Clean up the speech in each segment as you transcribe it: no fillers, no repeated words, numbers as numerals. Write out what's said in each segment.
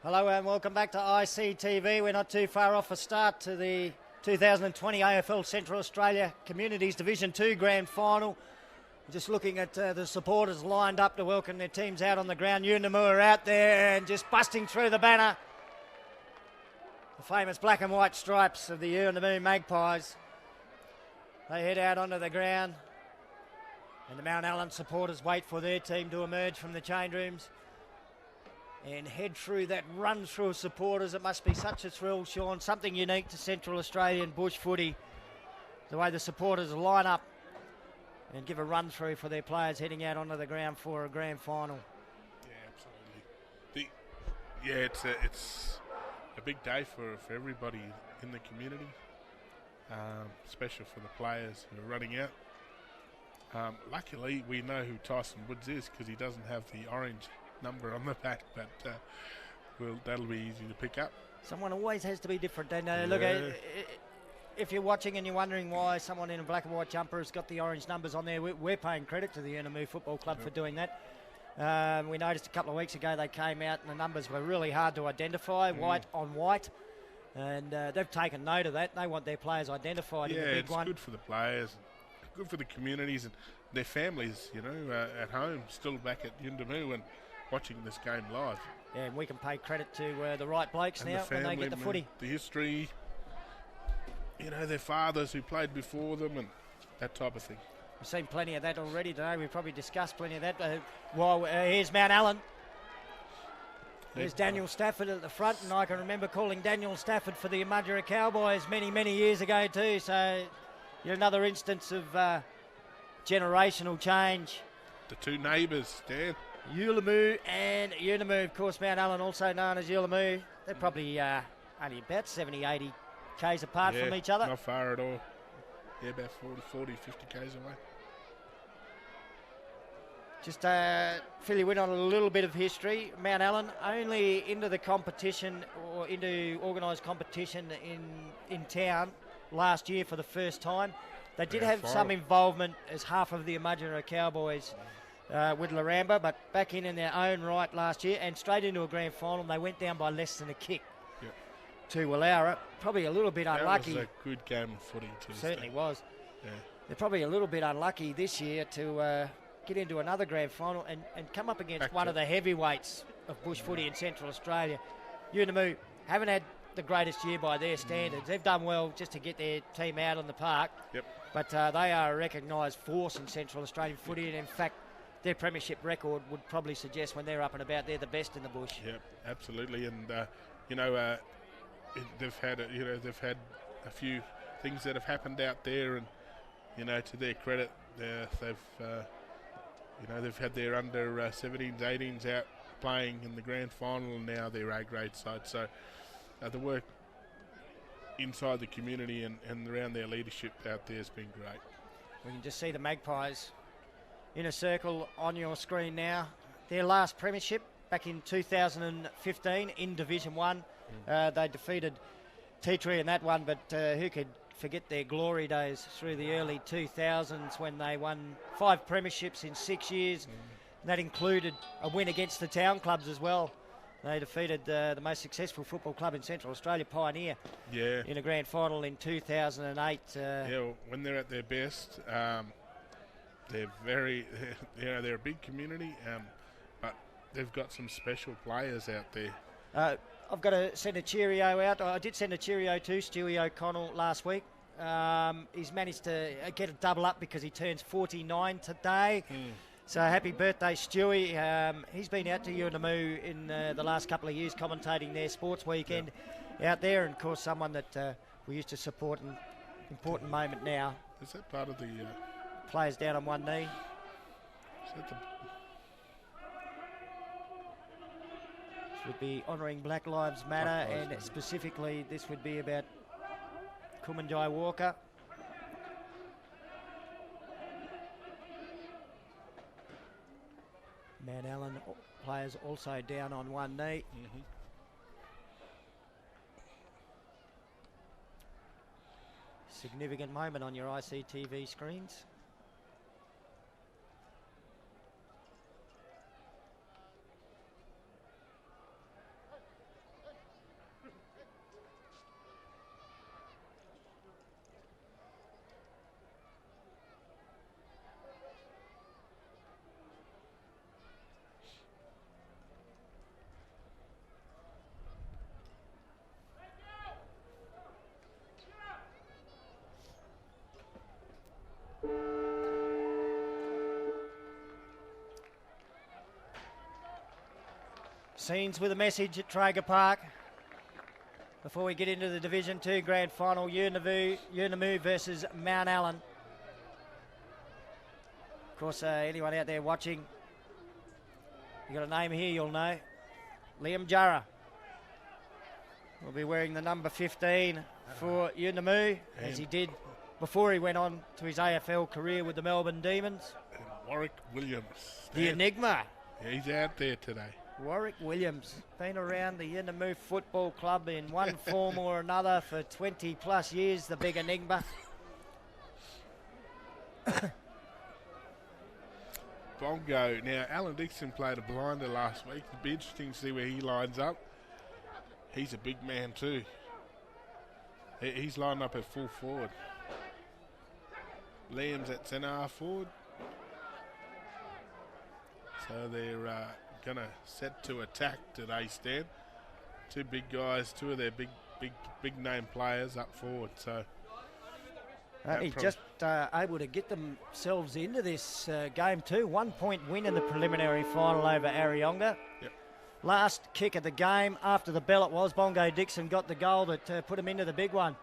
Hello and welcome back to ICTV. We're not too far off a start to the 2020 AFL Central Australia Communities Division 2 Grand Final. Just looking at the supporters lined up to welcome their teams out on the ground. Yuendumu are out there and just busting through the banner. The famous black and white stripes of the Yuendumu Magpies. They head out onto the ground and the Mount Allan supporters wait for their team to emerge from the change rooms and head through that run through of supporters. It must be such a thrill, Sean, something unique to Central Australian bush footy, the way the supporters line up and give a run through for their players heading out onto the ground for a grand final. Yeah, absolutely. It's a big day for everybody in the community, especially for the players who are running out. Luckily, we know who Tyson Woods is because he doesn't have the orange number on the back, but that'll be easy to pick up. Someone always has to be different. And look, if you're watching and you're wondering why someone in a black and white jumper has got the orange numbers on there, we're paying credit to the Unimu Football Club for doing that. We noticed a couple of weeks ago they came out and the numbers were really hard to identify, white on white, and they've taken note of that. They want their players identified in the big one. Yeah, it's good for the players, good for the communities and their families, at home, still back at Yuendumu and watching this game live. Yeah, and we can pay credit to the right blokes and now the family, when they get the footy. The history, their fathers who played before them and that type of thing. We've seen plenty of that already today. We've probably discussed plenty of that. Here's Mount Allan. There's Daniel Stafford at the front, and I can remember calling Daniel Stafford for the Imudgera Cowboys many, many years ago too. So you're another instance of generational change. The two neighbours, Dan. Yuendumu and Yuendumu, of course, Mount Allan also known as Yuendumu. They're probably only about 70, 80 k's apart from each other. Not far at all. Yeah, about 40, 50 k's away. Just fill you in on a little bit of history. Mount Allan only into the competition or into organised competition in town last year for the first time. They did have some involvement as half of the Imudgera Cowboys with Laramba, but back in their own right last year and straight into a grand final. They went down by less than a kick to Willaura. Probably a little bit unlucky. That was a good game of footy too. Certainly was. Yeah. They're probably a little bit unlucky this year to get into another grand final and come up against one of the heavyweights of bush footy in Central Australia. Yuendumu haven't had the greatest year by their standards. They've done well just to get their team out on the park. But they are a recognised force in Central Australian footy, and in fact their premiership record would probably suggest when they're up and about they're the best in the bush. Yep, absolutely. And they've had a few things that have happened out there, and to their credit, they've had their under 17s, 18s out playing in the grand final, and now their A-grade side. So the work inside the community and around their leadership out there has been great. We can just see the Magpies in a circle on your screen now. Their last premiership back in 2015 in Division 1. They defeated T-Tree in that one, but who could forget their glory days through the early 2000s when they won 5 premierships in 6 years. That included a win against the town clubs as well. They defeated the most successful football club in Central Australia, Pioneer, in a grand final in 2008. When they're at their best, they're they're a big community, but they've got some special players out there. I've got to send a cheerio out. I did send a cheerio to Stewie O'Connell last week. He's managed to get a double up because he turns 49 today. So happy birthday, Stewie. He's been out to Yuendumu in the last couple of years commentating their sports weekend out there, and of course someone that we used to support an important moment now. Is that part of the... Players down on one knee. This would be honouring Black Lives Matter, and specifically this would be about Kumanjai Walker. Mount Allan players also down on one knee. Significant moment on your ICTV screens. Scenes with a message at Traeger Park. Before we get into the Division 2 Grand Final, Yuendumu versus Mount Allan. Of course, anyone out there watching, you got a name here you'll know. Liam Jarrah will be wearing the number 15 for Yuendumu, as he did before he went on to his AFL career with the Melbourne Demons. And Warwick Williams. The Enigma. Yeah, he's out there today. Warwick Williams, been around the Unimu Football Club in one form or another for 20 plus years, the big enigma. Bongo. Now, Allan Dixon played a blinder last week. It'll be interesting to see where he lines up. He's a big man too. He's lined up at full forward. Liam's at centre half forward. So they're going to set to attack today, Stan. Two big guys, two of their big name players up forward. So he's just able to get themselves into this game too. 1 point win in the preliminary final over Arayonga. Yep. Last kick of the game after the bell it was. Bongo Dixon got the goal that put him into the big one.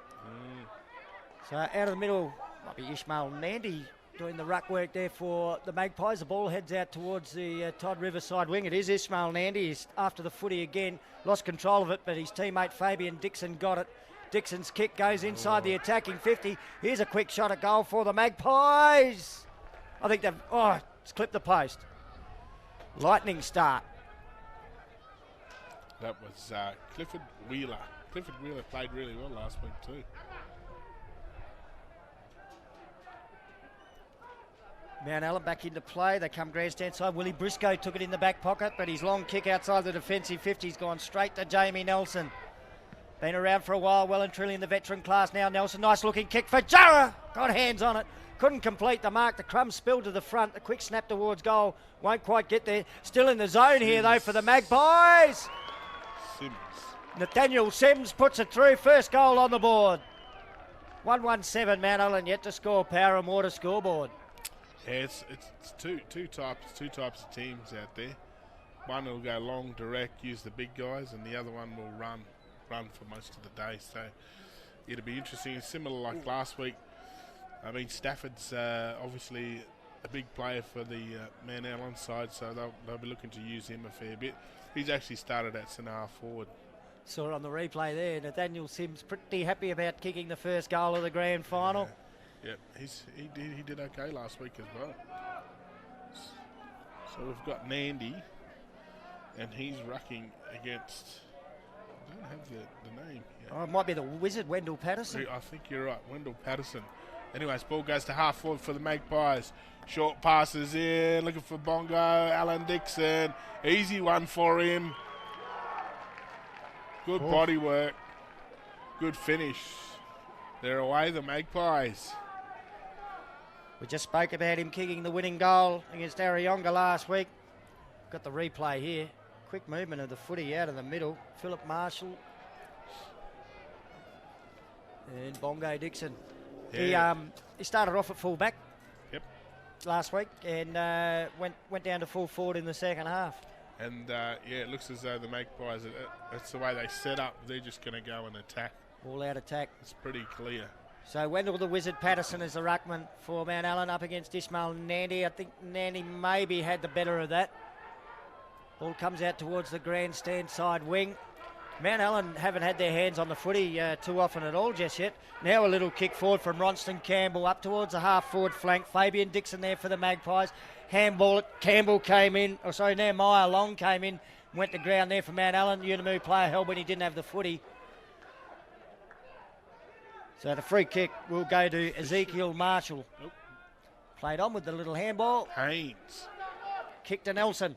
So out of the middle, might be Ishmael Nandy doing the ruck work there for the Magpies. The ball heads out towards the Todd Riverside wing. It is Ishmael Nandy. He's after the footy again. Lost control of it, but his teammate Fabian Dixon got it. Dixon's kick goes inside the attacking 50. Here's a quick shot at goal for the Magpies. I think they've... Oh, it's clipped the post. Lightning start. that was Clifford Wheeler. Clifford Wheeler played really well last week too. Mount Allan back into play. They come grandstand side. Willie Briscoe took it in the back pocket, but his long kick outside the defensive 50's gone straight to Jamie Nelson. Been around for a while, well and truly in the veteran class now. Nelson, nice looking kick for Jarrah. Got hands on it. Couldn't complete the mark. The crumbs spilled to the front. The quick snap towards goal. Won't quite get there. Still in the zone here though for the Magpies. Sims. Nathaniel Sims puts it through. First goal on the board. 117 Mount Allan yet to score. Power and Water scoreboard. Yeah, it's two types of teams out there. One will go long, direct, use the big guys, and the other one will run for most of the day. So it'll be interesting. Similar like last week. I mean, Stafford's obviously a big player for the Mount Allan side, so they'll be looking to use him a fair bit. He's actually started at centre half forward. Saw it on the replay there. Nathaniel Sims pretty happy about kicking the first goal of the grand final. Yeah, he did okay last week as well. So we've got Nandy, and he's rucking against. I don't have the name. Yet. Oh, it might be the wizard, Wendell Patterson. I think you're right, Wendell Patterson. Anyways, ball goes to half forward for the Magpies. Short passes in, looking for Bongo, Allan Dixon. Easy one for him. Good body work. Good finish. They're away, the Magpies. We just spoke about him kicking the winning goal against Arayonga last week. Got the replay here. Quick movement of the footy out of the middle. Philip Marshall. And Bongo Dixon. Yeah. He started off at full back. Yep. Last week and went down to full forward in the second half. And it looks as though the Magpies, that's the way they set up. They're just going to go and attack. All out attack. It's pretty clear. So Wendell the Wizard Patterson is the ruckman for Mount Allan up against Ishmael Nandy. I think Nandy maybe had the better of that. Ball comes out towards the grandstand side wing. Mount Allan haven't had their hands on the footy too often at all just yet. Now a little kick forward from Ronston Campbell up towards the half forward flank. Fabian Dixon there for the Magpies. Handball it. Campbell came in. Nehemiah Long came in. Went to ground there for Mount Allan. Unimu player held when he didn't have the footy. So the free kick will go to Ezekiel Marshall. Nope. Played on with the little handball. Haynes. Kick to Nelson.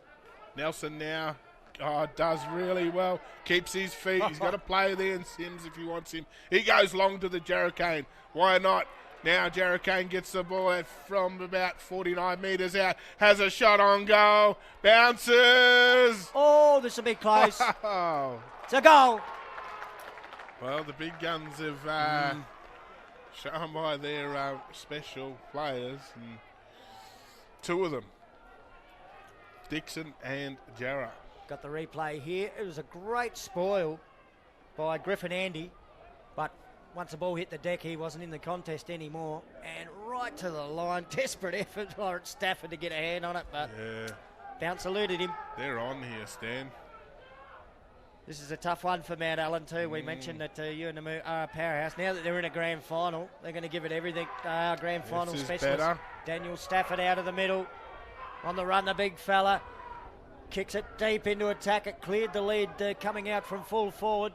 Nelson now. Oh, does really well. Keeps his feet. He's got a player there in Sims if he wants him. He goes long to the Jerricane. Why not? Now Jerricane gets the ball from about 49 metres out. Has a shot on goal. Bounces. Oh, this will be close. Oh. It's a goal. Well, the big guns have shown by their special players, and two of them, Dixon and Jarrah. Got the replay here. It was a great spoil by Griffin Andy, but once the ball hit the deck, he wasn't in the contest anymore. And right to the line, desperate effort by Stafford to get a hand on it, but bounce eluded him. They're on here, Stan. This is a tough one for Mount Allen too. We mentioned that Yuendumu are a powerhouse. Now that they're in a grand final, they're going to give it everything. Our grand final specialist, better. Daniel Stafford, out of the middle. On the run, the big fella. Kicks it deep into attack. It cleared the lead coming out from full forward.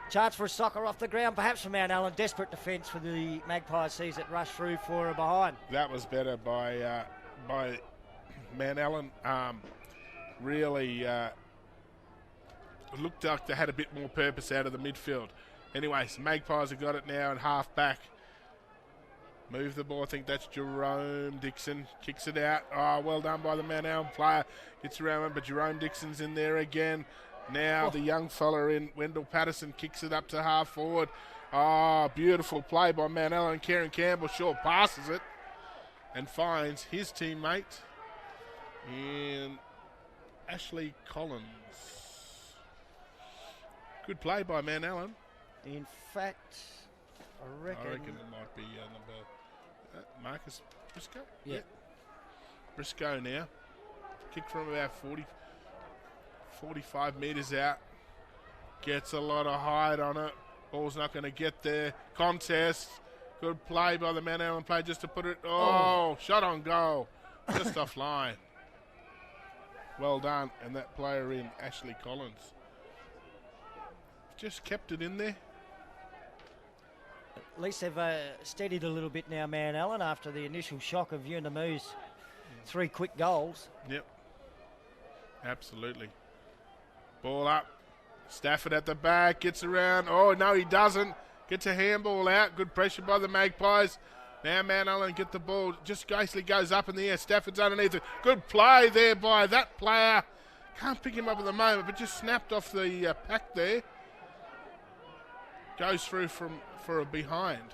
Chance for a soccer off the ground, perhaps for Mount Allen. Desperate defence for the Magpies. Sees it rush through for a behind. That was better by Mount Allen. Really looked like they had a bit more purpose out of the midfield. Anyways, Magpies have got it now in half back. Move the ball. I think that's Jerome Dixon. Kicks it out. Oh, well done by the Mount Allen player. Gets around, but Jerome Dixon's in there again. Now the young fella in Wendell Patterson kicks it up to half forward. Oh, beautiful play by Mount Allen. Kieran Campbell short passes it and finds his teammate in Ashley Collins. Good play by Mount Allen. In fact, I reckon it might be number Marcus Briscoe. Yeah. Briscoe now. Kick from about 45 metres out. Gets a lot of height on it. Ball's not going to get there. Contest. Good play by the Mount Allen player just to put it. Oh, shot on goal. Just offline. Well done. And that player in, Ashley Collins. Just kept it in there. At least they've steadied a little bit now, Mount Allen, after the initial shock of Yuendumu's 3 quick goals. Yep. Absolutely. Ball up. Stafford at the back. Gets around. Oh, no, he doesn't. Gets a handball out. Good pressure by the Magpies. Now Mount Allen get the ball. Just basically goes up in the air. Stafford's underneath it. Good play there by that player. Can't pick him up at the moment, but just snapped off the pack there. Goes through for a behind.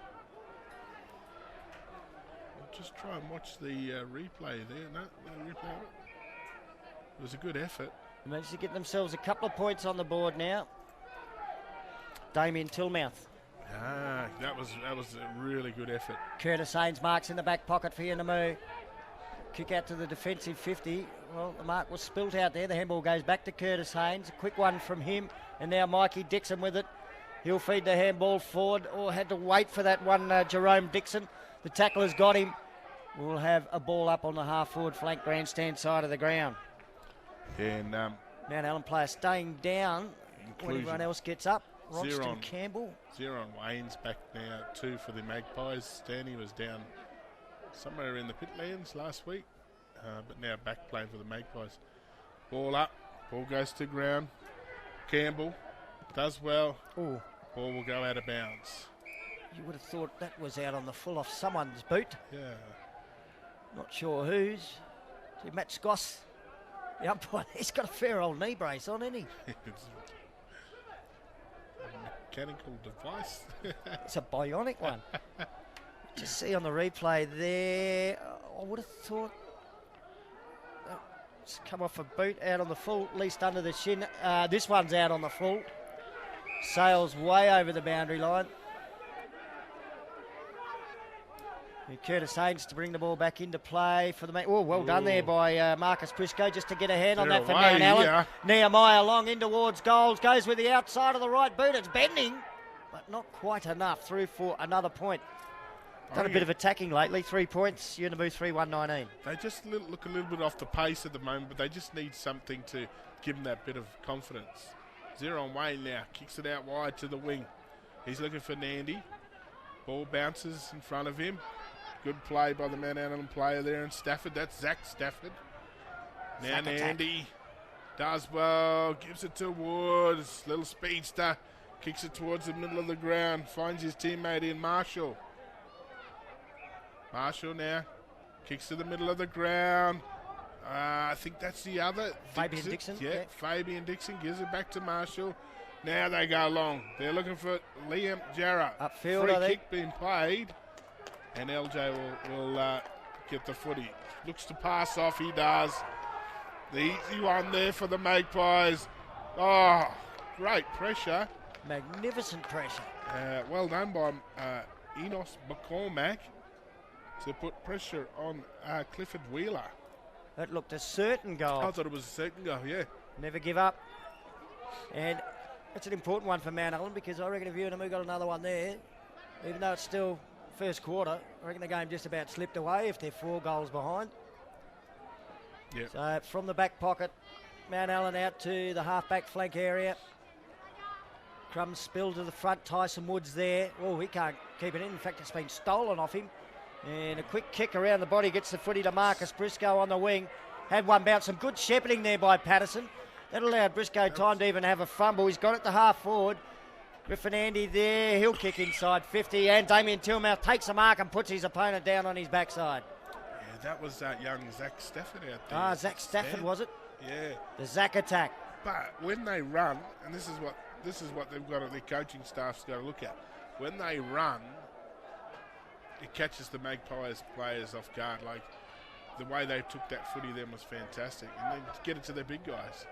I'll just try and watch the replay there. No replay. It was a good effort. They managed to get themselves a couple of points on the board now. Damien Tillmouth. That was a really good effort. Curtis Haynes marks in the back pocket for Unimu. Kick out to the defensive 50. Well, the mark was spilt out there. The handball goes back to Curtis Haynes. A quick one from him. And now Mikey Dixon with it. He'll feed the handball forward, or had to wait for that one, Jerome Dixon. The tackler's got him. We'll have a ball up on the half-forward flank grandstand side of the ground. And Mount Allen player staying down when everyone else gets up. Ronston Campbell. Zeron Wayne's back now too for the Magpies. Stanley was down somewhere in the pit lands last week, but now back playing for the Magpies. Ball up. Ball goes to ground. Campbell does well. Ooh. Ball will go out of bounds. You would have thought that was out on the full off someone's boot. Yeah. Not sure whose. See, Matt Scoss, the umpire, he's got a fair old knee brace on, hasn't he? It's a mechanical device. It's a bionic one. Just see on the replay there, I would have thought it's come off a boot out on the full, at least under the shin. This one's out on the full. Sails way over the boundary line. And Curtis Haynes to bring the ball back into play for the... Oh, well done there by Marcus Briscoe just to get a hand on that for Mount Allen. Yeah. Nehemiah long in towards goals. Goes with the outside of the right boot. It's bending, but not quite enough. Through for another point. Done a bit of attacking lately. 3 points. Unimu 3-1-19. They just look a little bit off the pace at the moment, but they just need something to give them that bit of confidence. Zero on Wayne now. Kicks it out wide to the wing. He's looking for Nandy. Ball bounces in front of him. Good play by the Mount Allen player there in Stafford. That's Zach Stafford. Now Nandy does well. Gives it to Woods. Little speedster. Kicks it towards the middle of the ground. Finds his teammate in Marshall. Marshall now. Kicks to the middle of the ground. I think that's the other. Fabian Dixon. Yeah, Fabian Dixon gives it back to Marshall. Now they go long. They're looking for Liam Jarrah. Upfield, Free I think. kick being played. And LJ will get the footy. Looks to pass off. He does. The easy one there for the Magpies. Oh, great pressure. Magnificent pressure. Well done by Enos McCormack to put pressure on Clifford Wheeler. That looked a certain goal. I thought it was a certain goal, yeah. Never give up. And it's an important one for Mount Allen because I reckon if Unimu got another one there, even though it's still first quarter, I reckon the game just about slipped away if they're 4 goals behind. Yep. So from the back pocket, Mount Allen out to the half-back flank area. Crumbs spilled to the front. Tyson Woods there. Oh, he can't keep it in. In fact, it's been stolen off him. And a quick kick around the body gets the footy to Marcus Briscoe on the wing. Had one bounce. Some good shepherding there by Patterson. That allowed Briscoe time to even have a fumble. He's got it to half forward. Griffin Andy there. He'll kick inside 50. And Damien Tillmouth takes a mark and puts his opponent down on his backside. Yeah, that was young Zach Stafford out there. Zach Stafford, was it? Yeah. The Zach attack. But when they run, and this is what they've got, their coaching staff's got to look at. When they run, it catches the Magpies players off guard. Like the way they took that footy then was fantastic, and then get it to their big guys.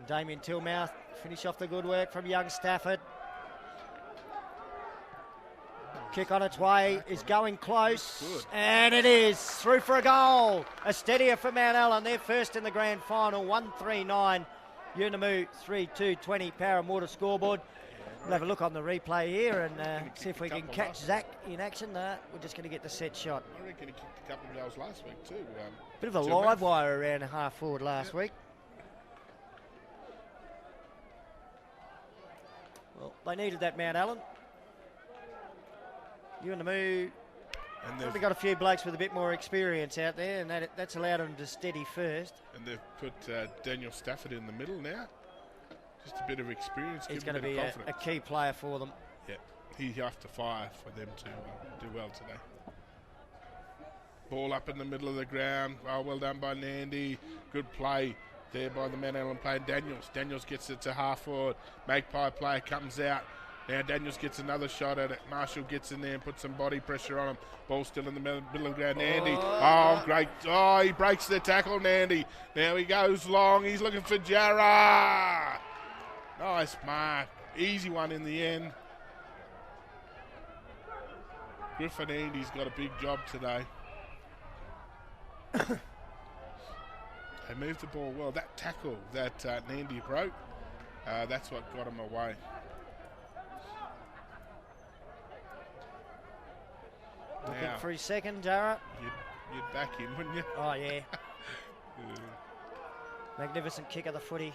Damien Tillmouth finish off the good work from young Stafford. Kick on its way is going close, and it is through for a goal. A steadier for Mount Allen. They're first in the grand final. 1-3-9. Yuendumu 3-2-20 Power and Water scoreboard. We'll have a look on the replay here and see if we can catch Zach in action. We're just going to get the set shot. I reckon he kicked a couple of goals last week too. Bit of a live wire around half forward last week. Well, they needed that, Mount Allen. Yuendumu probably got a few blokes with a bit more experience out there, and that's allowed them to steady first. And they've put Daniel Stafford in the middle now. Just a bit of experience. He's going to be a key player for them. Yeah, he have to fire for them to do well today. Ball up in the middle of the ground. Oh, well done by Nandy. Good play there by the Mount Allen player. Daniels gets it to half forward. Magpie player comes out. Now Daniels gets another shot at it. Marshall gets in there and puts some body pressure on him. Ball still in the middle of the ground. Nandy. Oh, great. Oh, he breaks the tackle, Nandy. Now he goes long. He's looking for Jarrah. Nice mark. Easy one in the end. Griffin Andy's got a big job today. They moved the ball well. That tackle that Nandy broke, that's what got him away. Looking for his second, Jarrah. You'd back him, wouldn't you? Oh, yeah. Magnificent kick of the footy.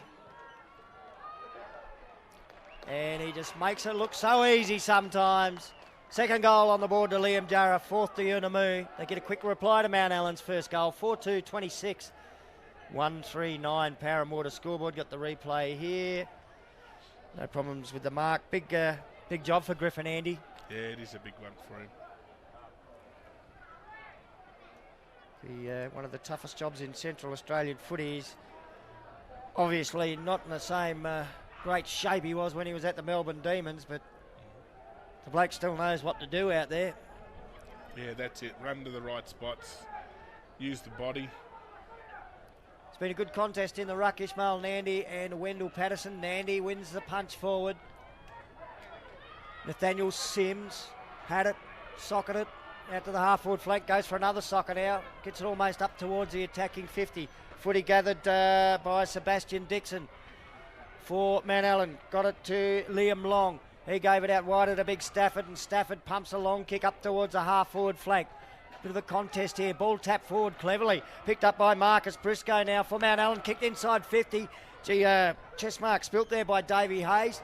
And he just makes it look so easy sometimes. Second goal on the board to Liam Jarrah, fourth to Unimu. They get a quick reply to Mount Allen's first goal, 4-2-26. 1-3-9 Power and Water scoreboard. Got the replay here. No problems with the mark. Big job for Griffin Andy. Yeah, it is a big one for him. One of the toughest jobs in Central Australian footy. Is obviously not in the same great shape he was when he was at the Melbourne Demons, but the bloke still knows what to do out there. Yeah, that's it. Run to the right spots. Use the body. It's been a good contest in the ruck. Ishmael Nandy and Wendell Patterson. Nandy wins the punch forward. Nathaniel Sims had it, socketed it. Out to the half-forward flank, goes for another socket now. Gets it almost up towards the attacking 50. Footy gathered by Sebastian Dixon for Mount Allen. Got it to Liam Long. He gave it out wide at a big Stafford, and Stafford pumps a long kick up towards the half-forward flank. Bit of a contest here. Ball tapped forward cleverly. Picked up by Marcus Briscoe now for Mount Allen. Kicked inside 50. Chest mark spilt there by Davey Hayes.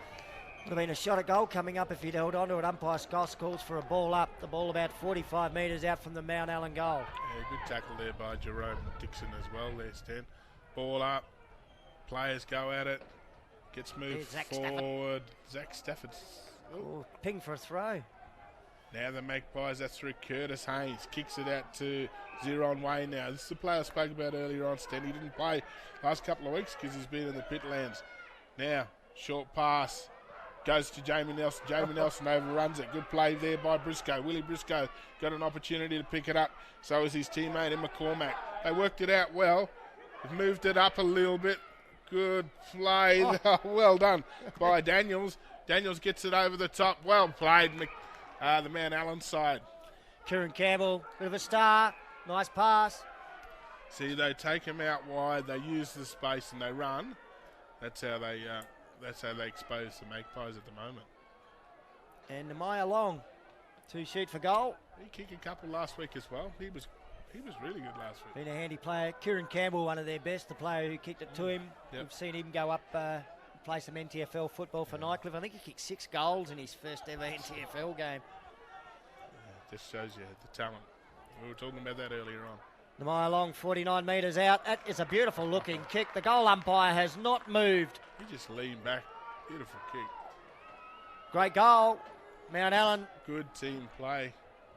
Would have been a shot at goal coming up if he'd held on to it. Umpire Scott calls for a ball up. The ball about 45 metres out from the Mount Allen goal. Yeah, good tackle there by Jerome Dixon as well there, Stan. Ball up. Players go at it. Gets moved forward. Zach Stafford. Ping for a throw. Now the Magpies, that's through Curtis Haynes. Kicks it out to Ziron Way now. This is the player I spoke about earlier on, Stan. He didn't play last couple of weeks because he's been in the pitlands. Now, short pass. Goes to Jamie Nelson. Jamie Nelson overruns it. Good play there by Briscoe. Willie Briscoe got an opportunity to pick it up. So is his teammate in McCormack. They worked it out well. They've moved it up a little bit. Good play. Oh. Well done by Daniels. Daniels gets it over the top. Well played, the man Allan's side. Kieran Campbell, bit of a star. Nice pass. See, they take him out wide. They use the space and they run. That's how they expose the Magpies at the moment. And Maya Long to shoot for goal. He kicked a couple last week as well. He was really good last week. Been a handy player. Kieran Campbell, one of their best, the player who kicked it to him. Yep. We've seen him go up, play some NTFL football for Nightcliff. I think he kicked 6 goals in his first ever NTFL game. Just shows you the talent. We were talking about that earlier on. The Maya Long, 49 metres out. That is a beautiful looking kick. The goal umpire has not moved. He just leaned back. Beautiful kick. Great goal. Mount Allan. Good team play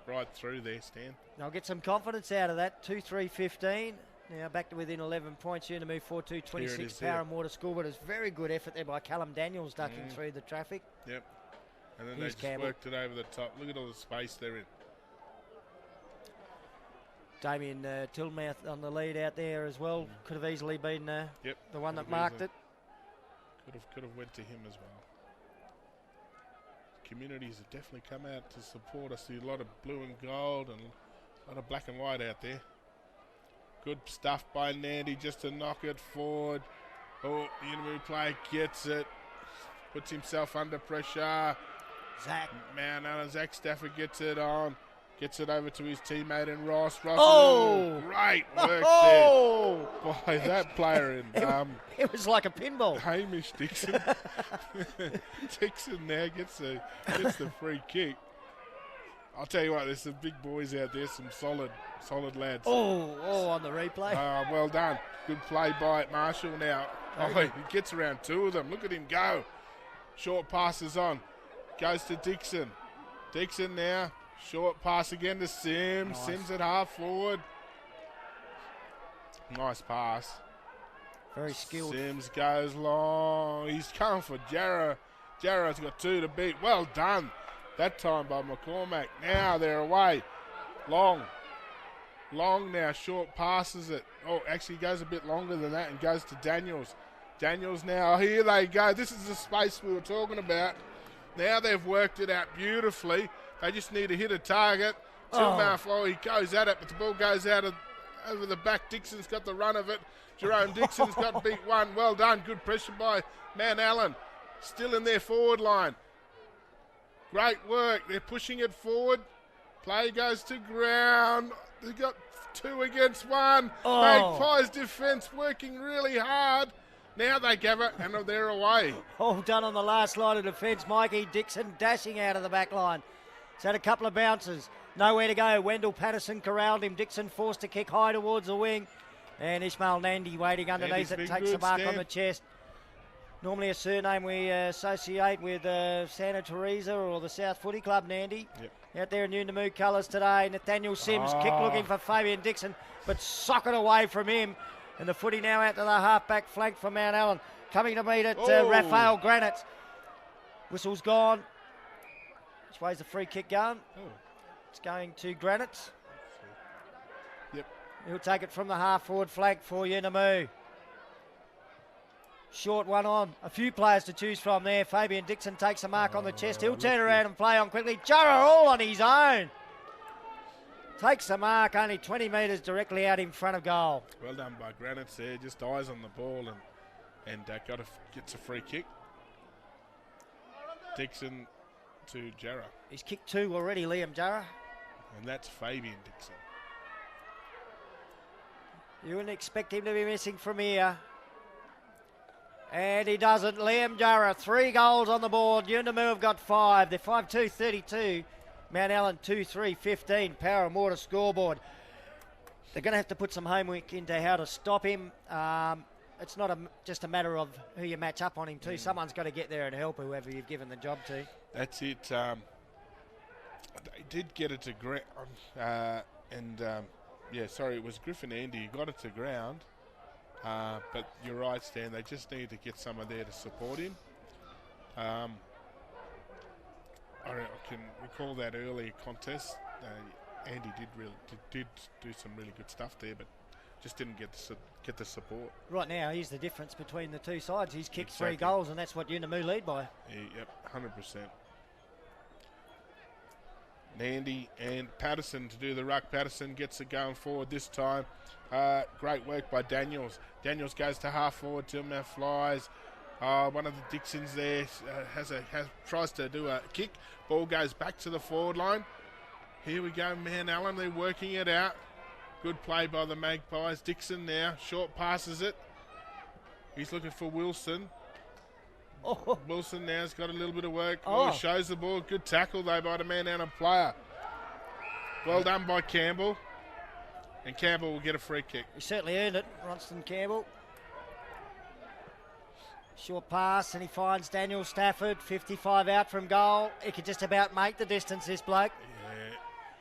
right through there, Stan. They'll get some confidence out of that. 2-3-15. Now back to within 11 points. Unimu 4-2-26. Parramatta scoreboard. It's very good effort there by Callum Daniels ducking through the traffic. Yep. And then Here's they just Campbell. worked it over the top. Look at all the space they're in. Damien Tilmouth on the lead out there as well. Could have easily been the one that marked it. Could have went to him as well. Communities have definitely come out to support us. See a lot of blue and gold and a lot of black and white out there. Good stuff by Nandy just to knock it forward. Oh, the Unimu player gets it. Puts himself under pressure. Zach. Man, Zach Stafford gets it on. Gets it over to his teammate in Ross. Oh! Great work there by that player. It was like a pinball. Hamish Dixon. Dixon now gets the free kick. I'll tell you what, there's some big boys out there, some solid lads. Oh, on the replay. Well done. Good play by Marshall now. He gets around 2 of them. Look at him go. Short passes on. Goes to Dixon. Dixon now. Short pass again to Sims. Nice. Sims at half forward. Nice pass. Very skilled. Sims goes long. He's coming for Jarrah. Jarrah's got 2 to beat. Well done. That time by McCormack. Now they're away. Long now. Short passes it. Oh, actually goes a bit longer than that and goes to Daniels. Daniels now. Here they go. This is the space we were talking about. Now they've worked it out beautifully. They just need to hit a target. He goes at it, but the ball goes out over the back. Dixon's got the run of it. Jerome Dixon's got beat 1. Well done. Good pressure by man Allan. Still in their forward line. Great work. They're pushing it forward. Play goes to ground. They've got 2 against 1. Magpies defence working really hard. Now they gather and they're away. All done on the last line of defence. Mikey Dixon dashing out of the back line. He's had a couple of bounces. Nowhere to go. Wendell Patterson corralled him. Dixon forced to kick high towards the wing. And Ishmael Nandy waiting underneath it. Takes the mark on the chest. Normally a surname we associate with Santa Teresa or the South Footy Club, Nandy. Yep. Out there in Yuendumu colours today. Nathaniel Sims kick looking for Fabian Dixon, but sock it away from him. And the footy now out to the half-back flank for Mount Allan. Coming to meet it, Raphael Granite. Whistle's gone. Which way's the free kick going? It's going to Granite. Yep. He'll take it from the half-forward flank for Unimu. Short one on. A few players to choose from there. Fabian Dixon takes a mark on the chest. He'll turn around and play on quickly. Jarrah all on his own. Takes the mark, only 20 metres directly out in front of goal. Well done by Granite there. Just eyes on the ball and gets a free kick. Dixon to Jarrah. He's kicked 2 already, Liam Jarrah. And that's Fabian Dixon. You wouldn't expect him to be missing from here. And he doesn't. Liam Jarrah, 3 goals on the board. Yuendumu have got 5. They're 5-2-32. Mount Allan 2-3-15. Parramatta scoreboard. They're going to have to put some homework into how to stop him. It's not just a matter of who you match up on him to. Someone's got to get there and help whoever you've given the job to. That's it. They did get it to ground. It was Griffin Andy who got it to ground. But you're right, Stan. They just need to get someone there to support him. I can recall that earlier contest. Andy did do some really good stuff there, but just didn't get the support. Right now, here's the difference between the two sides. He's kicked Exactly. 3 goals, and that's what Unimu lead by. Yep, 100%. Nandy and Patterson to do the ruck. Patterson gets it going forward this time. Great work by Daniels. Daniels goes to half forward. Tilma flies. One of the Dixons there tries to do a kick. Ball goes back to the forward line. Here we go, man. Allan, they're working it out. Good play by the Magpies. Dixon now short passes it. He's looking for Wilson. Oh. Wilson now's got a little bit of work. Oh. He shows the ball. Good tackle though by the man down player. Well done by Campbell. And Campbell will get a free kick. He certainly earned it, Ronston Campbell. Short pass, and he finds Daniel Stafford, 55 out from goal. He could just about make the distance, this bloke.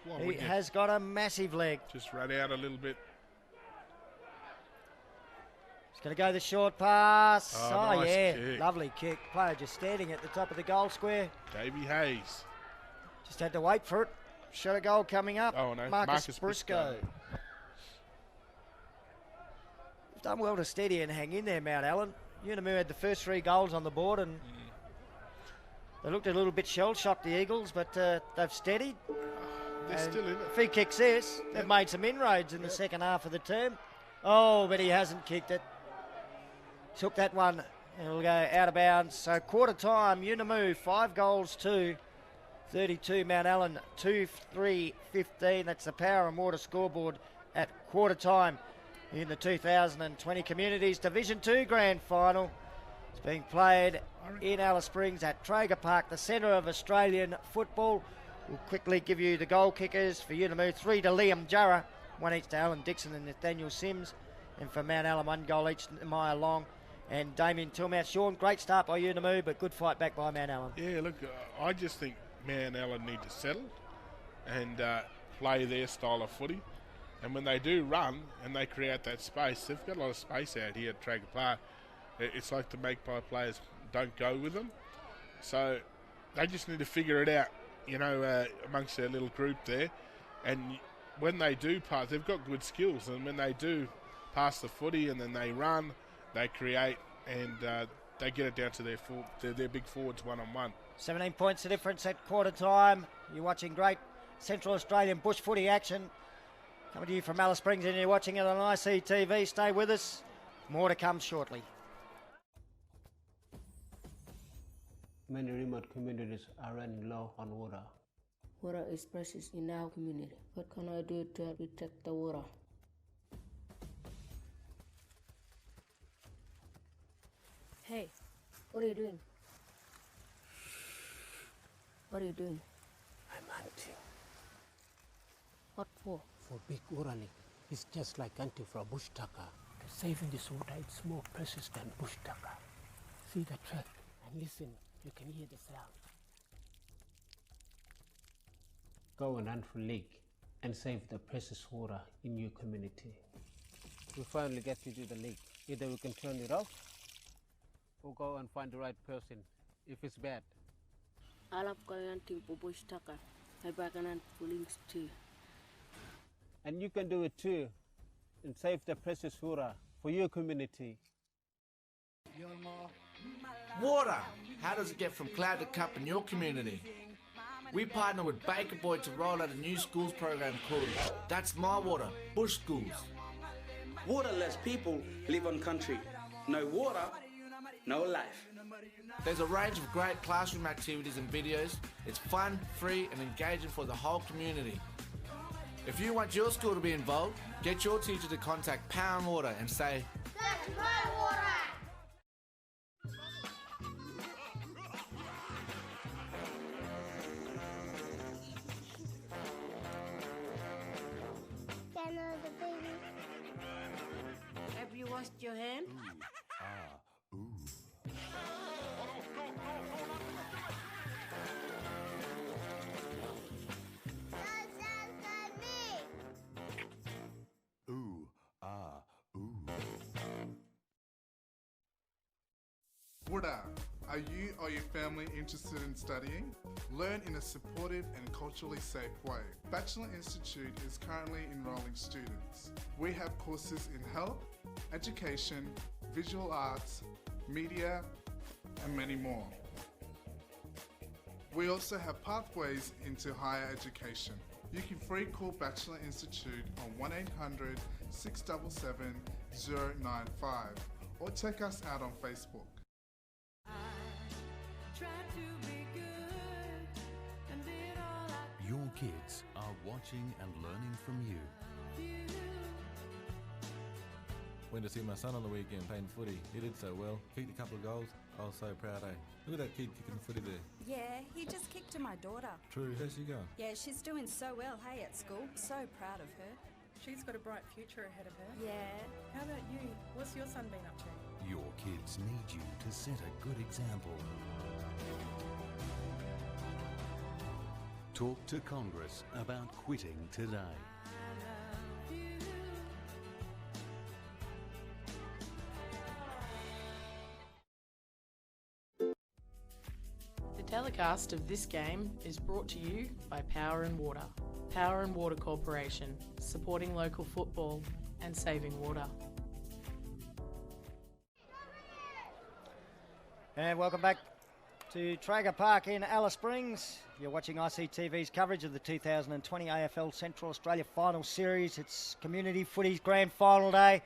Yeah. He has got a massive leg. Just run out a little bit. He's going to go the short pass. Oh, nice yeah, kick. Lovely kick. Player just standing at the top of the goal square. Davey Hayes. Just had to wait for it. Shot a goal coming up. Oh, no. Marcus Briscoe. You've done well to steady and hang in there, Mount Allan. Unimu had the first 3 goals on the board, and they looked a little bit shell-shocked, the Eagles, but they've steadied. They're still in it. If he kicks this, they've made some inroads in the second half of the term. Oh, but he hasn't kicked it. Took that one, and it'll go out of bounds. So quarter time, Unimu 5 goals to 32. Mount Allan 2-3-15. That's the Power and Water scoreboard at quarter time in the 2020 Communities Division 2 Grand Final. It's being played in Alice Springs at Traeger Park, the centre of Australian football. We'll quickly give you the goal kickers for Unimu. 3 to Liam Jarrah, 1 each to Alan Dixon and Nathaniel Sims. And for Mount Allan, 1 goal each to Maya Long and Damien Tilmouth. Sean, great start by Unimu, but good fight back by Mount Allan. Yeah, look, I just think Mount Allan need to settle and play their style of footy. And when they do run and they create that space, they've got a lot of space out here at Traeger Park. It's like the Magpie players don't go with them. So they just need to figure it out, amongst their little group there. And when they do pass, they've got good skills. And when they do pass the footy and then they run, they create, and they get it down to their big forwards one-on-one. 17 points the difference at quarter time. You're watching great Central Australian bush footy action. Coming to you from Alice Springs, and you're watching it on ICTV. Stay with us. More to come shortly. Many remote communities are running low on water. Water is precious in our community. What can I do to protect the water? Hey, what are you doing? What are you doing? I'm hunting What for? for big water leak. It's just like hunting for a bush tucker. Saving this water is more precious than bush tucker. See the track and listen, you can hear the sound. Go and hunt for leak and save the precious water in your community. We finally get to do the leak. Either we can turn it off or go and find the right person if it's bad. I love going hunting for bush tucker. Maybe I can hunt for lynx too. And you can do it too and save the precious water for your community. Water! How does it get from cloud to cup in your community? We partner with Baker Boy to roll out a new schools program called That's My Water, Bush Schools. Waterless people live on country. No water, no life. There's a range of great classroom activities and videos. It's fun, free and engaging for the whole community. If you want your school to be involved, get your teacher to contact Power and Water and say, That's my water! Have you washed your hand? Water. Are you or your family interested in studying? Learn in a supportive and culturally safe way. Bachelor Institute is currently enrolling students. We have courses in health, education, visual arts, media, and many more. We also have pathways into higher education. You can free call Bachelor Institute on 1-800-677-095 or check us out on Facebook. Your kids are watching and learning from you. Went to see my son on the weekend playing footy. He did so well. Kicked a couple of goals. I was so proud, eh? Look at that kid kicking footy there. Yeah, he just kicked to my daughter. True. How's she going? Yeah, she's doing so well, hey, at school. So proud of her. She's got a bright future ahead of her. Yeah. How about you? What's your son been up to? Your kids need you to set a good example. Talk to Congress about quitting today. The telecast of this game is brought to you by Power and Water. Power and Water Corporation, supporting local football and saving water. And welcome back to Traeger Park in Alice Springs. You're watching ICTV's coverage of the 2020 AFL Central Australia Final Series. It's Community Footy's Grand Final day.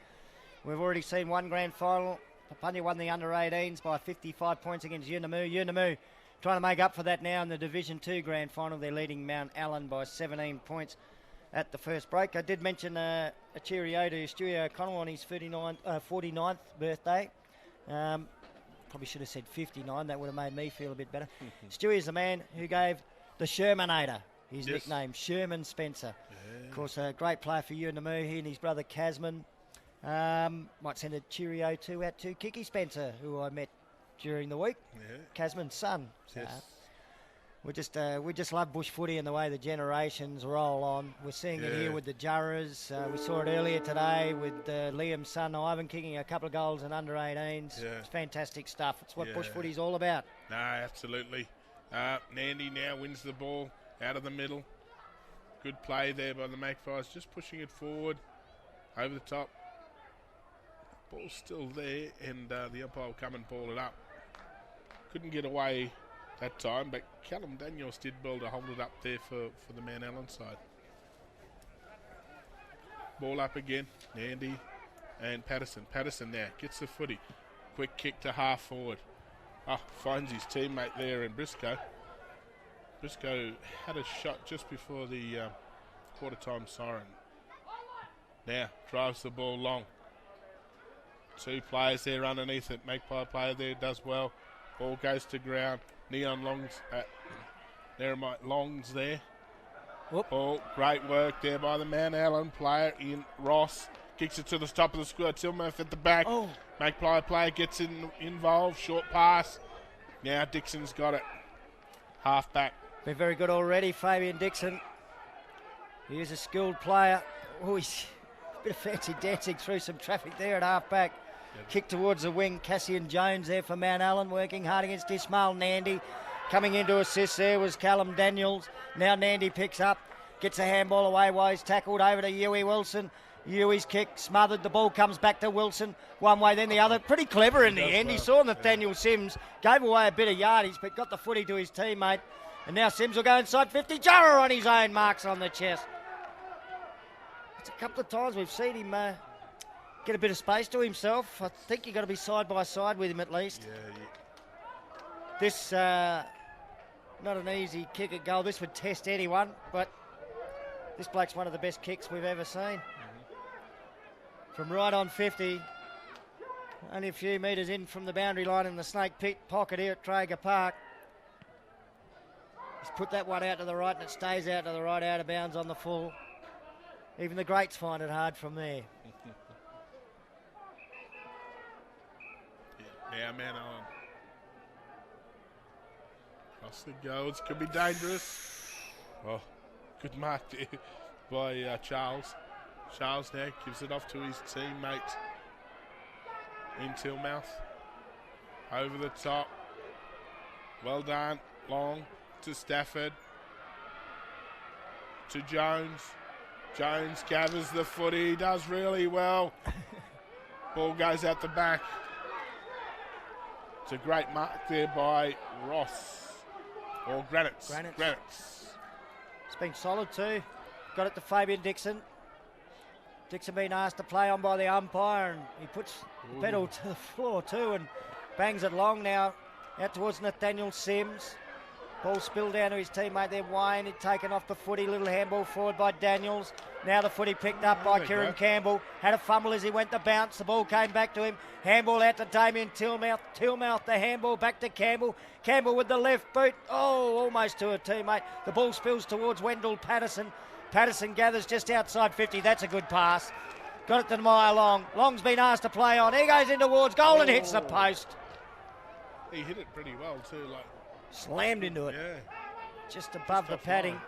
We've already seen one Grand Final. Papunya won the under-18s by 55 points against Yuendumu. Yuendumu trying to make up for that now in the Division 2 Grand Final. They're leading Mount Allan by 17 points at the first break. I did mention a cheerio to Stewie O'Connell on his 49th birthday. Probably should have said 59. That would have made me feel a bit better. Stewie is the man who gave the Shermanator his nickname, Sherman Spencer. Yeah. Of course, a great player for Yuendumu. He and his brother Casman. Might send a cheerio out to Kiki Spencer, who I met during the week. Yeah. Casman's son. Yes. We just love bush footy and the way the generations roll on. We're seeing it here with the Jurors. We saw it earlier today with Liam's son Ivan kicking a couple of goals in under-18s. Yeah. It's fantastic stuff. It's what bush footy's all about. No, absolutely. Nandy now wins the ball out of the middle. Good play there by the Magpies, just pushing it forward over the top. Ball's still there, and the umpire will come and ball it up. Couldn't get away that time, but Callum Daniels did well to hold it up there for the Mount Allan side. Ball up again, Nandy and Patterson. Patterson now gets the footy. Quick kick to half forward. Finds his teammate there in Briscoe. Briscoe had a shot just before the quarter time siren. Now drives the ball long. Two players there underneath it. Magpie player there does well. Ball goes to ground. Neon Longs there. Whoop. Ball, great work there by the Mount Allan player in Ross. Kicks it to the top of the square. Tilmouth at the back. Oh. Magpie player gets involved. Short pass. Now Dixon's got it. Half back. Been very good already, Fabian Dixon. He is a skilled player. Oh, he's a bit of fancy dancing through some traffic there at half back. Kick towards the wing. Cassian Jones there for Mount Allan, working hard against Ismail Nandy. Coming in to assist there was Callum Daniels. Now Nandy picks up, gets a handball away while he's tackled over to Huey Wilson. Huey's kick smothered. The ball comes back to Wilson. One way, then the other. Pretty clever in the end. Well. He saw Nathaniel Sims, gave away a bit of yardage, but got the footy to his teammate. And now Sims will go inside 50. Jarrah on his own, marks on the chest. It's a couple of times we've seen him get a bit of space to himself. I think you've got to be side by side with him at least. Yeah. This, not an easy kick at goal. This would test anyone, but this bloke's one of the best kicks we've ever seen. From right on 50, only a few metres in from the boundary line in the snake pit pocket here at Traeger Park. He's put that one out to the right and it stays out to the right, out of bounds on the full. Even the greats find it hard from there. Now Mount Allan. Across the goals, could be dangerous. Oh, good mark there by Charles. Charles now gives it off to his teammate in Tilmouth. Over the top. Well done. Long to Stafford. To Jones. Jones gathers the footy. Does really well. Ball goes out the back. It's a great mark there by Ross. Or Granitz. It's been solid too. Got it to Fabian Dixon. Dixon being asked to play on by the umpire, and he puts the pedal to the floor too and bangs it long now out towards Nathaniel Sims. Ball spilled down to his teammate there, Wayne. He'd taken off the footy. Little handball forward by Daniels. Now the footy picked up by Kieran Campbell. Had a fumble as he went to bounce. The ball came back to him. Handball out to Damien Tillmouth. Tillmouth the handball back to Campbell. Campbell with the left boot. Oh, almost to a teammate. The ball spills towards Wendell Patterson. Patterson gathers just outside 50. That's a good pass. Got it to Maya Long. Long's been asked to play on. He goes in towards goal and hits the post. He hit it pretty well too. Slammed into it. Yeah. Just above the padding.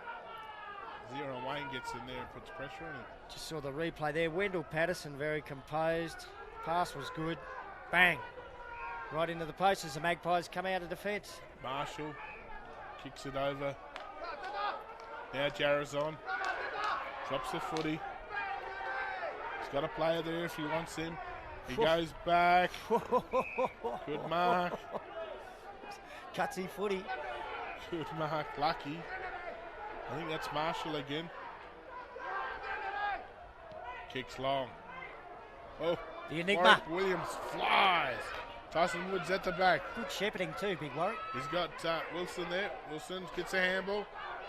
Zero Wayne gets in there and puts pressure on him. Just saw the replay there. Wendell Patterson very composed. Pass was good. Bang. Right into the post as the Magpies come out of defence. Marshall kicks it over. Now Jarrah's on. Drops the footy. He's got a player there if he wants him. He goes back. Good mark. Cutsy footy. Good mark. Lucky. I think that's Marshall again. Kicks long. Oh, the Enigma. Warwick Williams flies. Tyson Woods at the back. Good shepherding too, Big Warwick. He's got Wilson there. Wilson gets a handball.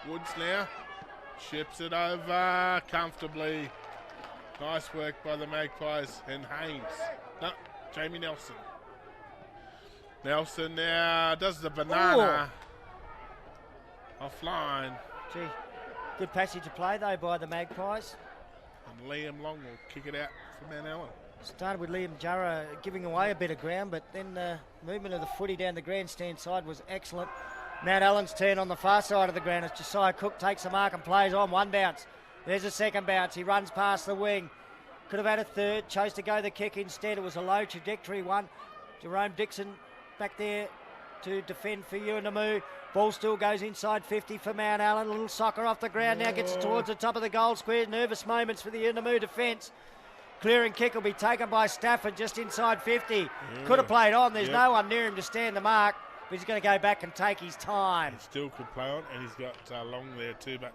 Woods now. Ships it over comfortably. Nice work by the Magpies and Haynes. No, Jamie Nelson. Nelson now does the banana. Offline. Gee, good passage of play though by the Magpies. And Liam Long will kick it out for Mount Allen. Started with Liam Jarrah giving away a bit of ground, but then the movement of the footy down the grandstand side was excellent. Mount Allen's turn on the far side of the ground as Josiah Cook takes the mark and plays on. One bounce. There's a second bounce. He runs past the wing. Could have had a third. Chose to go the kick instead. It was a low trajectory one. Jerome Dixon back there to defend for Yuendumu. Ball still goes inside 50 for Mount Allen. A little soccer off the ground now. Gets it towards the top of the goal square. Nervous moments for the Yuendumu defence. Clearing kick will be taken by Stafford just inside 50. Could have played on. There's no one near him to stand the mark. But he's going to go back and take his time. He still could play on, and he's got Long there too, but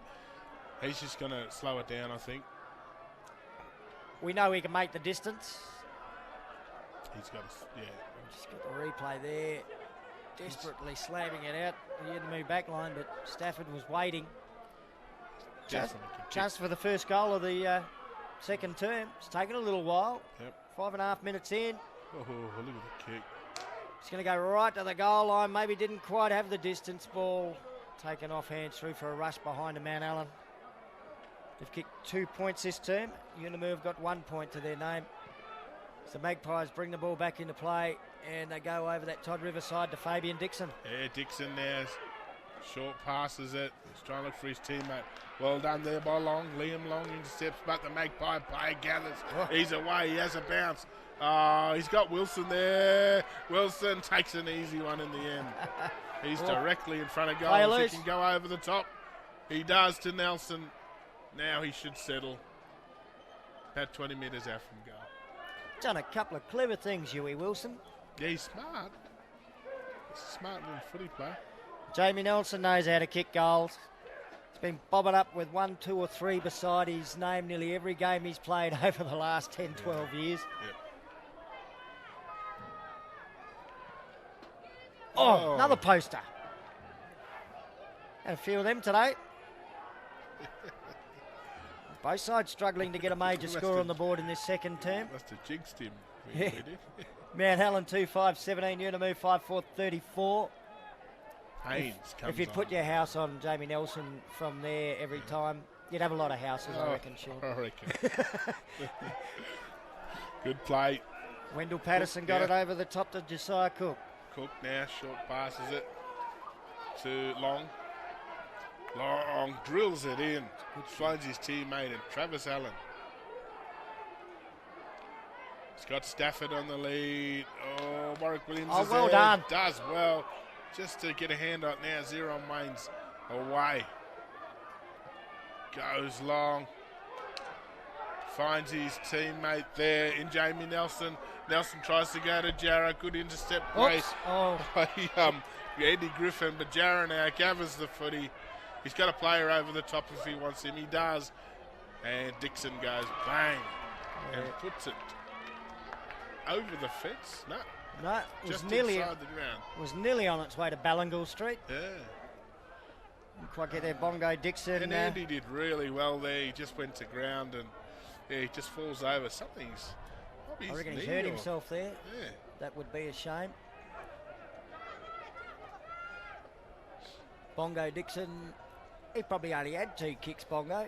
he's just going to slow it down, I think. We know he can make the distance. He's got Just got the replay there. Desperately slamming it out. He had to move back line, but Stafford was waiting. Just for the first goal of the second term. It's taken a little while. 5.5 minutes in. Oh, look at the kick. He's going to go right to the goal line. Maybe didn't quite have the distance. Ball taken off hands through for a rush behind the Mount Allen. They've kicked 2 points this term. Unimu have got 1 point to their name. So the Magpies bring the ball back into play and they go over that Todd River side to Fabian Dixon. Yeah, Dixon there. Short passes it. He's trying to look for his teammate. Well done there by Long. Liam Long intercepts, but the Magpie player gathers. He's away. He has a bounce. Oh, he's got Wilson there. Wilson takes an easy one in the end. He's directly in front of goal. He can go over the top. He does to Nelson. Now he should settle. About 20 metres out from goal. Done a couple of clever things, Huey Wilson. Yeah, he's smart. He's a smart little footy player. Jamie Nelson knows how to kick goals. He's been bobbing up with 1, 2 or 3 beside his name nearly every game he's played over the last 10, 12 years. Oh, another poster. Had a few of them today. Both sides struggling to get a major score on the board in this second term. Must have jinxed him. Mount Allen 2-5-17, Unimu 5-4-34. Haynes comes if you'd put your house on Jamie Nelson from there every time, you'd have a lot of houses, I reckon, Sean. I reckon. Good play. Wendell Patterson got it over the top to Josiah Cook. Cook now short passes it to Long. Long drills it in. Finds his teammate and Travis Allen. He's got Stafford on the lead. Oh, Warwick Williams is well there. done. Does well. just to get a hand on it now. Zero on Wayne's away. Goes long. Finds his teammate there in Jamie Nelson. Nelson tries to go to Jarrah. Good intercept play by Andy Griffin, but Jarrah now gathers the footy. He's got a player over the top if he wants him. He does. And Dixon goes bang and puts it over the fence. No, it was just nearly inside the ground. Was nearly on its way to Ballingall Street. Yeah. Didn't quite get there. Bongo Dixon. And Andy did really well there. He just went to ground and he just falls over. Something's. I reckon he's hurt himself there. Yeah. That would be a shame. Bongo Dixon, he probably only had 2 kicks, Bongo.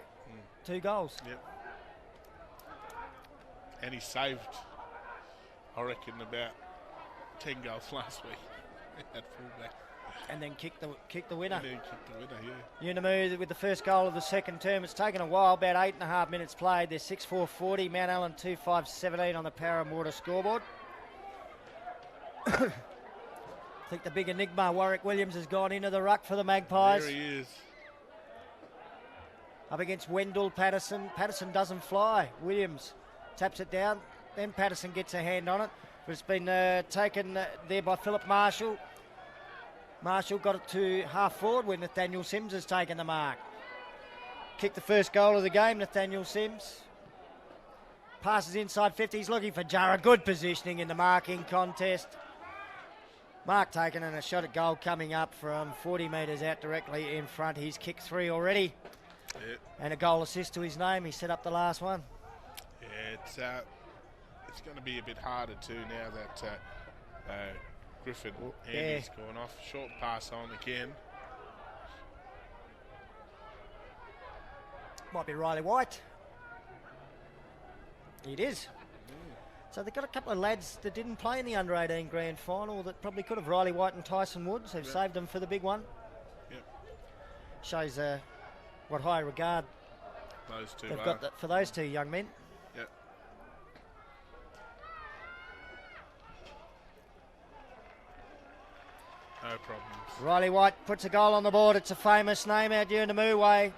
2 goals. Yep. And he saved, I reckon, about 10 goals last week at fullback. And then kicked the winner. And then kicked the winner, yeah. Yuendumu with the first goal of the second term. It's taken a while, about 8.5 minutes played. They're 6-4-40. Mount Allen 2-5-17 on the Power and Water scoreboard. I think the big enigma, Warwick Williams, has gone into the ruck for the Magpies. There he is. Up against Wendell Patterson. Patterson doesn't fly. Williams taps it down. Then Patterson gets a hand on it. But it's been taken there by Philip Marshall. Marshall got it to half forward when Nathaniel Sims has taken the mark. Kicked the first goal of the game, Nathaniel Sims. Passes inside 50. He's looking for Jarrah. Good positioning in the marking contest. Mark taken and a shot at goal coming up from 40 metres out directly in front. He's kicked 3 already. Yeah. And a goal assist to his name. He set up the last one. Yeah, it's going to be a bit harder too now that Griffin Andy's gone off. Short pass on again. Might be Riley White. It is. So they've got a couple of lads that didn't play in the under-18 grand final that probably could have. Riley White and Tyson Woods. They've saved them for the big one. Yep. Shows what high regard those two they've got for those 2 young men. Yep. No problems. Riley White puts a goal on the board. It's a famous name out Yuendumu way.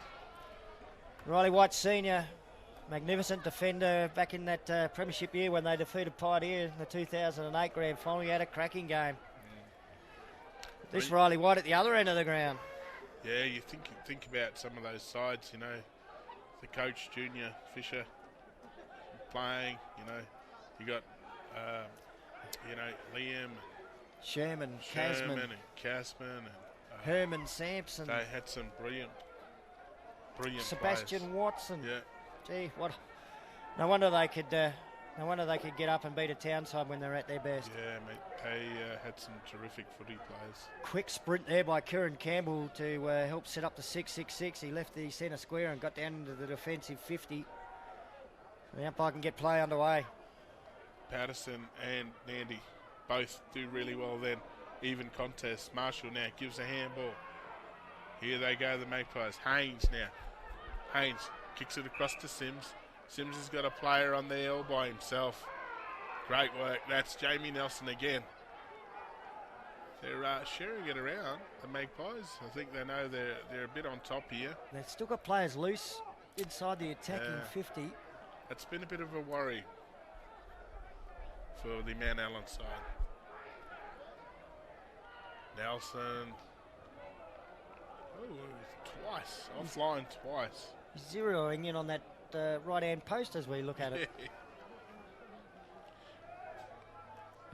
Riley White Senior, magnificent defender back in that premiership year when they defeated Pioneer in the 2008 grand final. He had a cracking game. This Riley White at the other end of the ground. Yeah, you think about some of those sides, you know, the coach, Junior Fisher, playing, you know, you got, Liam, Sherman and Casman, and Herman Sampson. They had some brilliant Sebastian players. Watson. Yeah. Gee, what? No wonder they could get up and beat a town side when they're at their best. Yeah, mate. They had some terrific footy players. Quick sprint there by Kieran Campbell to help set up the 6-6-6. He left the centre square and got down into the defensive 50. The umpire can get play underway. Patterson and Nandy both do really well then. Even contest. Marshall now gives a handball. Here they go, the Magpies. Haynes now. Haynes kicks it across to Sims. Sims has got a player on there all by himself. Great work. That's Jamie Nelson again. They're sharing it around, the Magpies. I think they know they're a bit on top here. They've still got players loose inside the attacking 50. It's been a bit of a worry for the Mount Allen side. Nelson. Oh, twice. Offline twice. Zeroing in on that right-hand post as we look at it.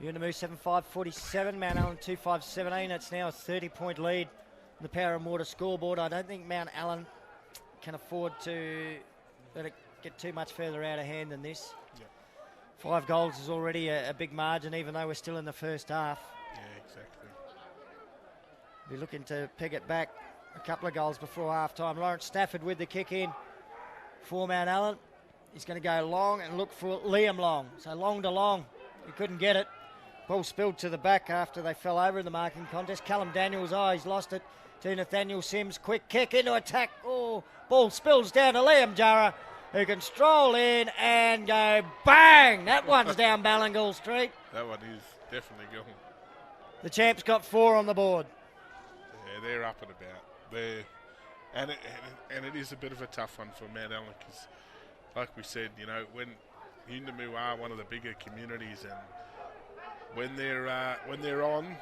Yuendumu 7-5-47, Mount Allen 2-5-17. It's now a 30-point lead. The Power and Water scoreboard. I don't think Mount Allen can afford to let it get too much further out of hand than this. Yep. 5 goals is already a big margin, even though we're still in the first half. Yeah, exactly. Be looking to peg it back a couple of goals before half-time. Lawrence Stafford with the kick in for Mount Allen. He's going to go long and look for Liam Long. So long to Long. He couldn't get it. Ball spilled to the back after they fell over in the marking contest. Callum Daniels, he's lost it to Nathaniel Sims. Quick kick into attack. Oh, ball spills down to Liam Jarrah, who can stroll in and go bang. That one's down Ballingall Street. That one is definitely gone. The champ's got 4 on the board. they're up and about. And it is a bit of a tough one for Mount Allen because, like we said, you know, when Yuendumu are one of the bigger communities, and when they're on,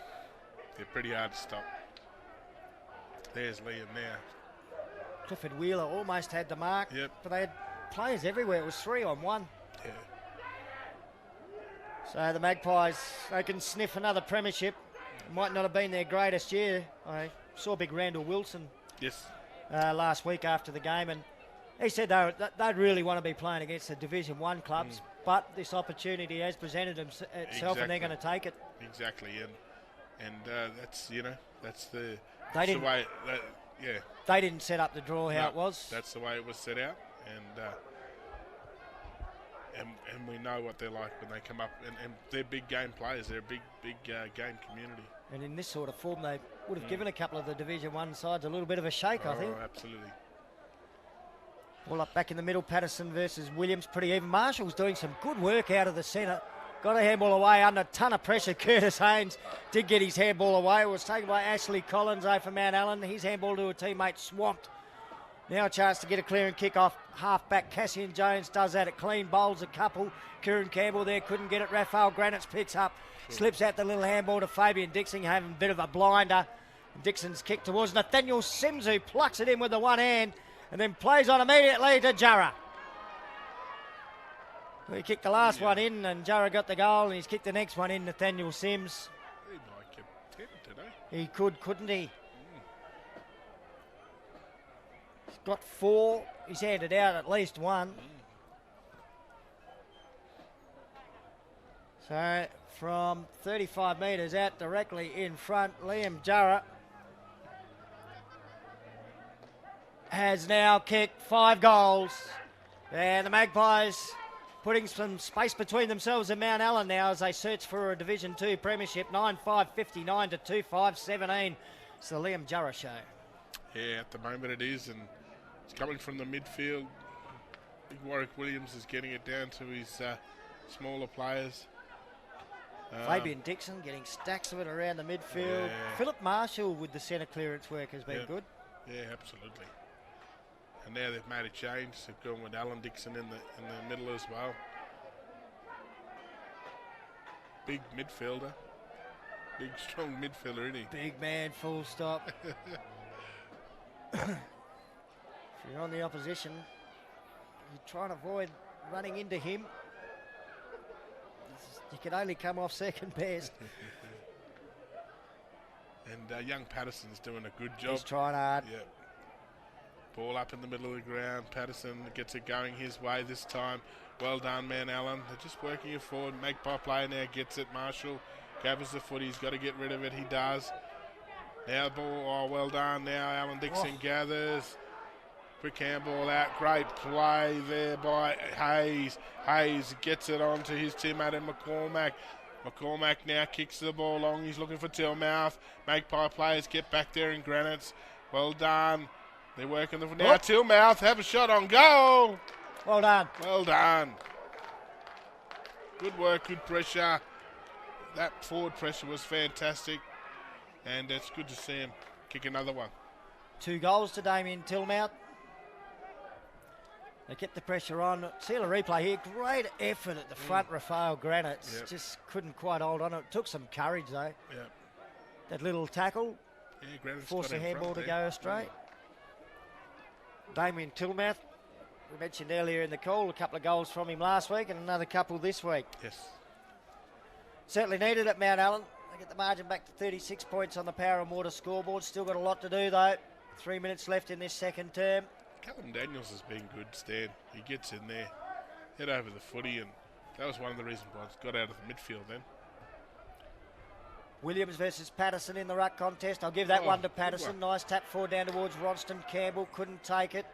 they're pretty hard to stop. There's Liam now. Clifford Wheeler almost had the mark, Yep. but they had players everywhere. It was 3-on-1. Yeah. So the Magpies, they can sniff another premiership. Might not have been their greatest year. I saw big Randall Wilson Yes. last week after the game, and he said they'd really want to be playing against the Division 1 clubs, but this opportunity has presented itself and they're going to take it. Exactly, and that's, you know, that's the They way. Yeah. They didn't set up the draw how it was. That's the way it was set out, and we know what they're like when they come up, and they're big game players. They're a big game community. And in this sort of form, they would have given a couple of the Division 1 sides a little bit of a shake, I think. Oh, absolutely. Ball up back in the middle, Patterson versus Williams, pretty even. Marshall's doing some good work out of the centre. Got a handball away under a ton of pressure. Curtis Haynes did get his handball away. It was taken by Ashley Collins for Mount Allen. His handball to a teammate swamped. Now a chance to get a clear and kick off. Half-back Cassian Jones does that. It clean bowls a couple. Kieran Campbell there couldn't get it. Raphael Granitz picks up. Slips out the little handball to Fabian Dixon, having a bit of a blinder. Dixon's kick towards Nathaniel Sims, who plucks it in with the one hand and then plays on immediately to Jarrah. He kicked the last one in and Jarrah got the goal, and he's kicked the next one in, Nathaniel Sims. He might get 10 today. He could, couldn't he? He's got 4. He's handed out at least 1. So from 35 metres out directly in front, Liam Jarrah has now kicked 5 goals. And the Magpies putting some space between themselves and Mount Allen now as they search for a Division 2 premiership. 9-5-59 to 2-5-17. It's the Liam Jarrah show. Yeah, at the moment it is, and it's coming from the midfield. Big Warwick Williams is getting it down to his smaller players. Fabian Dixon getting stacks of it around the midfield. Yeah. Philip Marshall with the centre clearance work has been good. Yeah, absolutely. And now they've made a change. They've gone with Allan Dixon in the middle as well. Big midfielder. Big, strong midfielder, isn't he? Big man, full stop. If you're on the opposition, you try and avoid running into him. You can only come off second best. And young Patterson's doing a good job. He's trying hard. Yep. Ball up in the middle of the ground. Patterson gets it going his way this time. Well done, man, Allan. They're just working it forward. Magpie player now gets it. Marshall gathers the foot. He's got to get rid of it. He does. Now the ball. Oh, well done. Now Allan Dixon gathers. Quick handball out. Great play there by Hayes. Hayes gets it on to his teammate in McCormack. McCormack now kicks the ball long. He's looking for Tillmouth. Magpie players get back there in Granites. Well done. They're working the now. Tillmouth have a shot on goal. Well done. Well done. Good work, good pressure. That forward pressure was fantastic. And it's good to see him kick another one. 2 goals to Damien Tillmouth. They kept the pressure on. See a replay here. Great effort at the front, Raphael Granites. Just couldn't quite hold on. It took some courage, though. Yep. That little tackle. Yeah, Granites forced got the in handball front to go straight. Damien Tillmouth, we mentioned earlier in the call, a couple of goals from him last week and another couple this week. Yes. Certainly needed at Mount Allen. They get the margin back to 36 points on the Power and Water scoreboard. Still got a lot to do, though. 3 minutes left in this second term. Callum Daniels has been good, Stan. He gets in there, head over the footy, and that was one of the reasons why he got out of the midfield then. Williams versus Patterson in the ruck contest. I'll give that one to Patterson. Nice tap forward down towards Ronston. Campbell couldn't take it.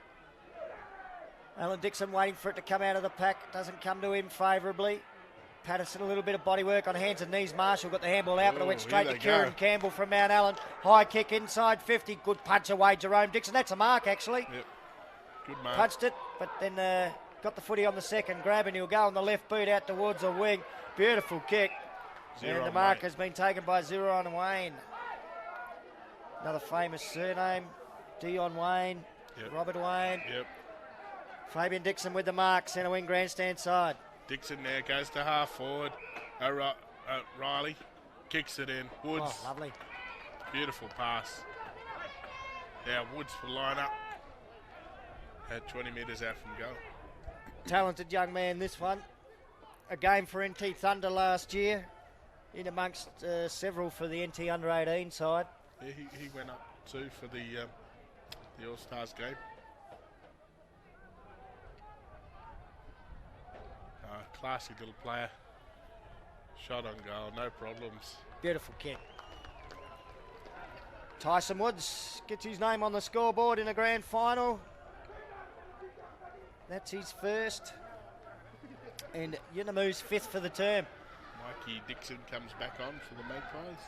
Allan Dixon waiting for it to come out of the pack. Doesn't come to him favourably. Patterson a little bit of body work on hands and knees. Marshall got the handball out, but it went straight to Kieran Campbell from Mount Allen. High kick inside 50. Good punch away, Jerome Dixon. That's a mark, actually. Yep. Good mark. Punched it, but then got the footy on the second grab, and he'll go on the left boot out towards the wing. Beautiful kick. And the mark has been taken by Zero on Wayne. Another famous surname, Dion Wayne, Yep. Robert Wayne. Yep. Fabian Dixon with the mark, centre wing grandstand side. Dixon now goes to half forward. Riley kicks it in. Woods. Oh, lovely. Beautiful pass. Now Woods will line up at 20 metres out from goal. Talented young man, this one. A game for NT Thunder last year, in amongst several for the NT under-18 side. Yeah, he went up too for the All-Stars game. Classy little player. Shot on goal, no problems. Beautiful kick. Tyson Woods gets his name on the scoreboard in a grand final. That's his first. And Yuendumu's fifth for the term. Mikey Dixon comes back on for the Magpies.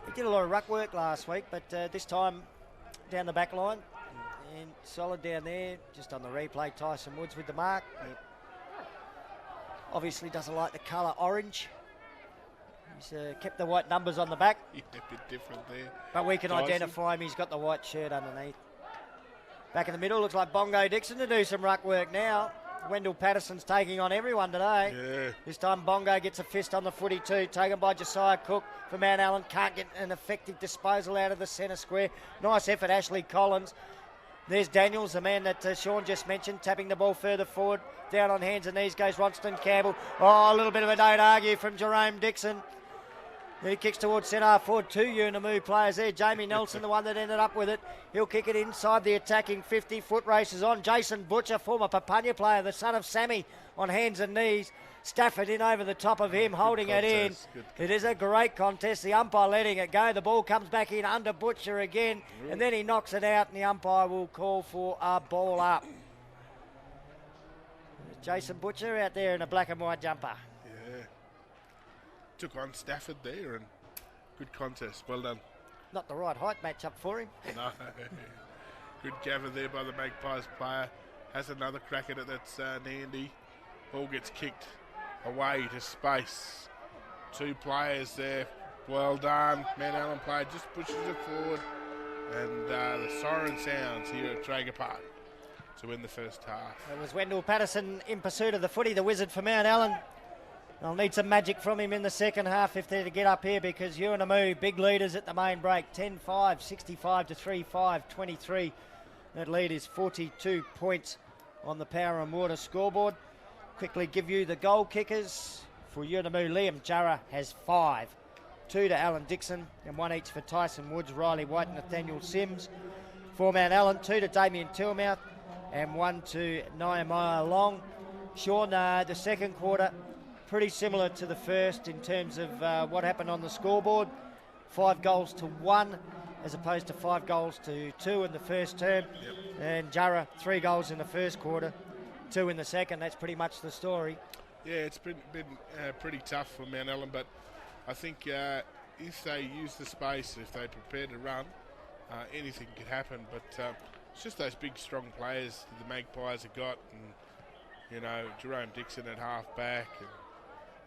He did a lot of ruck work last week, but this time down the back line. And solid down there, just on the replay, Tyson Woods with the mark. He obviously doesn't like the colour orange. He's kept the white numbers on the back. Yeah, a bit different there. But we can identify him, he's got the white shirt underneath. Back in the middle, looks like Bongo Dixon to do some ruck work now. Wendell Patterson's taking on everyone today. Yeah. This time Bongo gets a fist on the footy too, taken by Josiah Cook for Mount Allan. Can't get an effective disposal out of the centre square. Nice effort, Ashley Collins. There's Daniels, the man that Sean just mentioned, tapping the ball further forward. Down on hands and knees goes Ronston Campbell. Oh, a little bit of a don't argue from Jerome Dixon. Then he kicks towards centre half forward. Two Unimu players there. Jamie Nelson, the one that ended up with it. He'll kick it inside the attacking 50. Foot races on. Jason Butcher, former Papunya player, the son of Sammy, on hands and knees. Stafford in over the top of him, holding it in. It is a great contest. The umpire letting it go. The ball comes back in under Butcher again. And then he knocks it out and the umpire will call for a ball up. Jason Butcher out there in a black and white jumper. Yeah. Took on Stafford there and good contest. Well done. Not the right height matchup for him. No. Good gather there by the Magpies player. Has another crack at it. That's Nandy. Ball gets kicked away to space. Two players there. Well done. Mount Allan player just pushes it forward. And the siren sounds here at Traeger Park to win the first half. It was Wendell Patterson in pursuit of the footy, the wizard for Mount Allan. They'll need some magic from him in the second half if they're to get up here, because Yuendumu, big leaders at the main break. 10-5, 65 to 3-5, 23. That lead is 42 points on the Power and Water scoreboard. Quickly give you the goal kickers. For Yuendumu, Liam Jarrah has 5. 2 to Alan Dixon and 1 each for Tyson Woods, Riley White and Nathaniel Sims. For Mount Allan, 2 to Damien Tillmouth and 1 to Nehemiah Long. Sean, the second quarter, pretty similar to the first in terms of what happened on the scoreboard. 5 goals to 1 as opposed to 5 goals to 2 in the first term. Yep. And Jarrah, 3 goals in the first quarter, 2 in the second. That's pretty much the story. Yeah, it's been pretty tough for Mount Allan, but I think if they use the space, if they prepare to run, anything could happen. But it's just those big, strong players that the Magpies have got, and you know, Jerome Dixon at half back, and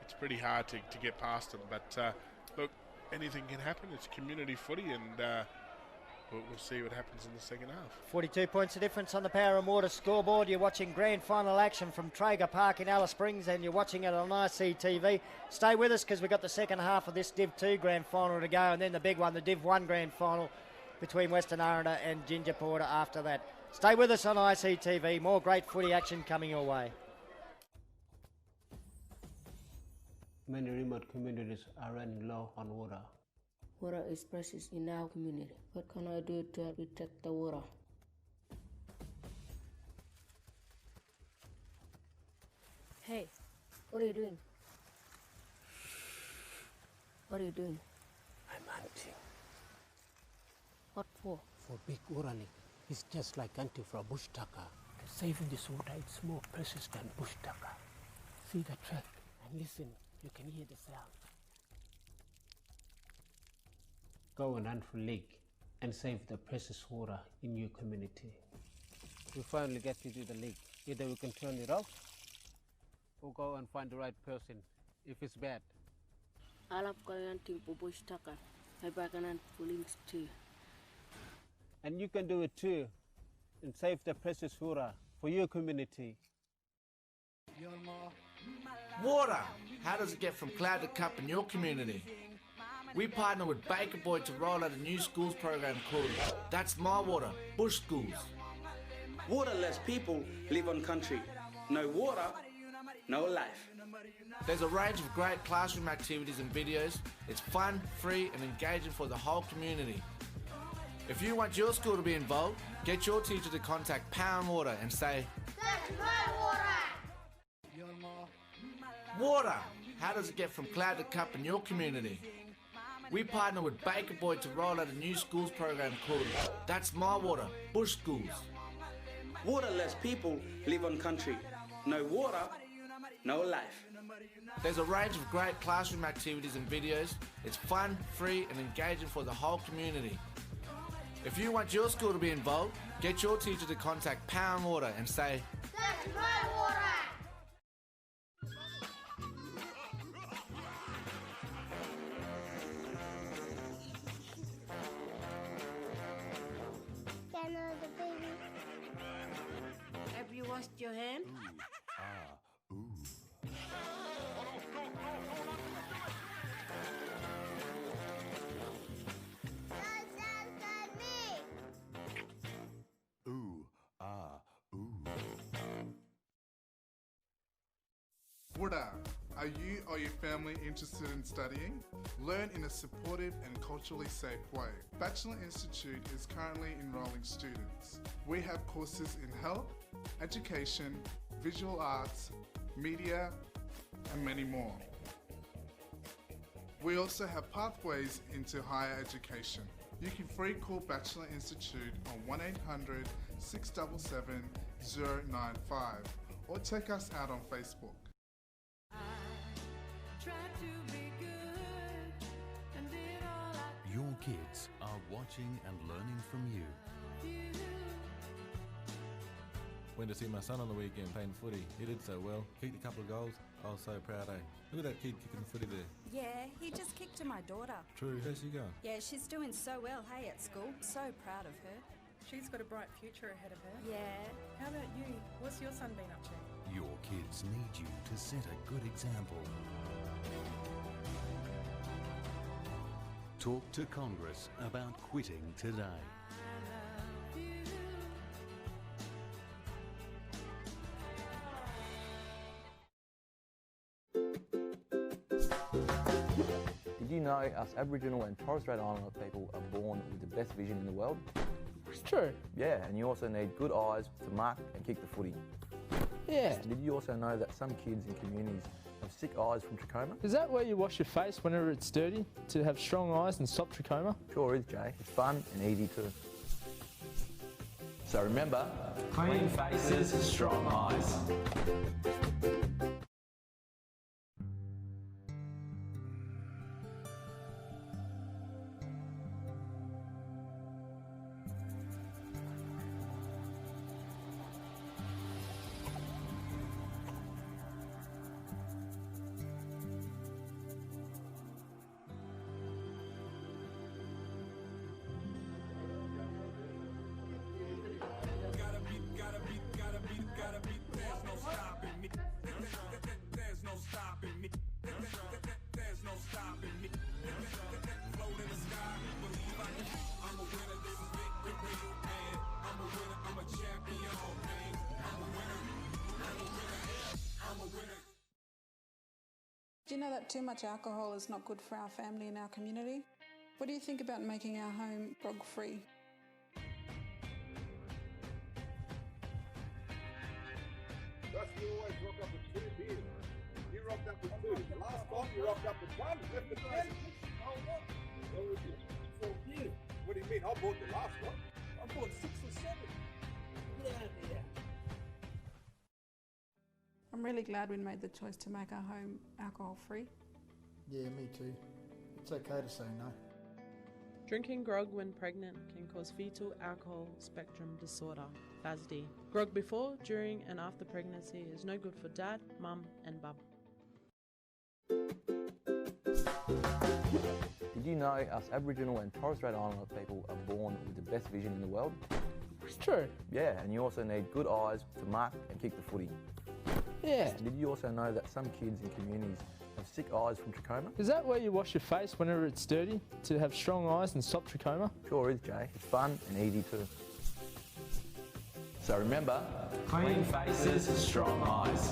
it's pretty hard to get past them. But look, anything can happen. It's community footy, and we'll see what happens in the second half. 42 points of difference on the Power and Water scoreboard. You're watching grand final action from Traeger Park in Alice Springs, and you're watching it on ICTV. Stay with us because we've got the second half of this Div 2 grand final to go, and then the big one, the Div 1 grand final between Western Aranda and Ginger Porter after that. Stay with us on ICTV. More great footy action coming your way. Many remote communities are running low on water. Water is precious in our community. What can I do to protect the water? Hey, what are you doing? What are you doing? I'm hunting What for? for big orally. It's just like hunting for a bush tucker. Saving this water, it's more precious than bush tucker. See the track and listen, you can hear the sound. Go and hunt for leak and save the precious water in your community. We finally get to do the leak. Either we can turn it off or go and find the right person if it's bad. Alap kalian tim bush taka. Hai bakanan puling stu. And you can do it too and save the precious water for your community. Water! How does it get from cloud to cup in your community? We partner with Baker Boy to roll out a new schools program called That's My Water, Bush Schools. Waterless people live on country. No water, no life. There's a range of great classroom activities and videos. It's fun, free and engaging for the whole community. If you want your school to be involved, get your teacher to contact Power and Water and say, That's my water! Water! How does it get from cloud to cup in your community? We partner with Baker Boy to roll out a new schools program called That's My Water, Bush Schools. Waterless people live on country. No water, no life. There's a range of great classroom activities and videos. It's fun, free and engaging for the whole community. If you want your school to be involved, get your teacher to contact Power and Water and say, That's my water! Have you washed your hand? Water. Are you or your family interested in studying? Learn in a supportive and culturally safe way. Bachelor Institute is currently enrolling students. We have courses in health, education, visual arts, media, and many more. We also have pathways into higher education. You can free call Bachelor Institute on 1-800-677-095 or check us out on Facebook. Your kids are watching and learning from you. Went to see my son on the weekend playing footy. He did so well. Kicked a couple of goals. I was so proud, eh? Look at that kid kicking footy there. Yeah, he just kicked to my daughter. True. How's she going? Yeah, she's doing so well, hey, at school. So proud of her. She's got a bright future ahead of her. Yeah. How about you? What's your son been up to? Your kids need you to set a good example. Talk to Congress about quitting today. Did you know us Aboriginal and Torres Strait Islander people are born with the best vision in the world? It's true. Yeah, and you also need good eyes to mark and kick the footy. Yeah. Did you also know that some kids in communities have sick eyes from trachoma? Is that where you wash your face whenever it's dirty to have strong eyes and stop trachoma? Sure is, Jay. It's fun and easy too. So remember, clean faces, strong eyes. Do you know that too much alcohol is not good for our family and our community? What do you think about making our home grog-free? You always rock up with 2 beers. You rocked up with 2. The last time you rocked up with 1, left the 10. Oh, what? 4 beers. What do you mean? I bought the last one. I bought 6 or 7. Get out of here. I'm really glad we made the choice to make our home alcohol-free. Yeah, me too. It's okay to say no. Drinking grog when pregnant can cause fetal alcohol spectrum disorder, FASD. Grog before, during and after pregnancy is no good for dad, mum and bub. Did you know us Aboriginal and Torres Strait Islander people are born with the best vision in the world? It's true. Yeah, and you also need good eyes to mark and kick the footy. Yeah. And did you also know that some kids in communities have sick eyes from trachoma? Is that where you wash your face whenever it's dirty, to have strong eyes and stop trachoma? Sure is, Jay. It's fun and easy too. So remember, Clean faces, strong eyes.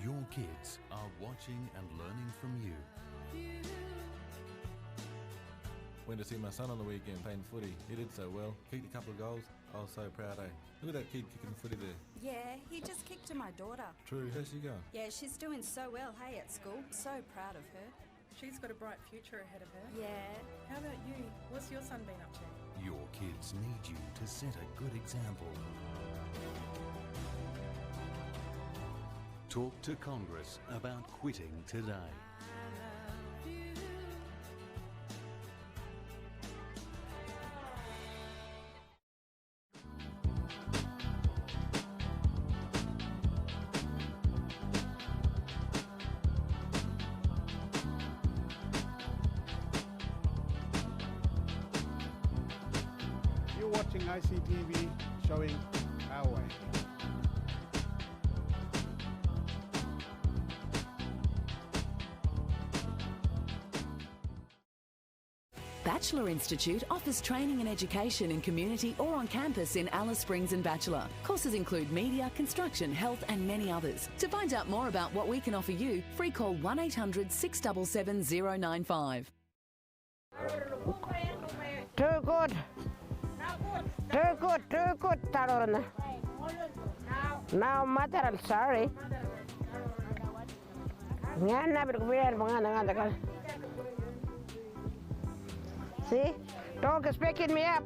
Your kids are watching and learning from you. Went to see my son on the weekend playing footy. He did so well. Kicked a couple of goals. I was so proud, eh? Look at that kid kicking the footy there. Yeah, he just kicked to my daughter. True, how's she going? Yeah, she's doing so well, hey, at school. So proud of her. She's got a bright future ahead of her. Yeah. How about you? What's your son been up to? Your kids need you to set a good example. Talk to Congress about quitting today. You're watching ICTV showing our way. Bachelor Institute offers training and education in community or on campus in Alice Springs and Bachelor. Courses include media, construction, health and many others. To find out more about what we can offer you, free call 1800 677 095. Too good. Too good, Tarona. Now, material, sorry. See? Dog is picking me up.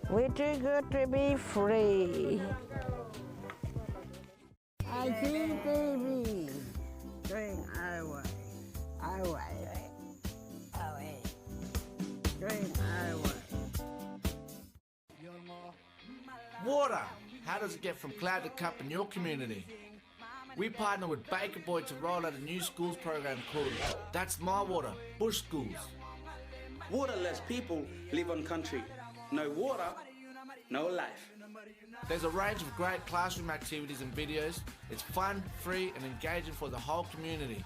We're too good to be free. ICTV. Going our way. Our way. Our way. Going our way. Water. How does it get from cloud to cup in your community? We partner with Baker Boy to roll out a new schools program called That's My Water, Bush Schools. Waterless people live on country. No water, no life. There's a range of great classroom activities and videos. It's fun, free and engaging for the whole community.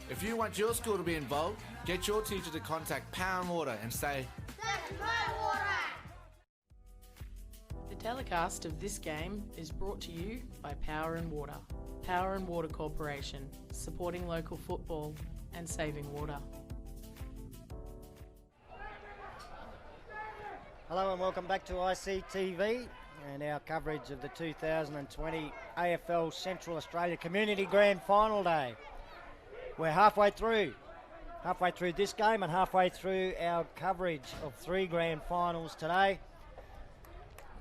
If you want your school to be involved, get your teacher to contact Power and Water and say, That's my water! The telecast of this game is brought to you by Power and Water. Power and Water Corporation, supporting local football and saving water. Hello and welcome back to ICTV and our coverage of the 2020 AFL Central Australia Community Grand Final Day. We're halfway through this game and halfway through our coverage of 3 grand finals today.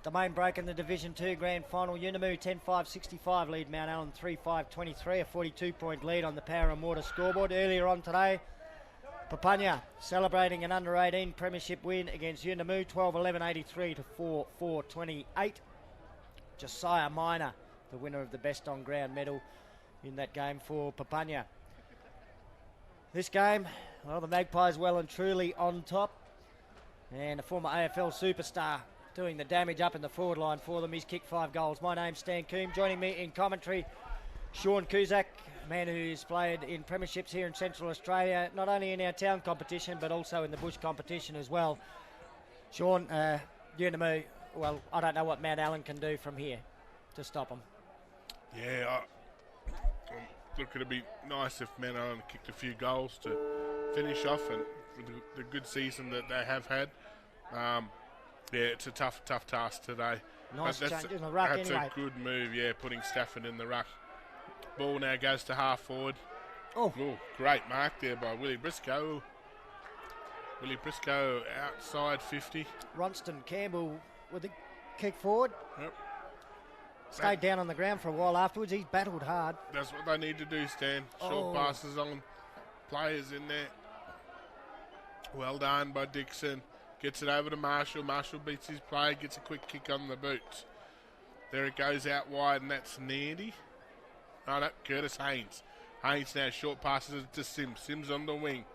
The main break in the Division 2 Grand Final, Unimu 10-5-65 lead Mount Allan 3-5-23, a 42-point lead on the Power and Water scoreboard. Earlier on today, Papunya celebrating an under-18 premiership win against Yuendumu, 12-11-83 to 4-4-28. Josiah Minor, the winner of the Best On Ground medal in that game for Papunya. This game, well, the Magpies well and truly on top, and a former AFL superstar doing the damage up in the forward line for them. He's kicked 5 goals. My name's Stan Coombe. Joining me in commentary, Sean Cusack, a man who's played in premierships here in Central Australia, not only in our town competition, but also in the bush competition as well. Sean, Unimu, well, I don't know what Mount Allan can do from here to stop them. Yeah, look, it'd be nice if Mount Allan kicked a few goals to finish off and for the good season that they have had. Yeah, it's a tough task today. Nice change in the ruck That's anyway. a good move, yeah, putting Stafford in the ruck. Ball now goes to half forward. Oh, great mark there by Willie Briscoe. Willie Briscoe outside 50. Ronston Campbell with the kick forward. Yep. Stayed down on the ground for a while afterwards. He's battled hard. That's what they need to do, Stan. Short passes on players in there. Well done by Dixon. Gets it over to Marshall. Marshall beats his play, gets a quick kick on the boot. There it goes out wide, and that's Nandy. Oh, no, Curtis Haynes. Haynes now short passes it to Sims. Sims on the wing.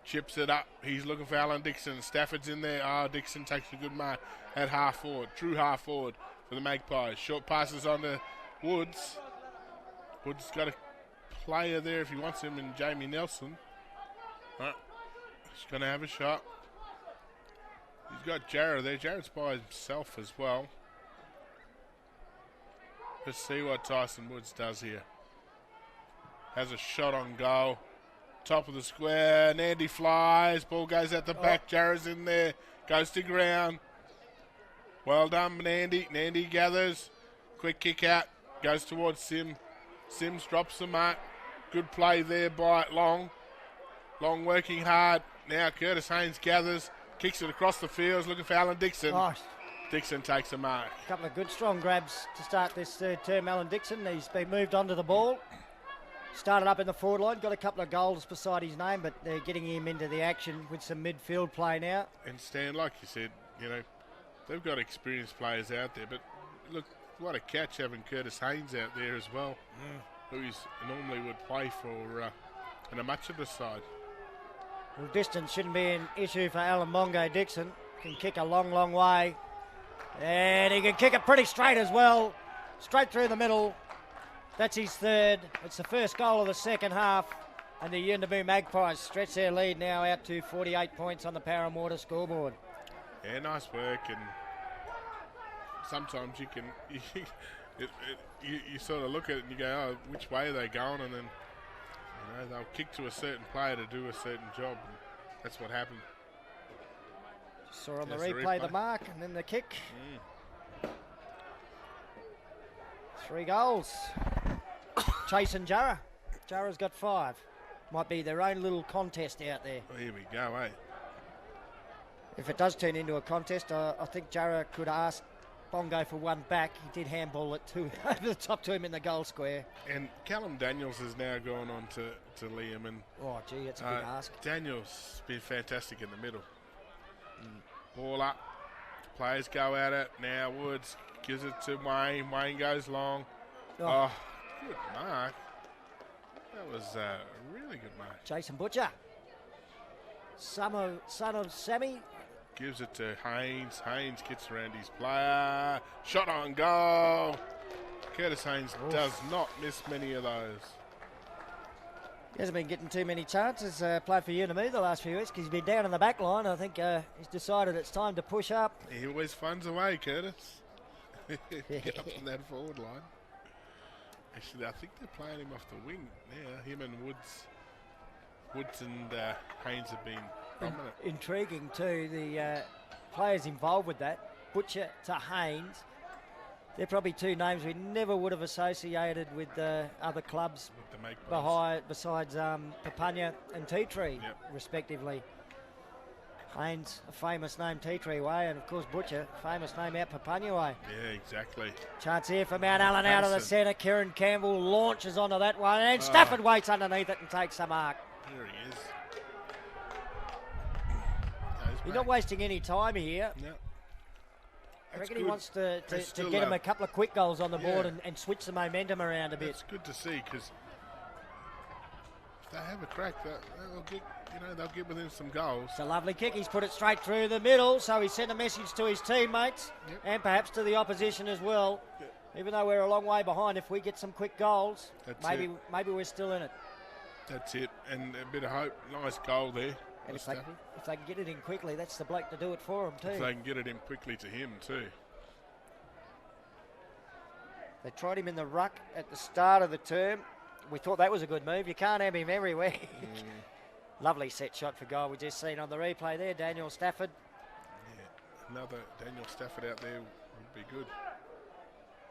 Chips it up. He's looking for Allan Dixon. Stafford's in there. Oh, Dixon takes a good mark at half forward. True half forward for the Magpies. Short passes on to Woods. Woods got a player there if he wants him, and Jamie Nelson. Right. He's going to have a shot. He's got Jared there. Jared's by himself as well. Let's see what Tyson Woods does here. Has a shot on goal. Top of the square. Nandy flies. Ball goes at the back. Jared's in there. Goes to ground. Well done, Nandy. Nandy gathers. Quick kick out. Goes towards Sim. Sims drops the mark. Good play there by Long. Long working hard. Now Curtis Haynes gathers. Kicks it across the field. Looking for Allan Dixon. Nice. Dixon takes a mark. A couple of good strong grabs to start this third term, Allan Dixon. He's been moved onto the ball. Started up in the forward line. Got a couple of goals beside his name, but they're getting him into the action with some midfield play now. And Stan, like you said, you know, they've got experienced players out there, but look, what a catch having Curtis Haynes out there as well, who normally would play for in a much of the side. Well, distance shouldn't be an issue for Alan Mongo Dixon. Can kick a long, long way. And he can kick it pretty straight as well. Straight through the middle. That's his third. It's the first goal of the second half. And the Yuendumu Magpies stretch their lead now out to 48 points on the Power and Water scoreboard. Yeah, nice work. And sometimes you can, you sort of look at it and you go, oh, which way are they going? And then, you know, they'll kick to a certain player to do a certain job. And that's what happened. Saw on the replay the mark and then the kick. 3 goals. Chase and Jarrah. Jarrah's got 5. Might be their own little contest out there. Well, here we go, eh? If it does turn into a contest, I think Jarrah could ask Bongo for one back. He did handball it over the top to him in the goal square. And Callum Daniels has now gone on to Liam. And oh, gee, that's a big ask. Daniels been fantastic in the middle. Ball up. Players go at it. Now Woods gives it to Wayne. Wayne goes long. Oh, good mark. That was a really good mark. Jason Butcher. Son of Sammy. Gives it to Haynes. Haynes gets around his player. Shot on goal. Curtis Haynes does not miss many of those. He hasn't been getting too many chances. Played for Unimu the last few weeks because he's been down in the back line. I think he's decided it's time to push up. He always funds away, Curtis. Get up in that forward line. Actually, I think they're playing him off the wing now. Him and Woods and Haynes have been prominent. Intriguing too, the players involved with that. Butcher to Haynes. They're probably 2 names we never would have associated with other clubs besides Papunya and Tea Tree, respectively. Haynes, a famous name Tea Tree way, and of course Butcher, famous name out Papunya way. Yeah, exactly. Chance here for Mount Allen out of the centre. Kieran Campbell launches onto that one, and Stafford waits underneath it and takes the mark. There he is. He's not wasting any time here. No. I reckon he wants to get him a couple of quick goals on the board and switch the momentum around a bit. It's good to see because if they have a crack, they'll get within some goals. It's a lovely kick. He's put it straight through the middle, so he sent a message to his teammates and perhaps to the opposition as well. Even though we're a long way behind, if we get some quick goals, maybe we're still in it. That's it, and a bit of hope. Nice goal there. And if they can get it in quickly, that's the bloke to do it for them too. If they can get it in quickly to him too. They tried him in the ruck at the start of the term. We thought that was a good move. You can't have him everywhere. Lovely set shot for goal. We just seen on the replay there, Daniel Stafford. Yeah, another Daniel Stafford out there would be good.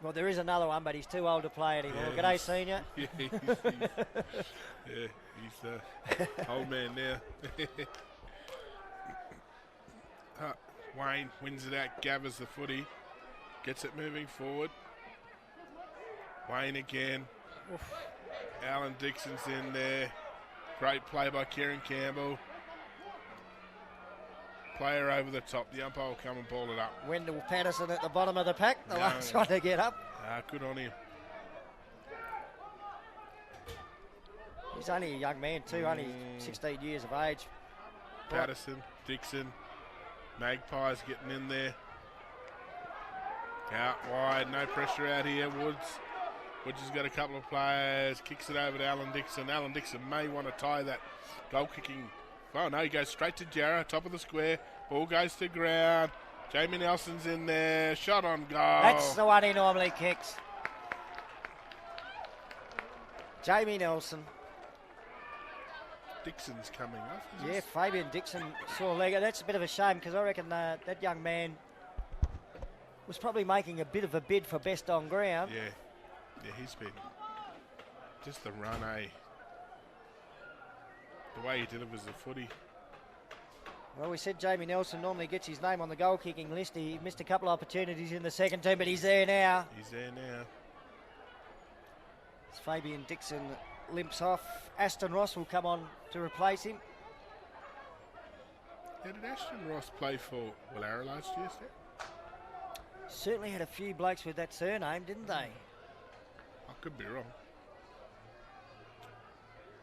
Well, there is another one, but he's too old to play anymore. G'day, senior. He's old man now. Wayne wins it out, gathers the footy, gets it moving forward. Wayne again. Allan Dixon's in there. Great play by Kieran Campbell. player over the top. The umpire will come and ball it up. Wendell Patterson at the bottom of the pack, the last one to get up. Good on him. He's only a young man too, only 16 years of age. Patterson, Dixon, Magpies getting in there. Out wide, no pressure out here. Woods has got a couple of players, kicks it over to Allan Dixon. Allan Dixon may want to tie that goal kicking. Oh no, he goes straight to Jarrah, top of the square. Ball goes to ground. Jamie Nelson's in there, shot on goal. That's the one he normally kicks. Jamie Nelson. Dixon's coming off. Yeah, Fabian Dixon saw a leg. That's a bit of a shame because I reckon that young man was probably making a bit of a bid for best on ground. Yeah, he's been just the run, the way he delivers the footy. Well, we said Jamie Nelson normally gets his name on the goal kicking list. He missed a couple of opportunities in the second team, but he's there now. He's there now. As Fabian Dixon limps off, Aston Ross will come on to replace him. Yeah, did Aston Ross play for Wallara last year, Steph? Certainly had a few blokes with that surname, didn't they? I could be wrong.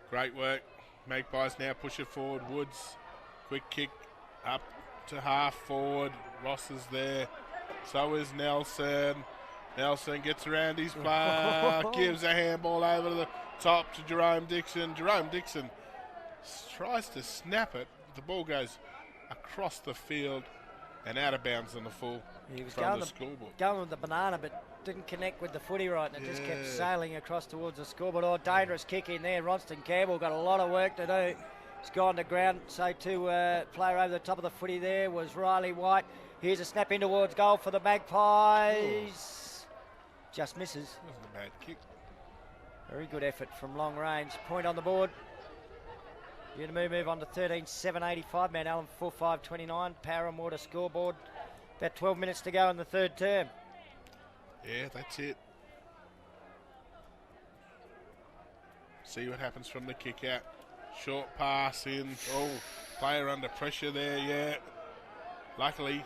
Great work. Magpies now push it forward. Woods, quick kick up to half forward. Ross is there. So is Nelson. Nelson gets around his player, gives a handball over the top to Jerome Dixon. Jerome Dixon tries to snap it. The ball goes across the field and out of bounds on the full. He was from the scoreboard. Going with the banana, but didn't connect with the footy right, and it just kept sailing across towards the scoreboard. Oh, dangerous kick in there. Ronston Campbell got a lot of work to do. He's gone to ground. So to player over the top of the footy there was Riley White. Here's a snap in towards goal for the Magpies. Just misses. Wasn't a bad kick. Very good effort from long range. Point on the board. Unimu move on to 13-7-85. Mount Allen 4-5-29. Power and Water scoreboard. About 12 minutes to go in the third term. Yeah, that's it. See what happens from the kick out. Short pass in. Oh, player under pressure there, yeah. Luckily,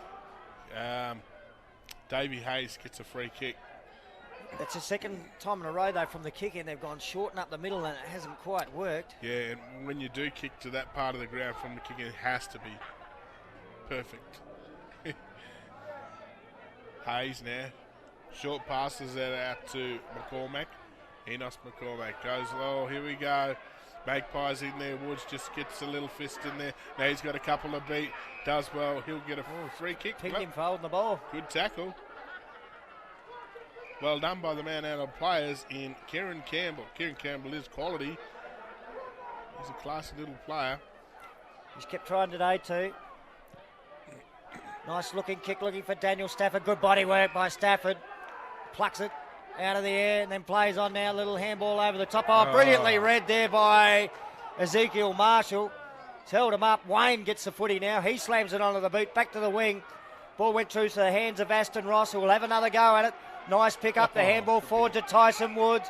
Davey Hayes gets a free kick. That's the second time in a row, though, from the kick in. They've gone short and up the middle, and it hasn't quite worked. Yeah, and when you do kick to that part of the ground from the kick in, it has to be perfect. Hayes now. Short passes that out to McCormack. Enos McCormack goes low. Here we go. Magpies in there. Woods just gets a little fist in there. Now he's got a couple of beat. Does well. He'll get a free kick. Picked him for holding the ball. Good tackle. Well done by the man out of players in Kieran Campbell. Kieran Campbell is quality. He's a classy little player. He's kept trying today too. Nice looking kick, looking for Daniel Stafford. Good body work by Stafford. Plucks it out of the air and then plays on now. Little handball over the top. Oh, brilliantly read there by Ezekiel Marshall. He's held him up. Wayne gets the footy now. He slams it onto the boot. Back to the wing. Ball went through to the hands of Aston Ross, who will have another go at it. Nice pick up the handball forward to Tyson Woods.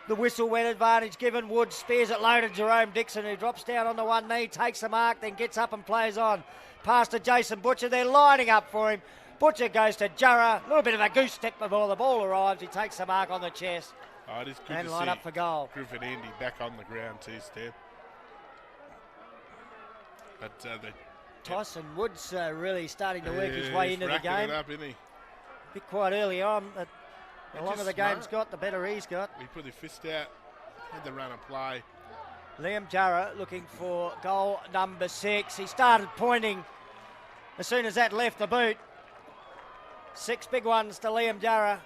The whistle went advantage given. Woods spears it low to Jerome Dixon, who drops down on the one knee, takes the mark, then gets up and plays on. Pass to Jason Butcher. They're lining up for him. Butcher goes to Jarrah. A little bit of a goose step before the ball arrives. He takes the mark on the chest. Oh, it is good and to line see up for goal. Griffin Andy back on the ground too, Steph. But Tyson Woods really starting to work his way into the game. It up, isn't he? A bit quiet early on. The longer the game's got, the better he's got. He put the fist out, had the run and play. Liam Jarrah looking for goal number 6. He started pointing as soon as that left the boot. 6 big ones to Liam Jarrah.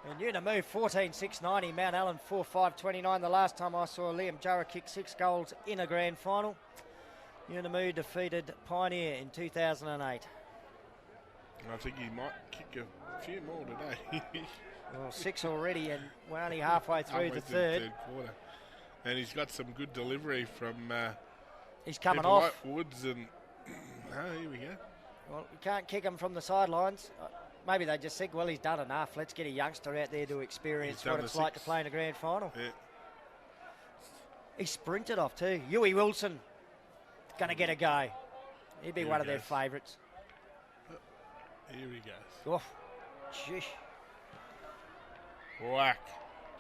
And Unimu 14-6-90. Mount Allen 4-5-29. The last time I saw Liam Jarrah kick 6 goals in a grand final. Unimu defeated Pioneer in 2008. I think he might kick a few more today. Well, 6 already, and we're only halfway through the third quarter. And he's got some good delivery from he's coming people off. Like Woods and here we go. Well, you can't kick him from the sidelines. Maybe they just think, well, he's done enough. Let's get a youngster out there to experience what it's like to play in a grand final. Yeah. He sprinted off too. Huey Wilson going to get a go. He'd be Here one he of their goes. favourites. Here he goes. Oh, sheesh. Whack.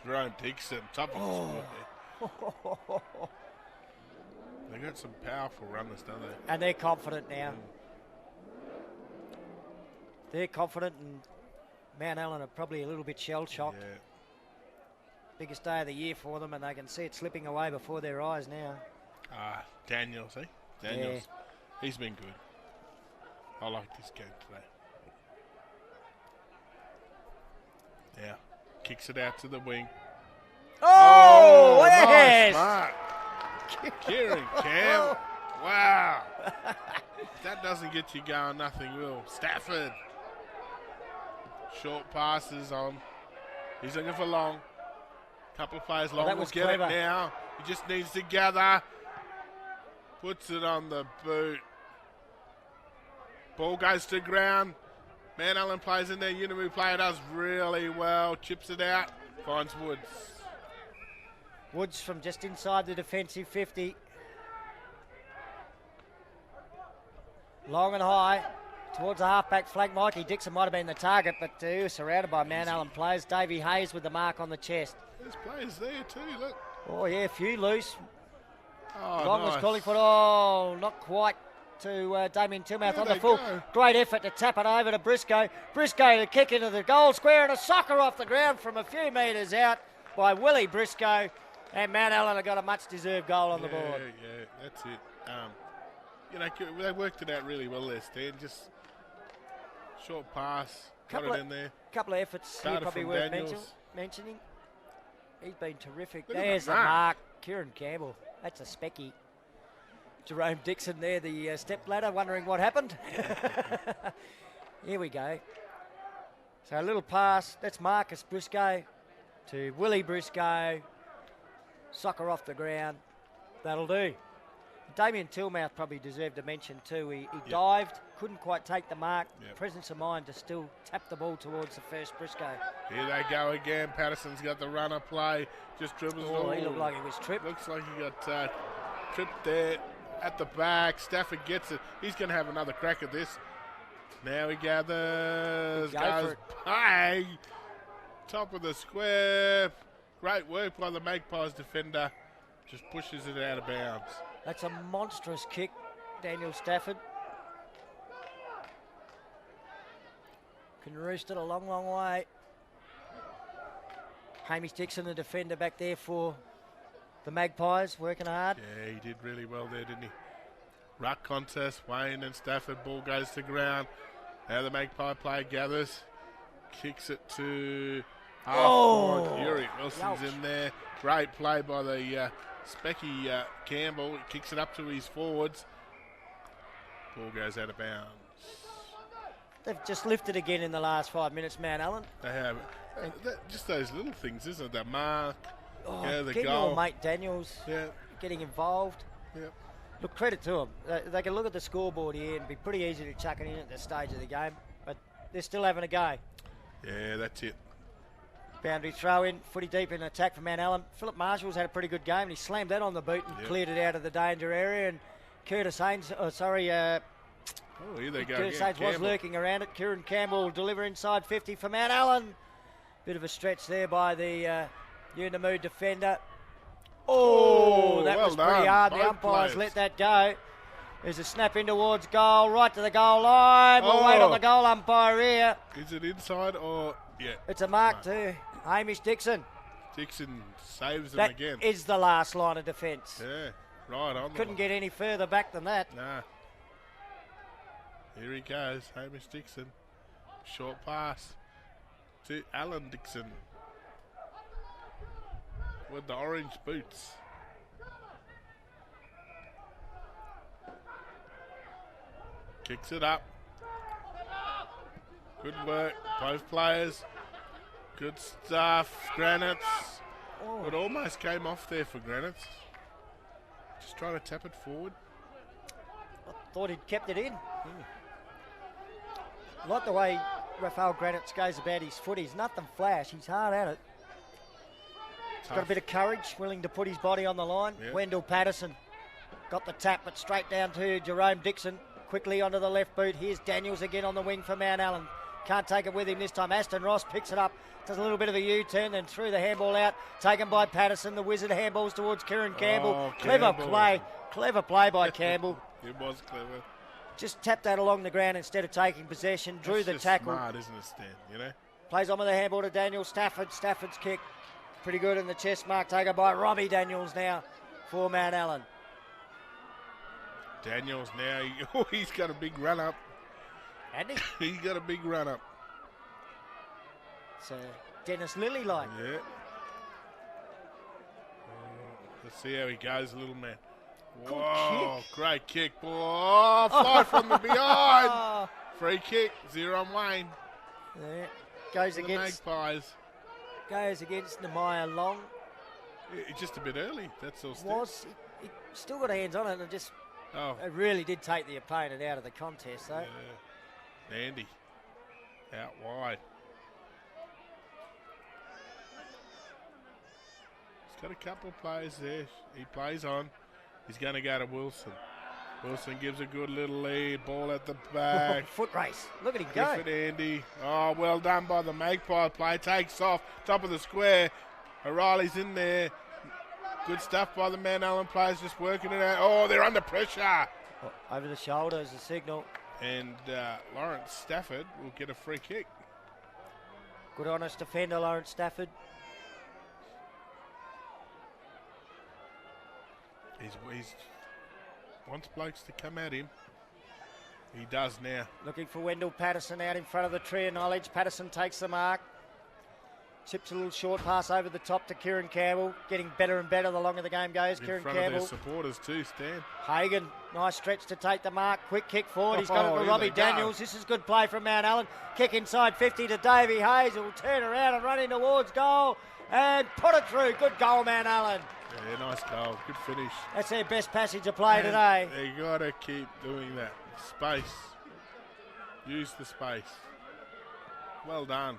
Jerome Dixon, top of the squad there. They got some powerful runners, don't they? And they're confident now. They're confident, and Mount Allen are probably a little bit shell-shocked. Yeah. Biggest day of the year for them, and they can see it slipping away before their eyes now. Daniels, eh? Daniels. He's been good. I like this game today. Yeah. Kicks it out to the wing. Oh, yes! Nice mark. Kieran Campbell. Wow. If that doesn't get you going, nothing will. Stafford. Short passes on. He's looking for long. Couple of players long. That We'll was get clever. it now. He just needs to gather. Puts it on the boot. Ball goes to ground. Mount Allen plays in there. Unimu player does really well. Chips it out. Finds Woods. Woods from just inside the defensive 50. Long and high towards the halfback flank. Mikey Dixon might have been the target, but he was surrounded by Mount Allen players. Davey Hayes with the mark on the chest. There's players there too, look. Oh, yeah, a few loose. Oh, Long was calling for it. Oh, not quite to Damien Tillmouth on the full. Great effort to tap it over to Briscoe. Briscoe to kick into the goal square, and a soccer off the ground from a few metres out by Willie Briscoe. And Mount Allen have got a much-deserved goal on the board. Yeah, that's it. You know, they worked it out really well there, Stan. Just short pass, got it in there. Couple of efforts here Started probably from worth Daniels. mentioning. He's been terrific. Look at There's that the mark. mark. Kieran Campbell. That's a specky. Jerome Dixon there, the step ladder, wondering what happened. Here we go. So a little pass. That's Marcus Briscoe to Willie Briscoe. Soccer off the ground. That'll do. Damien Tillmouth probably deserved a mention too. He dived, couldn't quite take the mark. Presence of mind to still tap the ball towards the first Briscoe. Here they go again. Patterson's got the runner play. Just dribbles. Oh, he looked like he was tripped. Looks like he got tripped there at the back. Stafford gets it. He's going to have another crack at this. Now he gathers. Goes high. Top of the square. Great work by the Magpies defender. Just pushes it out of bounds. That's a monstrous kick, Daniel Stafford. Can roost it a long, long way. Hamish Dixon, the defender back there for the Magpies, working hard. Yeah, he did really well there, didn't he? Ruck contest, Wayne and Stafford, ball goes to ground. Now the Magpie player gathers, kicks it to half-forward. Yuri Wilson's in there. Great play by the Specky Campbell. He kicks it up to his forwards. Ball goes out of bounds. They've just lifted again in the last 5 minutes, Mount Allen. They have. Just those little things, isn't it? The mark, the getting goal. your mate Daniels getting involved. Look, credit to them. They can look at the scoreboard here and be pretty easy to chuck it in at this stage of the game, but they're still having a go. Yeah, that's it. Boundary throw in, footy deep in attack for Mount Allen. Philip Marshall's had a pretty good game, and he slammed that on the boot and cleared it out of the danger area. And Curtis Haynes, here they go Curtis again. Haynes was lurking around it. Kieran Campbell will deliver inside 50 for Mount Allen. Bit of a stretch there by the Yuendumu defender. Oh, that well was pretty done. hard. The Both umpires players. let that go. There's a snap in towards goal, right to the goal line. We'll wait on the goal umpire here. Is it inside or It's a mark too. Hamish Dixon. Dixon saves them That again. is the last line of defence. Yeah, right on. Couldn't get any further back than that. Nah. Here he goes, Hamish Dixon. Short pass to Allan Dixon with the orange boots. Kicks it up. Good work, both players. Good stuff, Granites. It almost came off there for Granites. Just trying to tap it forward. Thought he'd kept it in. Like the way Rafael Granites goes about his foot. He's nothing flash. He's hard at it. He's got a bit of courage, willing to put his body on the line. Yep. Wendell Patterson got the tap, but straight down to Jerome Dixon. quickly onto the left boot. Here's Daniels again on the wing for Mount Allen. Can't take it with him this time. Aston Ross picks it up, does a little bit of a U-turn, then threw the handball out. Taken by Patterson. The Wizard handballs towards Kieran Campbell. Clever play by Campbell. It was clever. Just tapped that along the ground instead of taking possession. Drew the tackle. Smart, isn't it, Stan? You know. Plays on with the handball to Daniel Stafford. Stafford's kick pretty good in the chest mark. Taken by Robbie Daniels now for Mount Allen. Daniels now, he's got a big run up. Hasn't he? He's got a big run up. So Dennis Lilly like. Yeah. Let's see how he goes, little man. Whoa, great kick. Oh, fly from the behind. Free kick, 0 on Wayne. Yeah. Goes against Magpies. Goes against Nemaya Long. Yeah, just a bit early, that's all. He still got hands on it and just it really did take the opponent out of the contest though. Yeah. Andy out wide. He's got a couple of players there. He plays on. He's going to go to Wilson. Wilson gives a good little lead. Ball at the back. Foot race. Look at him go. Clifford Andy. Oh, well done by the Magpie play. Takes off. Top of the square. O'Reilly's in there. Good stuff by the Mount Allen players, just working it out. Oh, they're under pressure. Over the shoulder is the signal. And Lawrence Stafford will get a free kick. Good honest defender, Lawrence Stafford. He's wants blokes to come at him. He does now. Looking for Wendell Patterson out in front of the tree of knowledge. Patterson takes the mark. Chips a little short pass over the top to Kieran Campbell. Getting better and better the longer the game goes. In Kieran front Campbell. of their supporters too, Stan. Hagan, nice stretch to take the mark. Quick kick forward. He's got it to Robbie Daniels. This is good play from Mount Allen. Kick inside 50 to Davey Hayes. Will turn around and run in towards goal. And put it through. Good goal, Mount Allen. Yeah, nice goal. Good finish. That's their best passage of play today. They got to keep doing that. Space. Use the space. Well done.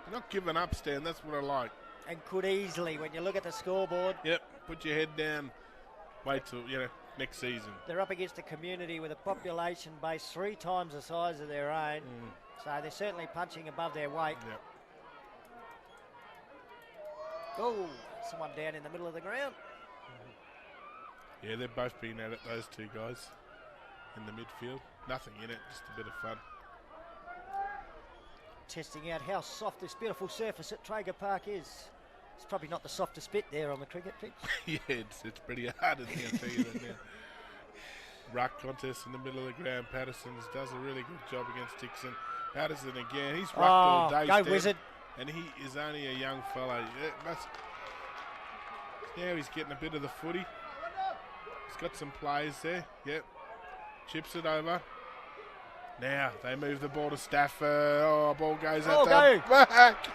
You're not giving up, Stan. That's what I like. And could easily, when you look at the scoreboard. Yep. Put your head down. Wait till, next season. They're up against a community with a population base 3 times the size of their own. So they're certainly punching above their weight. Yep. Oh, someone down in the middle of the ground. Yeah, they've both been at it, those two guys in the midfield. Nothing in it, just a bit of fun. Testing out how soft this beautiful surface at Traeger Park is. It's probably not the softest bit there on the cricket pitch. Yeah, it's pretty hard, isn't it? I'll tell you that now. Ruck contest in the middle of the ground. Patterson does a really good job against Dixon. Patterson again, he's rucked all day. Go Wizard. And he is only a young fellow. Now he's getting a bit of the footy. He's got some plays there. Yep. Chips it over. Now they move the ball to Stafford. Oh, ball goes at the back.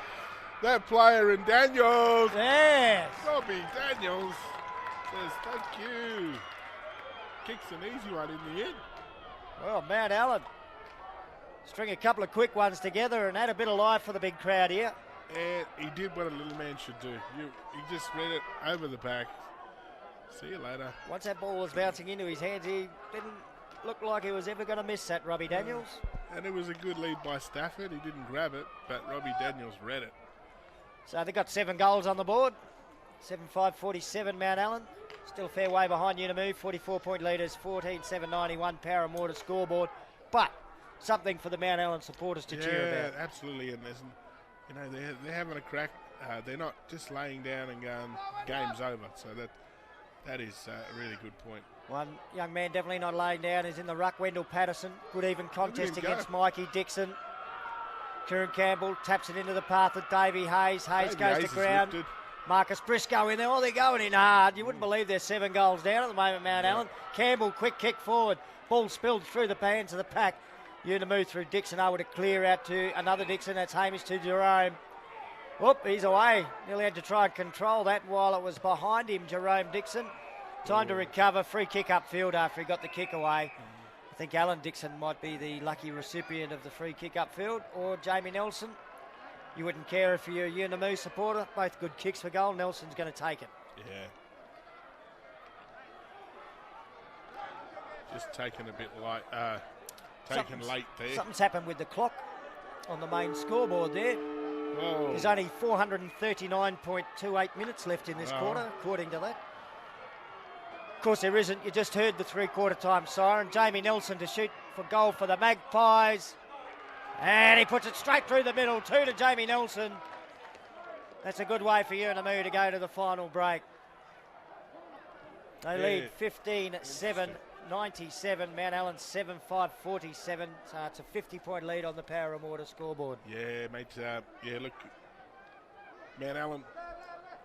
That player in Daniels. Yes. Robbie Daniels says thank you. Kicks an easy one in the end. Well, Mount Allen string a couple of quick ones together and add a bit of life for the big crowd here. And he did what a little man should do. He just read it over the back. See you later. Once that ball was bouncing into his hands, he didn't look like he was ever going to miss that, Robbie Daniels. And it was a good lead by Stafford. He didn't grab it, but Robbie Daniels read it. So they've got 7 goals on the board. 7-5-47 Mount Allen. Still a fair way behind Unimu. 44-point leaders, 14-7-91 Power and Water scoreboard. But something for the Mount Allen supporters to cheer about. Yeah, absolutely. And they're having a crack. They're not just laying down and going, game's over. So that is a really good point. One young man definitely not laying down is in the ruck, Wendell Patterson. Good even contest against Mikey Dixon. Kieran Campbell taps it into the path of Davey Hayes. Hayes goes to ground. Marcus Briscoe in there. Oh, they're going in hard. You wouldn't believe they're 7 goals down at the moment, Mount Allen. Campbell, quick kick forward. Ball spilled through the hands of the pack. Unimu through Dixon, able to clear out to another Dixon. That's Hamish to Jerome. Whoop, he's away. Nearly had to try and control that while it was behind him, Jerome Dixon. Time to recover. Free kick upfield after he got the kick away. I think Alan Dixon might be the lucky recipient of the free kick upfield, or Jamie Nelson. You wouldn't care if you're a Unimu supporter. Both good kicks for goal. Nelson's going to take it. Yeah. just taken a bit light, late there. Something's happened with the clock on the main scoreboard there. Whoa. There's only 439.28 minutes left in this quarter, according to that. Of course, there isn't. You just heard the three-quarter time siren. Jamie Nelson to shoot for goal for the Magpies. And he puts it straight through the middle. 2 to Jamie Nelson. That's a good way for Yuendumu to go to the final break. They lead 15-7, 97. Mount Allen 7-5, 47. So it's a 50-point lead on the Power and Water scoreboard. Yeah, mate. Look, Mount Allen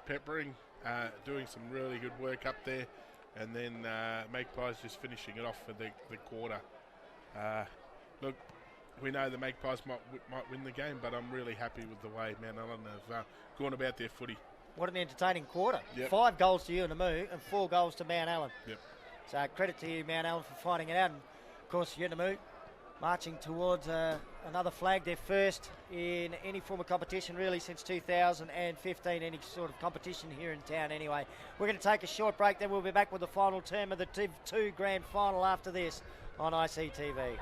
peppering, doing some really good work up there. And then Magpies just finishing it off for the quarter. Look, we know the Magpies might win the game, but I'm really happy with the way Mount Allen have gone about their footy. What an entertaining quarter. Yep. 5 goals to Unimu and 4 goals to Mount Allen. Yep. So credit to you, Mount Allen, for finding it out. And of course, Unimu marching towards another flag, their first in any form of competition really since 2015, any sort of competition here in town anyway. We're going to take a short break, then we'll be back with the final term of the Div 2 Grand Final after this on ICTV.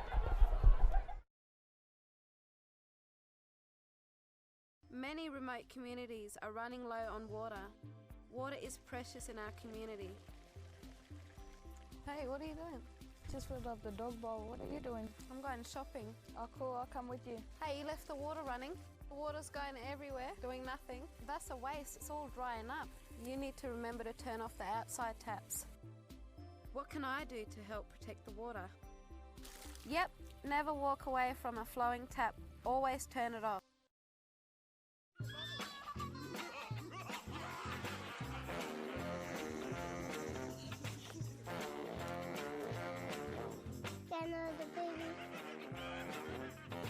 Many remote communities are running low on water. Water is precious in our community. Hey, what are you doing? Just filled up the dog bowl. What are you doing? I'm going shopping. Oh, cool. I'll come with you. Hey, you left the water running. The water's going everywhere, doing nothing. That's a waste. It's all drying up. You need to remember to turn off the outside taps. What can I do to help protect the water? Yep, never walk away from a flowing tap. Always turn it off.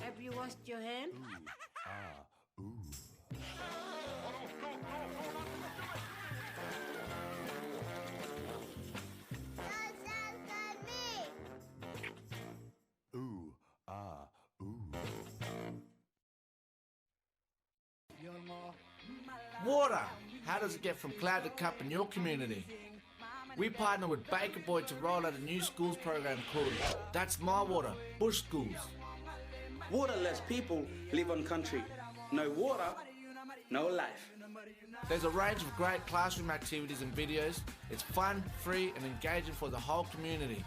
Have you washed your hand? Water. How does it get from cloud to cup in your community? We partner with Baker Boy to roll out a new schools program called That's My Water, Bush Schools. Waterless people live on country. No water, no life. There's a range of great classroom activities and videos. It's fun, free and engaging for the whole community.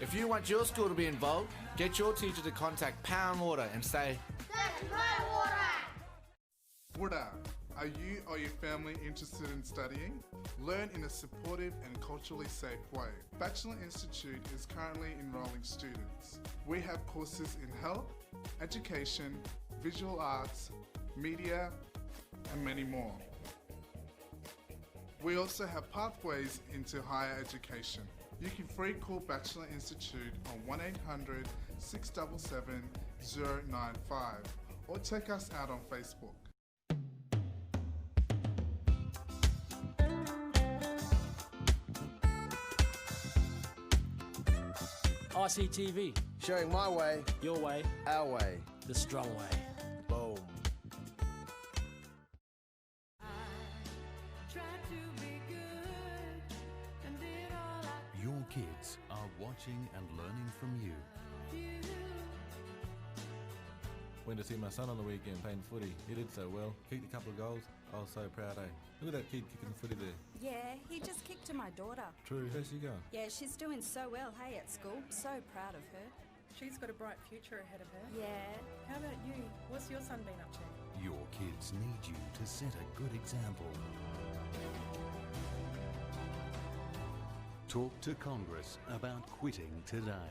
If you want your school to be involved, get your teacher to contact Power and Water and say, That's my water! Water. Are you or your family interested in studying? Learn in a supportive and culturally safe way. Bachelor Institute is currently enrolling students. We have courses in health, education, visual arts, media, and many more. We also have pathways into higher education. You can free call Bachelor Institute on 1-800-677-095 or check us out on Facebook. ICTV. Showing my way, your way, our way, the strong way. Boom. Your kids are watching and learning from you. Went to see my son on the weekend playing footy. He did so well. Kicked a couple of goals. I was so proud, eh? Look at that kid kicking the footy there. Yeah, he just kicked to my daughter. True. How's she going? Yeah, she's doing so well, hey, at school. So proud of her. She's got a bright future ahead of her. Yeah. How about you? What's your son been up to? Your kids need you to set a good example. Talk to Congress about quitting today.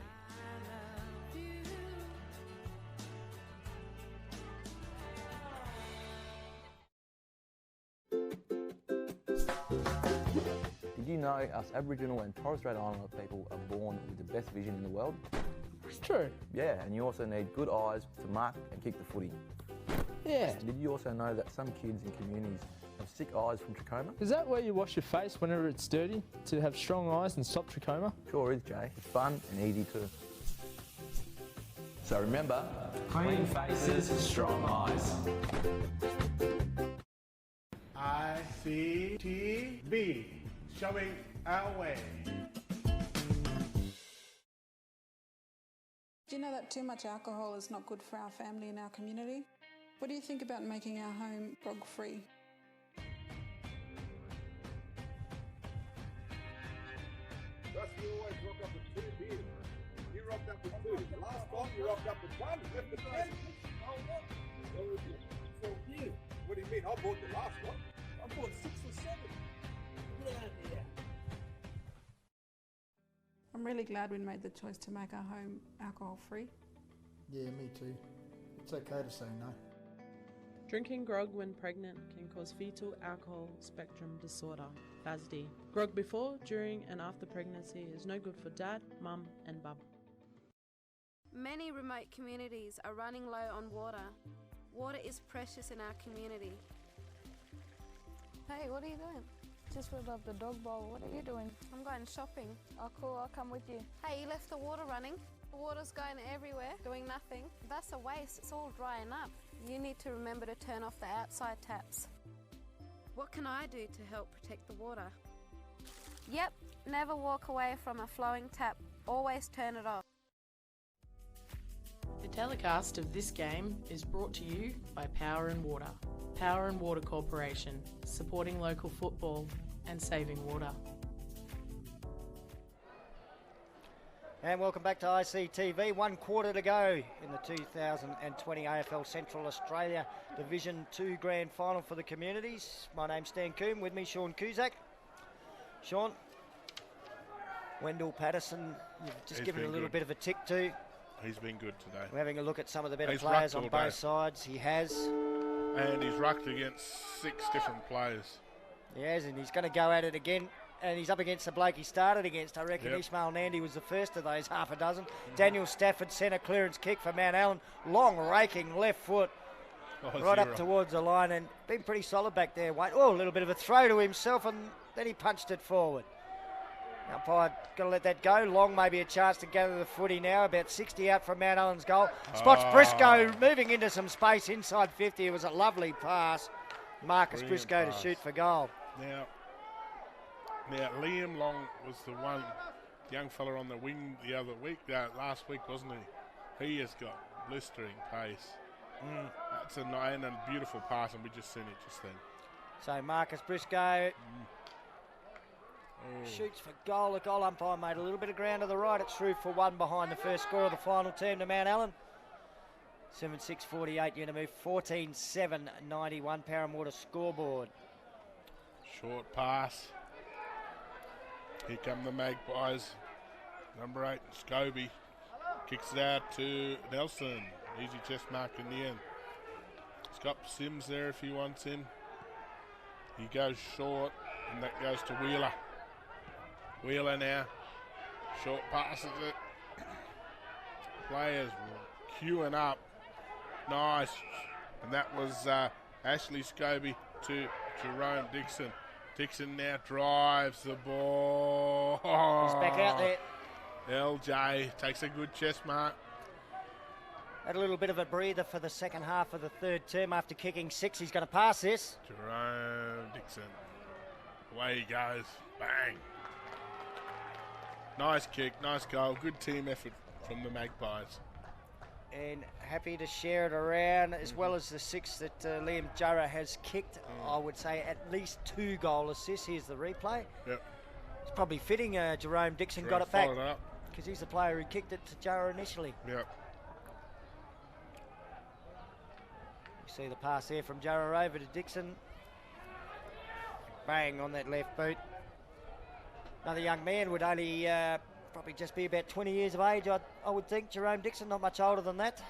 Did you know us Aboriginal and Torres Strait Islander people are born with the best vision in the world? It's true. Yeah, and you also need good eyes to mark and kick the footy. Yeah. Did you also know that some kids in communities have sick eyes from trachoma? Is that where you wash your face whenever it's dirty to have strong eyes and stop trachoma? Sure is, Jay. It's fun and easy too. So remember, Clean faces, strong eyes. ICTV, showing our way. Do you know that too much alcohol is not good for our family and our community? What do you think about making our home grog-free? You always rock up with 2 beers. You rocked up with 2. Last time you rocked up with 1. Left the 10. So you. What do you mean? I bought the last one. I bought 6 or 7. Get out of here. I'm really glad we made the choice to make our home alcohol-free. Yeah, me too. It's okay to say no. Drinking grog when pregnant can cause fetal alcohol spectrum disorder, FASD. Grog before, during and after pregnancy is no good for dad, mum and bub. Many remote communities are running low on water. Water is precious in our community. Hey, what are you doing? Just filled up the dog bowl. What are you doing? I'm going shopping. Oh, cool. I'll come with you. Hey, you left the water running. The water's going everywhere, doing nothing. That's a waste. It's all drying up. You need to remember to turn off the outside taps. What can I do to help protect the water? Yep, never walk away from a flowing tap. Always turn it off. The telecast of this game is brought to you by Power and Water. Power and Water Corporation, supporting local football and saving water. And welcome back to ICTV. 1 quarter to go in the 2020 AFL Central Australia Division 2 Grand Final for the communities. My name's Stan Coombe, with me Sean Cusack. Sean, Wendell Patterson, you've just given a little bit of a tick to. He's been good today. We're having a look at some of the better players on both sides. He has. And he's rucked against 6 different players. He has, and he's going to go at it again. And he's up against the bloke he started against. I reckon Ishmael Nandy was the first of those half a dozen. Daniel Stafford, centre clearance kick for Mount Allan. Long raking left foot right up towards the line, and been pretty solid back there. Oh, a little bit of a throw to himself, and then he punched it forward. Umpire got to let that go. Long maybe a chance to gather the footy now. About 60 out from Mount Allan's goal. Spots Briscoe moving into some space inside 50. It was a lovely pass. Marcus Briscoe to shoot for goal. Now, Liam Long was the one, young fella on the wing the other week, last week, wasn't he? He has got blistering pace. That's a nine and beautiful pass, and we just seen it just then. So Marcus Briscoe shoots for goal. The goal umpire made a little bit of ground to the right. It's through for 1 behind the first score of the final term to Mount Allan. 7-6-48 Unimu, 14-7-91 Parramatta scoreboard. Short pass. Here come the Magpies. Number 8, Scobie. Kicks it out to Nelson. Easy chest mark in the end. He's got Sims there if he wants him. He goes short, and that goes to Wheeler. Wheeler now. Short passes it. Players queuing up. Nice. And that was Ashley Scobie to Jerome Dixon. Dixon now drives the ball. He's back out there. LJ takes a good chest mark. Had a little bit of a breather for the second half of the third term after kicking 6. He's going to pass this. Jerome Dixon. Away he goes. Bang. Nice kick, nice goal. Good team effort from the Magpies. And happy to share it around, as well as the 6 that Liam Jurra has kicked. I would say at least 2 goal assists. Here's the replay. Yep. It's probably fitting Jerome Dixon got it back, because he's the player who kicked it to Jurra initially. Yep. You see the pass there from Jurra over to Dixon. Bang on that left boot. Another young man would only probably just be about 20 years of age, I would think. Jerome Dixon, not much older than that.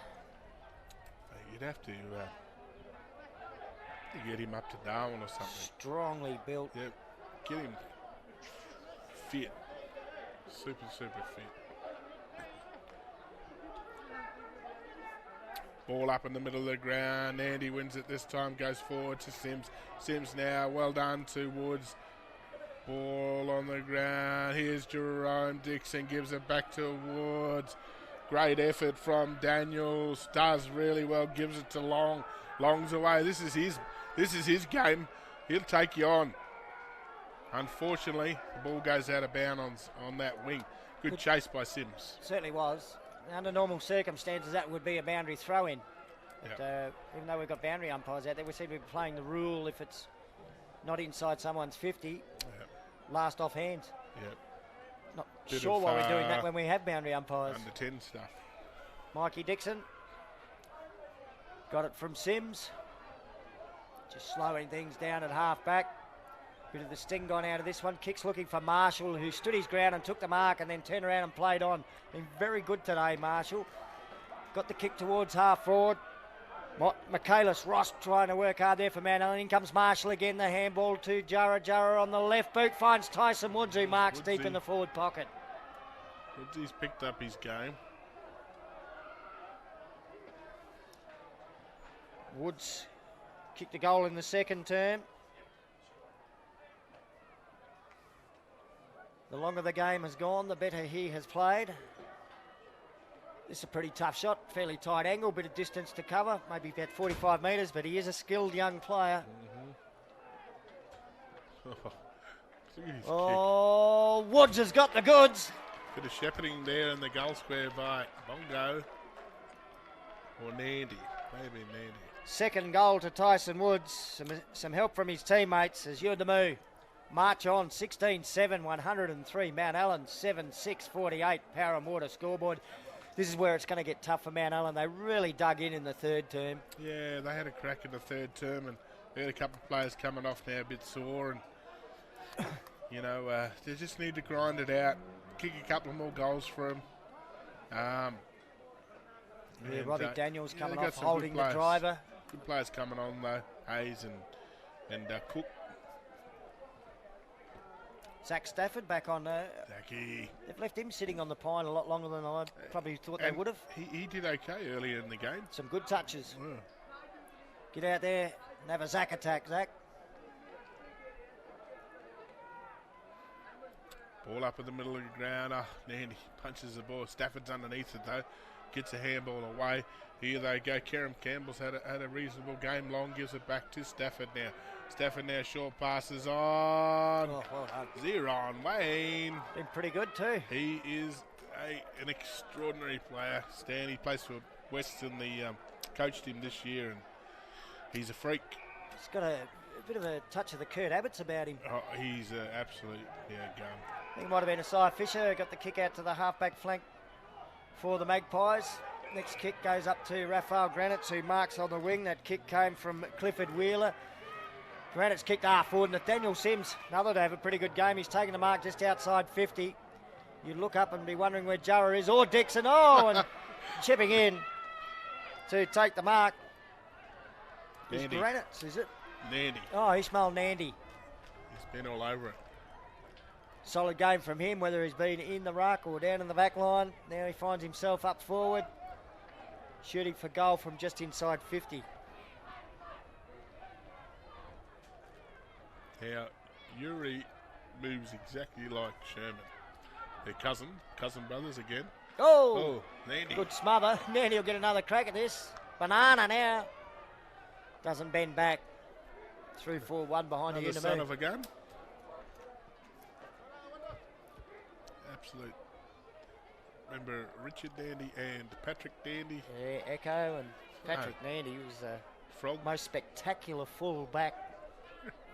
You'd have to get him up to Darwin or something. Strongly built. Yep. Get him fit. Super fit. Ball up in the middle of the ground. Andy wins it this time, goes forward to Sims. Sims now, well done to Woods. Ball on the ground. Here's Jerome Dixon, gives it back to Woods. Great effort from Daniels. Does really well. Gives it to Long. Long's away. This is his game. He'll take you on. Unfortunately, the ball goes out of bounds on that wing. Good chase by Sims. Certainly was. under normal circumstances, that would be a boundary throw-in. But Yep. even though we've got boundary umpires out there, we seem to be playing the rule if it's not inside someone's 50, last off hands. Yep. Not Bit sure of, why we're doing that when we have boundary umpires. Under 10 stuff. Mikey Dixon got it from Sims. Just slowing things down at half back. Bit of the sting gone out of this one. Kicks looking for Marshall, who stood his ground and took the mark and then turned around and played on. Been very good today, Marshall. Got the kick towards half forward. Michaelis Ross trying to work hard there for Mount Allen. In comes Marshall again. The handball to Jara. Jara on the left boot finds Tyson Woods, who marks deep in the forward pocket. He's picked up his game. Woods kicked a goal in the second term. The longer the game has gone, the better he has played. This is a pretty tough shot, fairly tight angle, bit of distance to cover, maybe about 45 metres, but he is a skilled young player. Look at his Oh, Woods has got the goods. Bit of shepherding there in the goal square by Bongo. Or Nandy, maybe Nandy. Second goal to Tyson Woods. Some help from his teammates as Yuendumu march on. 16-7, 103. Mount Allen 7-6, 48. Power and Water scoreboard. This is where it's going to get tough for Mount Allen. They really dug in the third term. Yeah, they had a crack in the third term, and they had a couple of players coming off now a bit sore, and they just need to grind it out, kick a couple of more goals for them. Robbie Daniels coming got off, some holding good the players. driver. Good players coming on though, Hayes and Cook. Zach Stafford back on. Zachy. They've left him sitting on the pine a lot longer than I probably thought they And would have. He did okay earlier in the game. Some good touches. Yeah. Get out there and have a Zach attack, Zach. Ball up in the middle of the ground. Nandy punches the ball. Stafford's underneath it though. Gets a handball away. Here they go. Kerem Campbell's had a reasonable game. Long gives it back to Stafford now. Stafford now short passes on. Oh, well done. Zeron Wayne. Been pretty good too. He is an extraordinary player. Stan, he plays for Western. Coached him this year, and he's a freak. He's got a bit of a touch of the Kurt Abbott's about him. Oh, he's an absolute gun. I think it might have been Asai Fisher. Got the kick out to the halfback flank for the Magpies. Next kick goes up to Raphael Granitz, who marks on the wing. That kick came from Clifford Wheeler. Granitz kicked half forward. Nathaniel Sims, another to have a pretty good game. He's taken the mark just outside 50. You look up and be wondering where Jara is, or Dixon. Oh, and chipping in to take the mark. Is Nandy. Granitz, is it? Nandy. Oh, Ishmael Nandy. He's been all over it. Solid game from him, whether he's been in the ruck or down in the back line. Now he finds himself up forward, shooting for goal from just inside 50. Now, Yuri moves exactly like Sherman. Their cousin brothers again. Oh, Nandy. Good smother. Nandy will get another crack at this. Banana now. Doesn't bend back. 3-4-1 behind Another the son Unimu. of a gun. Absolute. Remember Richard Nandy and Patrick Nandy? Yeah, Echo and Patrick Nandy was the most spectacular full back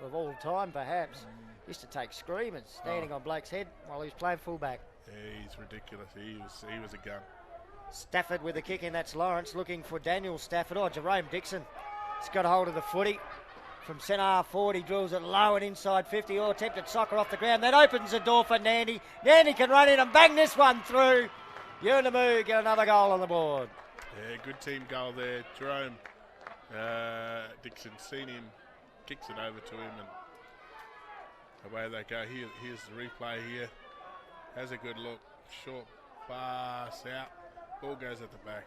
of all time, perhaps. Used to take screamers standing on Blake's head while he was playing fullback. Yeah, he's ridiculous. He was a gun. Stafford with the kick in. That's Lawrence looking for Daniel Stafford. Oh, Jerome Dixon. He's got a hold of the footy. From centre half forward, he drills it low and inside 50. Oh, attempted soccer off the ground. That opens the door for Nandy. Nandy can run in and bang this one through. Yuendumu get another goal on the board. Yeah, good team goal there. Jerome Dixon seen him, kicks it over to him, and away they go. Here's the replay here. Has a good look. Short pass out. Ball goes at the back.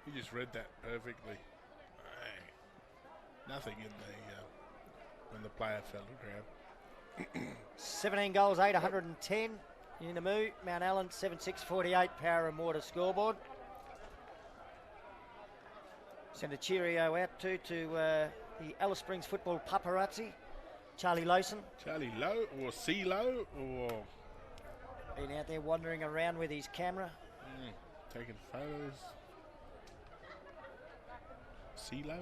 He just read that perfectly. Nothing in when the player fell to the ground. 17 goals, 810. Unimu, Mount Allen, 7-6, 48. Power and Water scoreboard. Send a cheerio out to the Alice Springs football paparazzi, Charlie Lowson. Charlie Low or CeeLo or... Been out there wandering around with his camera. taking photos. CeeLo.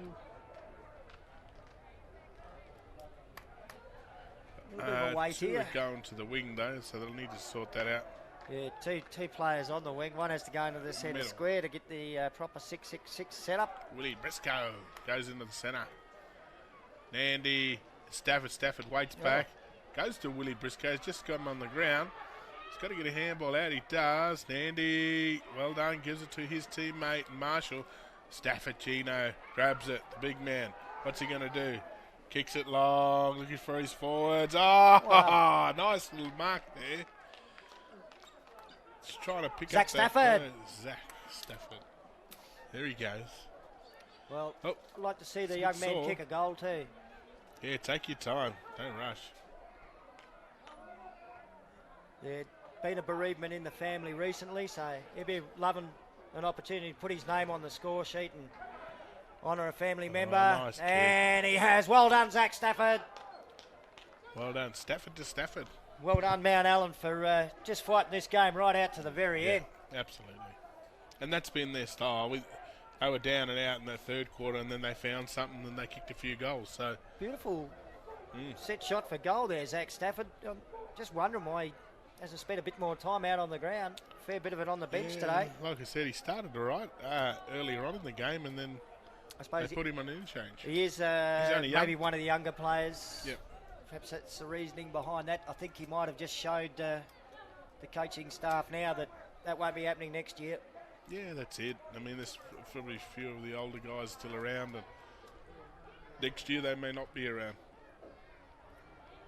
A little bit of a wait here. Going to the wing though, so they'll need to sort that out. Yeah, two players on the wing. One has to go into the centre square to get the proper 6-6-6 setup. Willie Briscoe goes into the centre. Nandy, Stafford waits back. Goes to Willie Briscoe. He's just got him on the ground. He's got to get a handball out. He does. Nandy, well done. Gives it to his teammate Marshall. Stafford Chino grabs it. The big man. What's he going to do? Kicks it long. Looking for his forwards. Oh, wow. Nice little mark there. Just trying to pick Zach up Stafford. Zach Stafford. There he goes. Well, I'd like to see the young man kick a goal too. Yeah, take your time. Don't rush. There'd been a bereavement in the family recently, so he'd be loving an opportunity to put his name on the score sheet and honour a family member. Nice and he has. Well done, Zach Stafford. Well done. Stafford to Stafford. Well done, Mount Allen, for just fighting this game right out to the very end. Absolutely. And that's been their style. They were down and out in the third quarter, and then they found something, and they kicked a few goals. So beautiful set shot for goal there, Zach Stafford. I'm just wondering why he hasn't spent a bit more time out on the ground. Fair bit of it on the bench today. Like I said, he started all right earlier on in the game, and then I suppose they put him on interchange. He is maybe one of the younger players. Yep. Perhaps that's the reasoning behind that. I think he might have just showed the coaching staff now that won't be happening next year. Yeah, that's it. I mean, there's probably a few of the older guys still around, and next year they may not be around.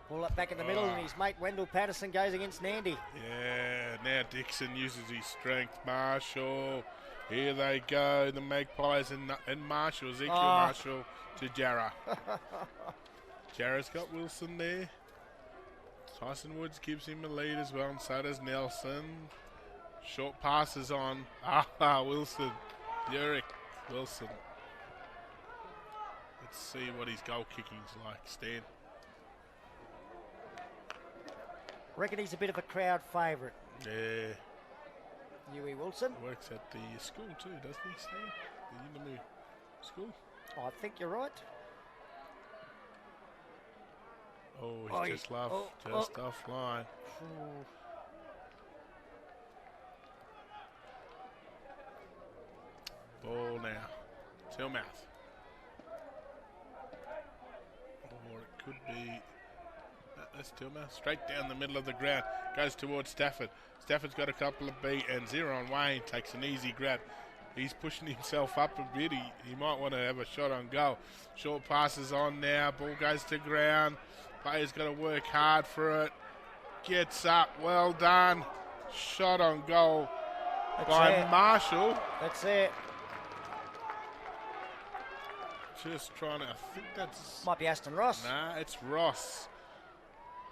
Ball up back in the middle, and his mate Wendell Patterson goes against Nandy. Yeah, now Dixon uses his strength. Marshall, here they go. The Magpies and Marshall, Ezekiel Marshall to Jarrah. Jarrah's got Wilson there. Tyson Woods gives him a lead as well, and so does Nelson. Short passes on. Wilson. Yurik Wilson. Let's see what his goal kicking's like, Stan. Reckon he's a bit of a crowd favourite. Yeah. Huey Wilson. Works at the school too, doesn't he, Stan? The Unimu school? I think you're right. Oh, he's just offline. Ball now. Tillmouth. Or it could be... That's Tillmouth. Straight down the middle of the ground. Goes towards Stafford. Stafford's got a couple of beat, and Zeron Wayne takes an easy grab. He's pushing himself up a bit. He might want to have a shot on goal. Short passes on now. Ball goes to ground. Player's got to work hard for it. Gets up. Well done. Shot on goal by Marshall. That's it. Just trying to... I think that's... Might be Aston Ross. Nah, it's Ross.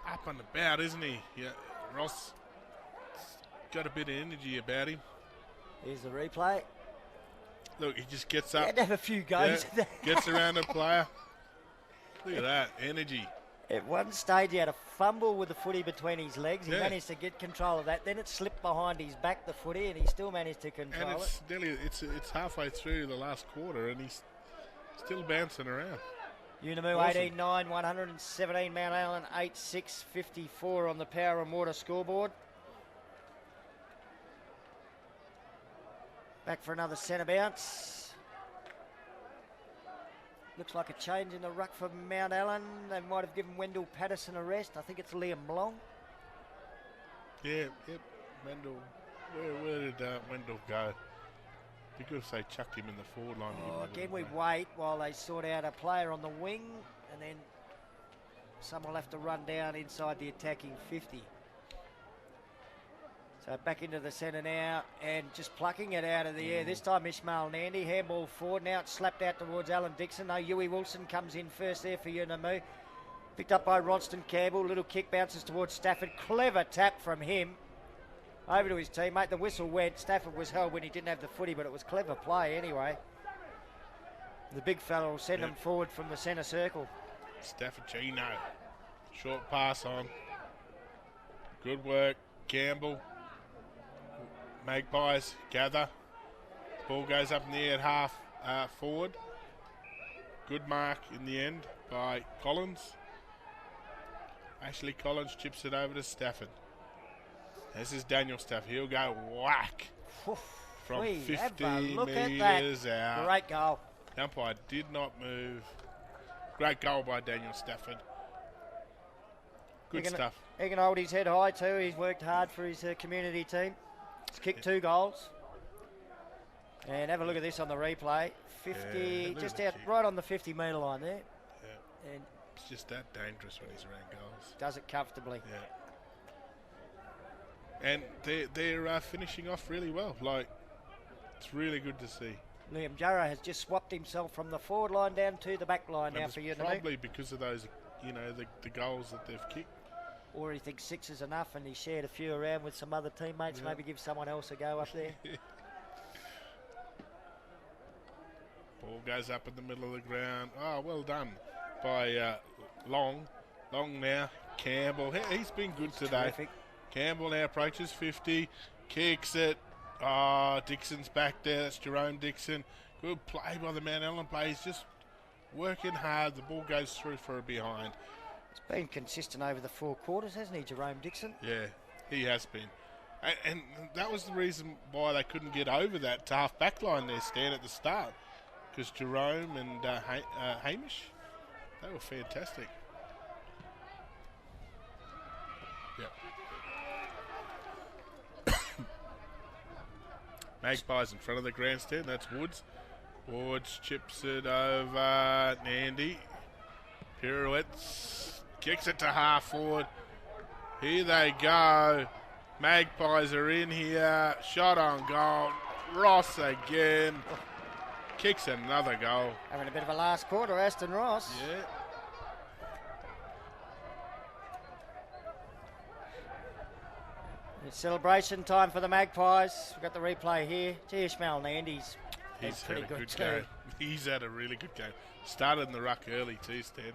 Up and about, isn't he? Yeah, Ross got a bit of energy about him. Here's the replay. Look, he just gets up. He had to have a few goes. Yeah, gets around the player. Look at that, energy. At one stage, he had a fumble with the footy between his legs. He managed to get control of that. Then it slipped behind his back, the footy, and he still managed to control and it's nearly, it's halfway through the last quarter, and he's still bouncing around. Unimu Awesome. 18-9, 117. Mount Allen 8-6-54 on the Power and Water scoreboard. Back for another centre bounce. Looks like a change in the ruck for Mount Allen. They might have given Wendell Patterson a rest. I think it's Liam Long. Yeah, yep. Wendell. Where did Wendell go? Be good if they chucked him in the forward line. Again, we wait while they sort out a player on the wing, and then someone will have to run down inside the attacking 50. So back into the centre now, and just plucking it out of the air. This time Ishmael Nandy, handball forward. Now it's slapped out towards Alan Dixon. No, Huey Wilson comes in first there for Unimu. Picked up by Ronston Campbell. Little kick bounces towards Stafford. Clever tap from him. Over to his teammate. The whistle went. Stafford was held when he didn't have the footy, but it was clever play anyway. The big fella will send him forward from the centre circle. Stafford Chino. Short pass on. Good work. Campbell. Magpies gather. Ball goes up in the air at half forward. Good mark in the end by Collins. Ashley Collins chips it over to Stafford. This is Daniel Stafford. He'll go whack from 50 metres out. Great goal. The umpire did not move. Great goal by Daniel Stafford. Good stuff. He can hold his head high too. He's worked hard for his community team. He's kicked 2 goals. And have a look at this on the replay. 50, just out right on the 50-metre line there. Yeah. And it's just that dangerous when he's around goals. Does it comfortably. Yeah. And they're finishing off really well. Like, it's really good to see. Liam Jarrah has just swapped himself from the forward line down to the back line now for Yuendumu. Probably because of those, the goals that they've kicked. Or he thinks 6 is enough and he shared a few around with some other teammates. Maybe give someone else a go up there. Ball goes up in the middle of the ground. Oh, well done by Long. Long now. Campbell. He's been good today. Terrific. Campbell now approaches 50. Kicks it. Oh, Dixon's back there. That's Jerome Dixon. Good play by the Mount Allen player. He's just working hard. The ball goes through for a behind. He's been consistent over the 4 quarters, hasn't he, Jerome Dixon? Yeah, he has been. And that was the reason why they couldn't get over that half back line there, Stan, at the start. Because Jerome and Hamish, they were fantastic. Yep. Magpies in front of the grandstand. That's Woods. Woods chips it over Nandy. Pirouettes. Kicks it to half forward. Here they go. Magpies are in here. Shot on goal. Ross again. Kicks another goal. Having a bit of a last quarter, Aston Ross. Yeah. It's celebration time for the Magpies. We've got the replay here. Gee, Ishmael Nandy's He's pretty had a good too. game. He's had a really good game. Started in the ruck early too, Stan.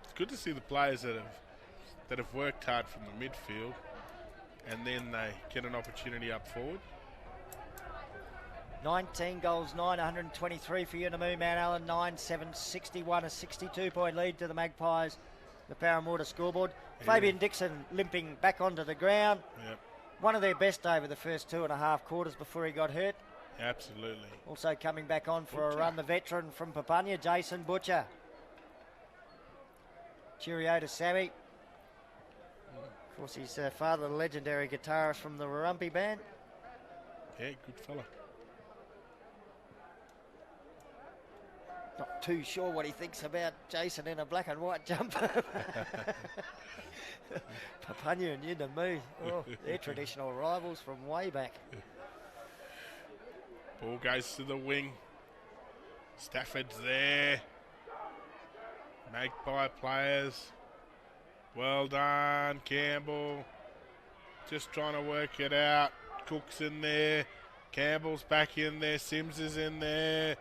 It's good to see the players that have worked hard from the midfield and then they get an opportunity up forward. 19 goals, 123 for Unimu. Mount Allen 9-7, 61, a 62-point lead to the Magpies. The Power and Water scoreboard. Yeah. Fabian Dixon limping back onto the ground. Yep. One of their best over the first 2.5 quarters before he got hurt. Absolutely. Also coming back on for a run, the veteran from Papunya, Jason Butcher. Cheerio to Sammy. Of course, his father, the legendary guitarist from the Warumpi band. Yeah, good fella. Not too sure what he thinks about Jason in a black and white jumper. Papunya and Yuendumu, they're traditional rivals from way back. Ball goes to the wing. Stafford's there. Magpie players. Well done, Campbell. Just trying to work it out. Cook's in there. Campbell's back in there. Sims is in there.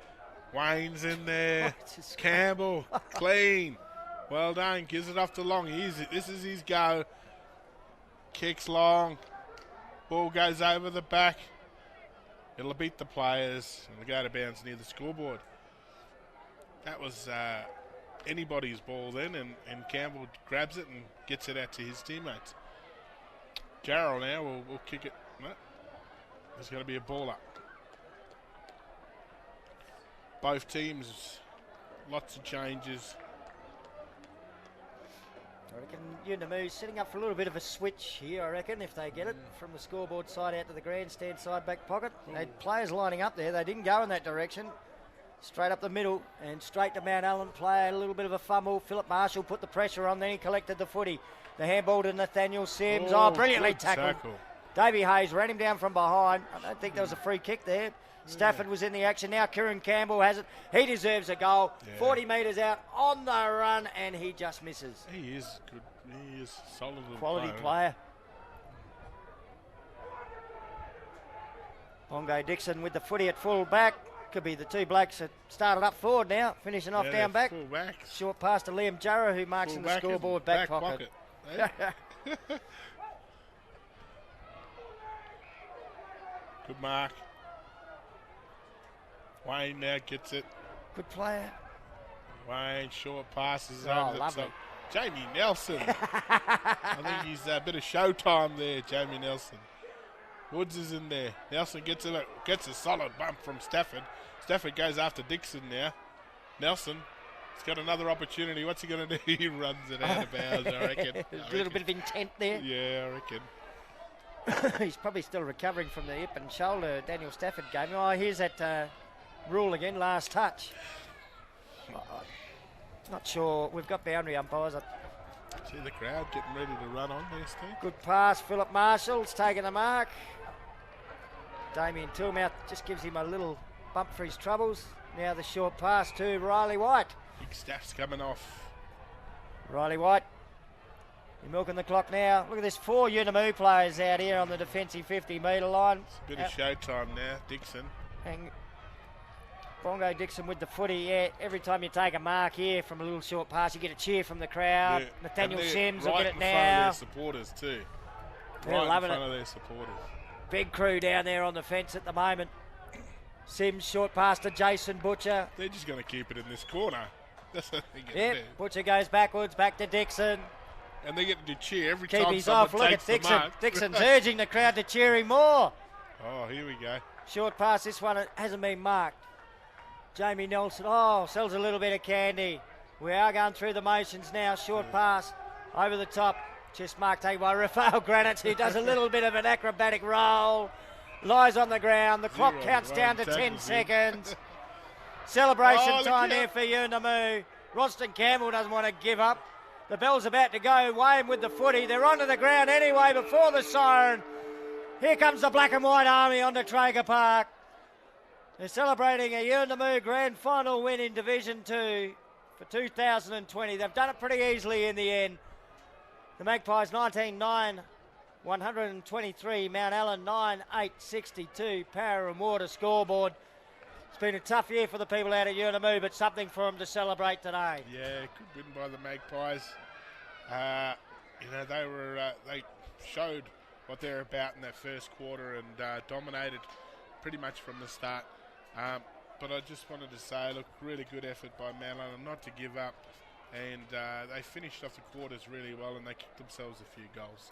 Wayne's in there. Campbell, clean. Well done. Gives it off to Long. This is his go. Kicks Long. Ball goes over the back. It'll beat the players. And it'll go to bounds near the scoreboard. That was anybody's ball then. And Campbell grabs it and gets it out to his teammates. Jarrell now will kick it. No. There's going to be a ball up. Both teams, lots of changes. I reckon Yuendumu setting up for a little bit of a switch here, I reckon, if they get it from the scoreboard side out to the grandstand side back pocket. They had players lining up there. They didn't go in that direction. Straight up the middle and straight to Mount Allen. Play a little bit of a fumble. Philip Marshall put the pressure on, then he collected the footy. The handball to Nathaniel Sims. Oh, brilliantly tackled. Davey Hayes ran him down from behind. I don't think there was a free kick there. Stafford was in the action. Now Kieran Campbell has it. He deserves a goal. Yeah. 40 metres out on the run, and he just misses. He is good. He is solid. Quality player. Bongo Dixon with the footy at full back. Could be the two blokes that started up forward now, finishing off down back. Short pass to Liam Jarrah, who marks in the scoreboard back pocket. Good mark. Wayne now gets it. Good player. Wayne, short passes Oh, over the lovely. top. Jamie Nelson. I think he's a bit of showtime there, Jamie Nelson. Woods is in there. Nelson gets a solid bump from Stafford. Stafford goes after Dixon now. Nelson, he's got another opportunity. What's he going to do? He runs it out of bounds, I reckon. A little bit of intent there. Yeah, I reckon. He's probably still recovering from the hip and shoulder Daniel Stafford game. Oh, here's that rule again, last touch. Not sure. We've got boundary umpires. See the crowd getting ready to run on there, Steve. Good pass. Philip Marshall's taking the mark. Damien Tillmouth just gives him a little bump for his troubles. Now the short pass to Riley White. Big Staff's coming off. Riley White. You're milking the clock now. Look at this, 4 Unimu players out here on the defensive 50-metre line. It's a bit of showtime now, Dixon. And Bongo Dixon with the footy. Yeah, every time you take a mark here from a little short pass, you get a cheer from the crowd. Yeah. Nathaniel And Sims right will get it in now. front of their supporters too. They're Right in loving front it. of their supporters. Big crew down there on the fence at the moment. Sims short pass to Jason Butcher. They're just going to keep it in this corner. That's what they're going to Yep, do. Butcher goes backwards, back to Dixon. And they get to cheer every Keep time his someone off. Look at takes the Dixon. mark. Dixon's urging the crowd to cheer him more. Oh, here we go. Short pass, this one hasn't been marked. Jamie Nelson, sells a little bit of candy. We are going through the motions now. Short pass over the top. Just marked by Rafael Granite, who does a little bit of an acrobatic roll. Lies on the ground. The clock counts down to 10 seconds. Celebration time here for Yuendumu. Ronston Campbell doesn't want to give up. The bell's about to go. Wayne with the footy. They're onto the ground anyway before the siren. Here comes the black and white army onto Traeger Park. They're celebrating a Yuendumu grand final win in Division 2 for 2020. They've done it pretty easily in the end. The Magpies 19-9, 123. Mount Allen 9-8-62. Power and Water scoreboard. It's been a tough year for the people out at Yuendumu, but something for them to celebrate today. Yeah, good win by the Magpies. They showed what they're about in that first quarter and dominated pretty much from the start. But I just wanted to say, look, really good effort by Mount Allen not to give up. And they finished off the quarters really well, and they kicked themselves a few goals.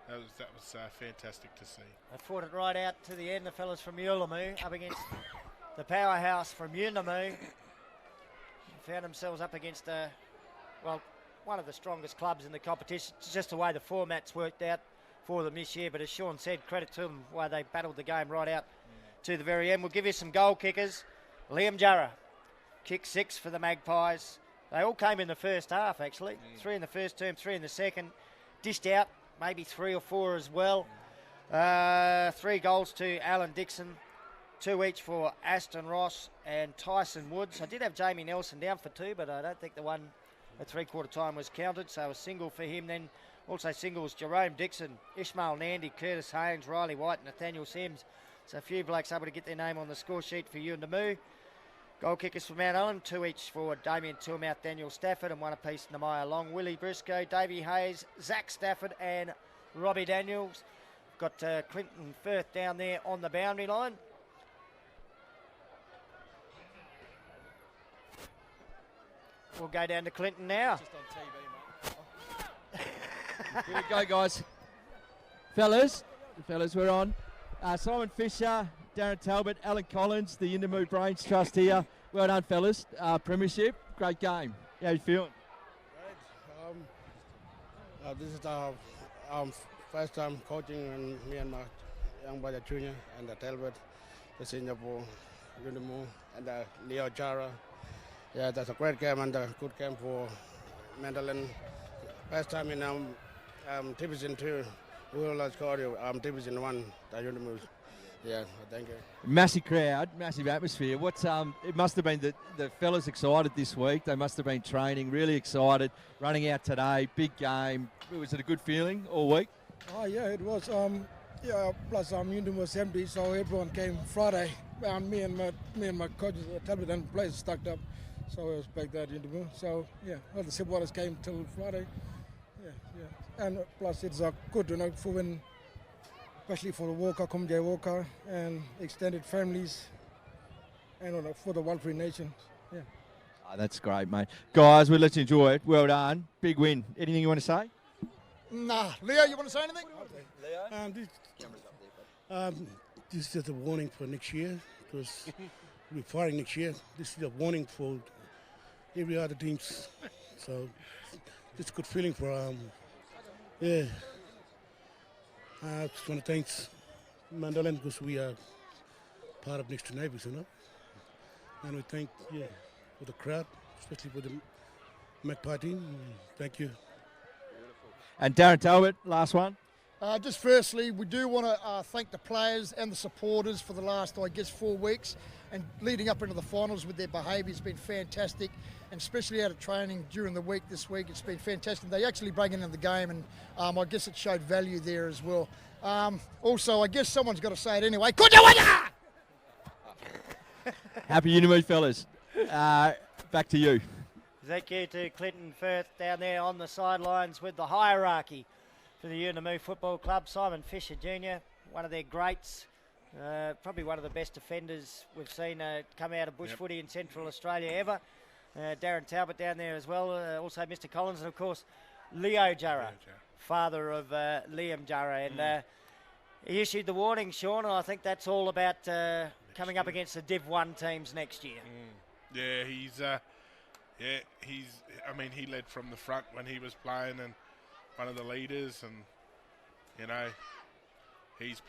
That was fantastic to see. They fought it right out to the end, the fellas from Yuendumu up against the powerhouse from Unimu. Found themselves up against one of the strongest clubs in the competition. It's just the way the format's worked out for them this year. But as Sean said, credit to them why they battled the game right out to the very end. We'll give you some goal kickers. Liam Jarrah, kick 6 for the Magpies. They all came in the first half, actually. 3 in the first term, 3 in the second. Dished out, maybe 3 or 4 as well. 3 goals to Alan Dixon. 2 each for Aston Ross and Tyson Woods. I did have Jamie Nelson down for 2, but I don't think the one at 3/4 time was counted, so a single for him. Then also singles Jerome Dixon, Ishmael Nandy, Curtis Haynes, Riley White, Nathaniel Sims. So a few blokes able to get their name on the score sheet for Yuendumu. Goal kickers for Mount Allen, 2 each for Damien Tillmouth, Daniel Stafford, and 1 apiece Nehemiah Long, Willie Briscoe, Davey Hayes, Zach Stafford and Robbie Daniels. Got Clinton Firth down there on the boundary line. We'll go down to Clinton now. Here we go, guys. Fellas, we're on. Simon Fisher, Darren Talbot, Alan Collins, the Unimu Brains Trust here. Well done, fellas. Premiership, great game. How you feeling? This is our first time coaching, and me and my young brother Junior and Talbot, the senior for Unimu, and Leo Jara. Yeah, that's a great game and a good game for Mandolin. First time in Division 2, we will score Division 1, the Unimu. Yeah, thank you. Massive crowd, massive atmosphere. It must have been the fellas excited this week. They must have been training, really excited, running out today, big game. Was it a good feeling all week? Oh yeah, it was. Plus Unimu was empty, so everyone came Friday. Me and my coaches, Talbot and players stacked up. So I was back there at Unimu. So yeah, all the supporters came till Friday. Yeah. And plus it's good, for when especially for the Walker, Kumjay Walker, and extended families, and for the Walfree Nation. Yeah. Oh, that's great, mate. Guys, well, let's enjoy it. Well done. Big win. Anything you want to say? Nah. Leo, you want to say anything? This is just a warning for next year, because we're firing next year. This is a warning for every other teams. So it's a good feeling for I just want to thank Mandalay, because we are part of Next to Neighbours, and we thank for the crowd, especially for the Magpie team. Thank you. And Darren Talbot, last one. Just firstly, we do want to thank the players and the supporters for the last, 4 weeks, and leading up into the finals with their behaviour has been fantastic, and especially out of training during the week this week, it's been fantastic. They actually break into the game, and I guess it showed value there as well. Also, I guess someone's got to say it anyway. Happy Unimu, fellas. Back to you. Thank you to Clinton Firth down there on the sidelines with the hierarchy for the Unimu Football Club. Simon Fisher Jr., one of their greats, probably one of the best defenders we've seen come out of bush footy in Central Australia ever. Darren Talbot down there as well, also Mr. Collins, and of course Leo Jarrah, father of Liam Jarrah. And he issued the warning, Sean, and I think that's all about coming up against the Div 1 teams next year. Yeah, I mean, he led from the front when he was playing, and one of the leaders, and he's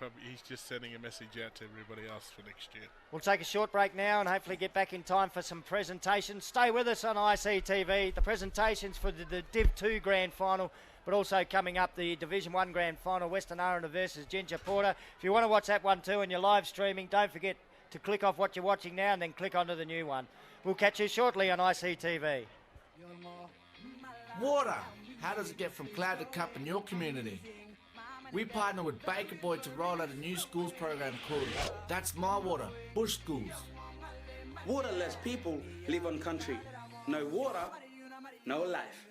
just sending a message out to everybody else for next year. We'll take a short break now and hopefully get back in time for some presentations. Stay with us on ICTV. The presentations for the Div 2 Grand Final, but also coming up the Division 1 Grand Final, Western Aruna versus Ginger Porter. If you want to watch that one too and you're live streaming, don't forget to click off what you're watching now and then click onto the new one. We'll catch you shortly on ICTV. Water. How does it get from cloud to cup in your community? We partner with Baker Boy to roll out a new schools program called That's My Water, Bush Schools. Water lets people live on country. No water, no life.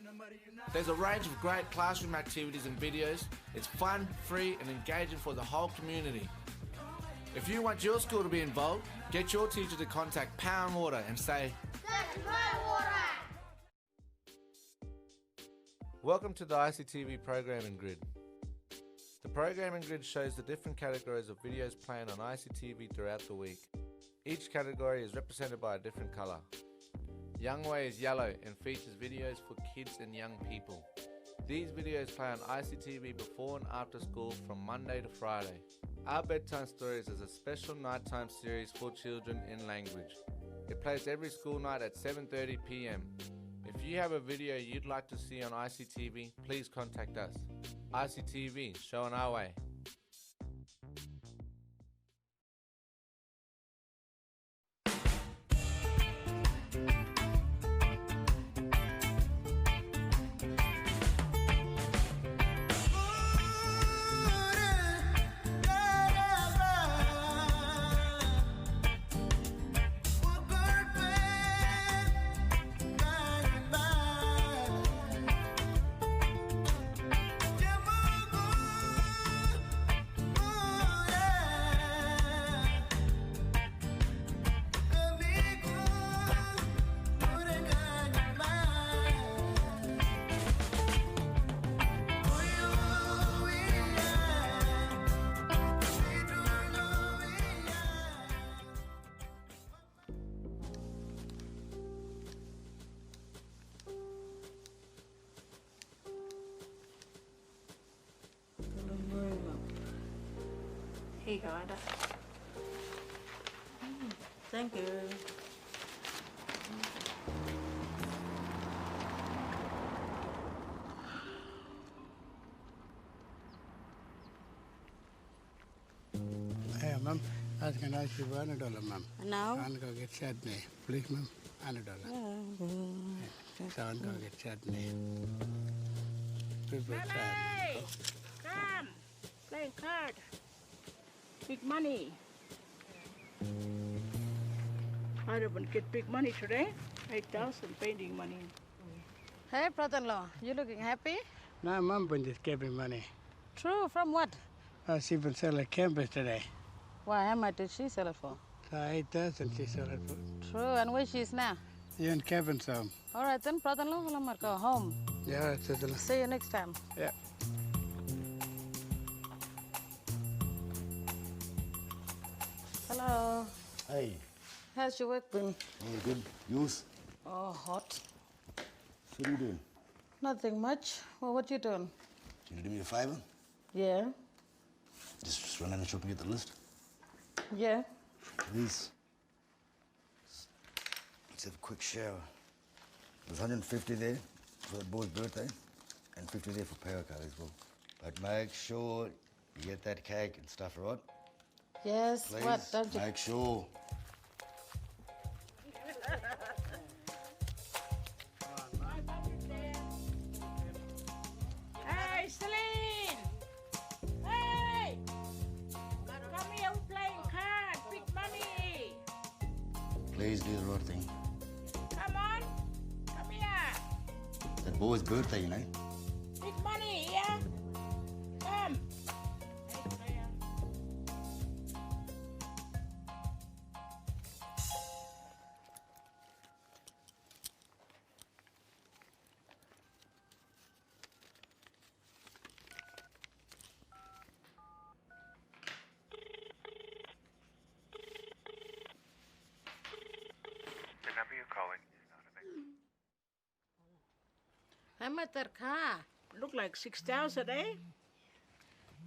There's a range of great classroom activities and videos. It's fun, free and engaging for the whole community. If you want your school to be involved, get your teacher to contact Power and Water and say, That's my water! Welcome to the ICTV Programming Grid. The Programming Grid shows the different categories of videos playing on ICTV throughout the week. Each category is represented by a different colour. Young Way is yellow and features videos for kids and young people. These videos play on ICTV before and after school from Monday to Friday. Our Bedtime Stories is a special nighttime series for children in language. It plays every school night at 7:30 p.m. If you have a video you'd like to see on ICTV, please contact us. ICTV, showing our way. Here you go, Ada. Thank you. Hey, ma'am, I can ask you $1, ma'am. No. I'm going to get chutney. Please, ma'am, $1. So I'm going to get chutney. People Hey, come. Playing card. Big money. I don't get big money today. 8,000 painting money. Hey, brother-in-law, you looking happy? No, ma'am, but just gave me money. True, from what? She will sell a campus today. Why, how much did she sell it for? 8,000 she sold it for. True, and where she is now? You in Kevin's home. All right, then, brother-in-law, we'll go home. Yeah, it's a See you next time. Yeah. Hello. Hey. How's your work been? Oh, good. Yours? Oh, hot. What are you doing? Nothing much. Well, what you doing? Can you do me a favour? Yeah. Just run down the shop and get the list. Yeah. Please. Let's have a quick shower. There's 150 there for the boy's birthday and 50 there for power card as well. But make sure you get that cake and stuff, right? Yes. Please, What? Don't you? make sure. Hey, Celine! Hey! Come here, we're playing cards. Big money. Please do the right thing. Come on. Come here. That boy's birthday, you know. Big money, yeah? Come. The number you're calling is not available. How much that car? Look like 6,000, eh?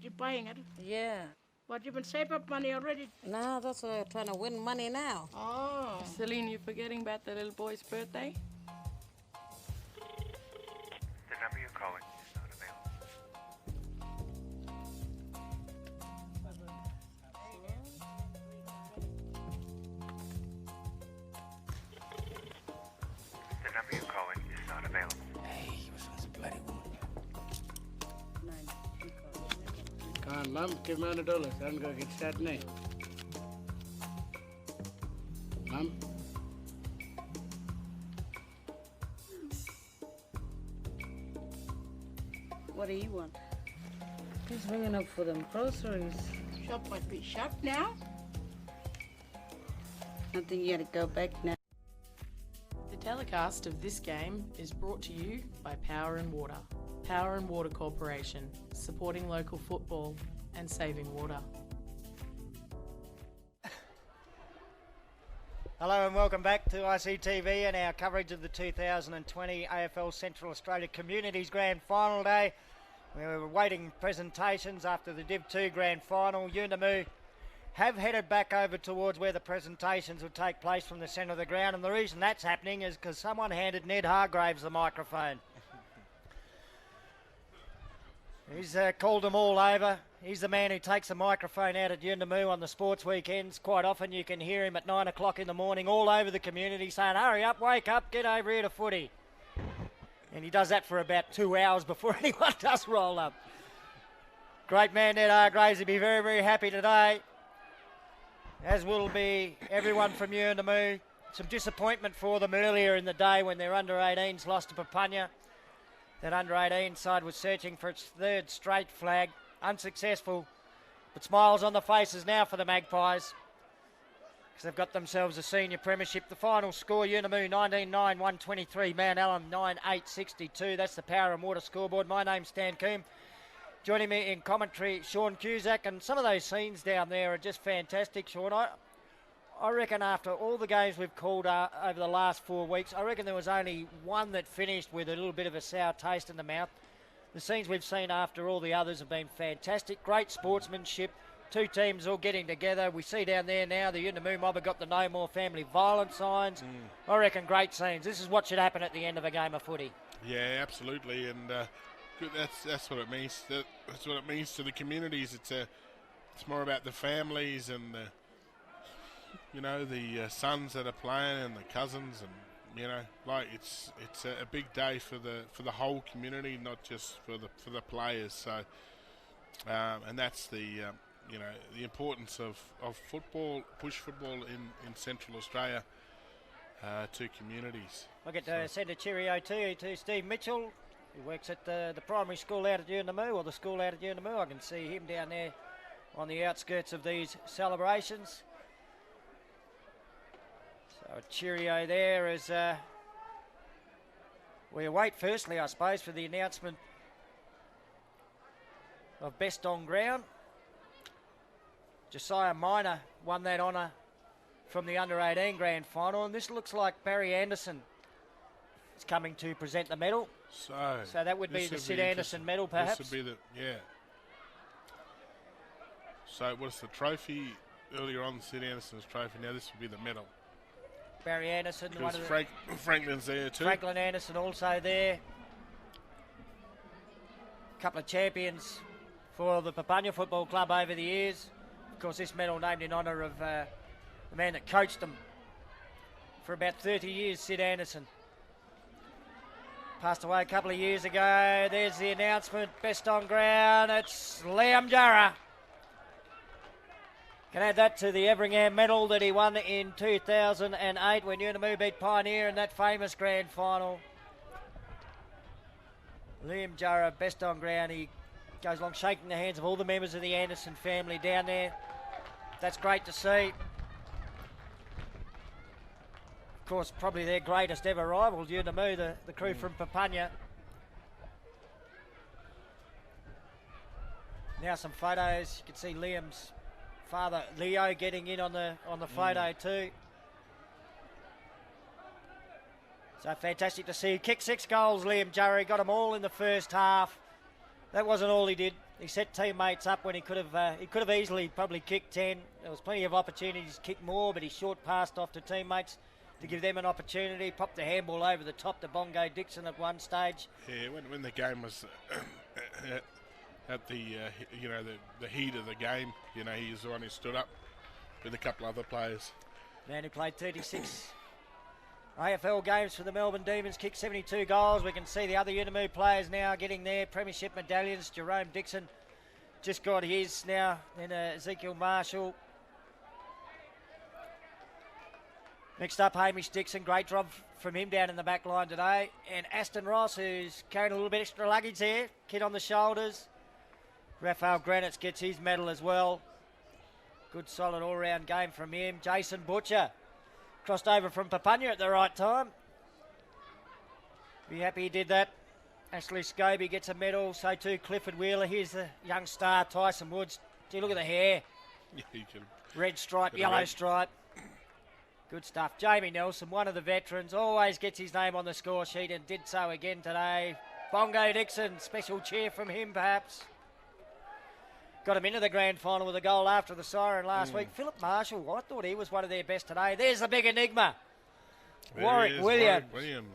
You buying it? Yeah. What, you been save up money already? No, that's why I'm trying to win money now. Oh. Celine, you forgetting about the little boy's birthday? The number you're calling is not available. The number you're calling is not available. Hey, which one's a bloody woman? Come on, Mum, give me $100. I'm going to get started now. Mum? What do you want? He's ringing up for them groceries. Shop must be shut now. I think you gotta go back now. The telecast of this game is brought to you by Power and Water. Power and Water Corporation, supporting local football and saving water. Hello and welcome back to ICTV and our coverage of the 2020 AFL Central Australia Communities Grand Final Day. We were waiting presentations after the Div 2 Grand Final. Yuendumu have headed back over towards where the presentations would take place from the centre of the ground, and the reason that's happening is because someone handed Ned Hargraves the microphone. He's called them all over. He's the man who takes the microphone out at Yuendumu on the sports weekends. Quite often you can hear him at 9 o'clock in the morning all over the community saying, hurry up, wake up, get over here to footy. And he does that for about 2 hours before anyone does roll up. Great man, Ned Hargraves. He'll be very, very happy today, as will be everyone from Yuendumu. Some disappointment for them earlier in the day when their under-18s lost to Papunya. That under-18 side was searching for its third straight flag. Unsuccessful, but smiles on the faces now for the Magpies, because they've got themselves a senior premiership. The final score, Unimu 19-9-123, Mount Allan 9-8-62. That's the Power and Water scoreboard. My name's Stan Coombe. Joining me in commentary, Sean Cusack, and some of those scenes down there are just fantastic, Sean. I reckon after all the games we've called over the last 4 weeks, I reckon there was only one that finished with a little bit of a sour taste in the mouth. The scenes we've seen after all the others have been fantastic. Great sportsmanship. Two teams all getting together. We see down there now the Unimu mob have got the no more family violence signs. I reckon great scenes. This is what should happen at the end of a game of footy. Yeah, absolutely, and that's what it means. That's what it means to the communities. It's more about the families and the sons that are playing and the cousins, and it's a big day for the whole community, not just for the players. So, and that's the importance of football, push football in Central Australia to communities. I'll get to send a cheerio to Steve Mitchell, who works at the primary school out at Yuendumu, or the school out at Yuendumu. I can see him down there on the outskirts of these celebrations. So a cheerio there as we await firstly, I suppose, for the announcement of best on ground. Josiah Minor won that honour from the under-18 grand final, and this looks like Barry Anderson is coming to present the medal. So that would be the Sid Anderson medal, perhaps. This would be the, yeah. So it was the trophy earlier on, Sid Anderson's trophy. Now this would be the medal. Barry Anderson, one of the Franklin's there too. Franklin Anderson also there. A couple of champions for the Papunya Football Club over the years. Of course, this medal named in honour of the man that coached them for about 30 years, Sid Anderson. Passed away a couple of years ago. There's the announcement. Best on ground. It's Liam Jarrah. Can add that to the Everingham medal that he won in 2008 when Unimu beat Pioneer in that famous grand final. Liam Jarrah, best on ground. He goes along shaking the hands of all the members of the Anderson family down there. That's great to see. Of course, probably their greatest ever rival, Yuendumu, the crew from Papunya. Now some photos. You can see Liam's father, Leo, getting in on the photo too. So fantastic to see. He kicked 6 goals, Liam Jarrah. He got them all in the first half. That wasn't all he did. He set teammates up when he could have easily probably kicked 10. There was plenty of opportunities to kick more, but he short passed off to teammates to give them an opportunity. Popped the handball over the top to Bongo Dixon at one stage. Yeah, when the game was at the the heat of the game, he was the one who stood up with a couple other players. Man who played 36 AFL games for the Melbourne Demons, kicked 72 goals. We can see the other Unimu players now getting their premiership medallions. Jerome Dixon just got his now. Then Ezekiel Marshall. Next up, Hamish Dixon. Great job from him down in the back line today. And Aston Ross, who's carrying a little bit extra luggage here. Kid on the shoulders. Raphael Granitz gets his medal as well. Good solid all-round game from him. Jason Butcher crossed over from Papunya at the right time. Be happy he did that. Ashley Scobie gets a medal. So too Clifford Wheeler. Here's the young star, Tyson Woods. Gee, look at the hair. Yeah, you can. Red stripe, yellow stripe. Good stuff. Jamie Nelson, one of the veterans, always gets his name on the score sheet and did so again today. Bongo Dixon, special cheer from him perhaps. Got him into the grand final with a goal after the siren last week. Philip Marshall, I thought he was one of their best today. There's the big enigma. Warwick Williams.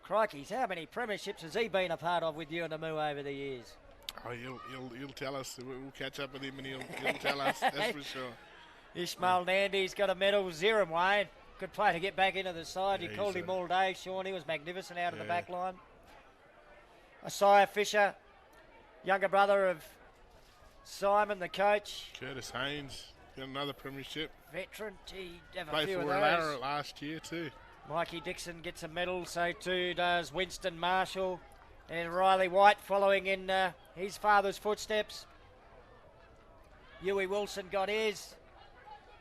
Crikey, how many premierships has he been a part of with Yuendumu over the years? Oh, he'll tell us. We'll catch up with him and he'll tell us, that's for sure. Ishmael Nandy's got a medal. Ziram Wayne, good player to get back into the side. Yeah, you called him all day, Sean. He was magnificent out of the back line. Isaiah Fisher, younger brother of Simon, the coach. Curtis Haynes, got another premiership. Veteran, he have a Played few for of those. Lara last year too. Mikey Dixon gets a medal, so too does Winston Marshall. And Riley White following in his father's footsteps. Huey Wilson got his.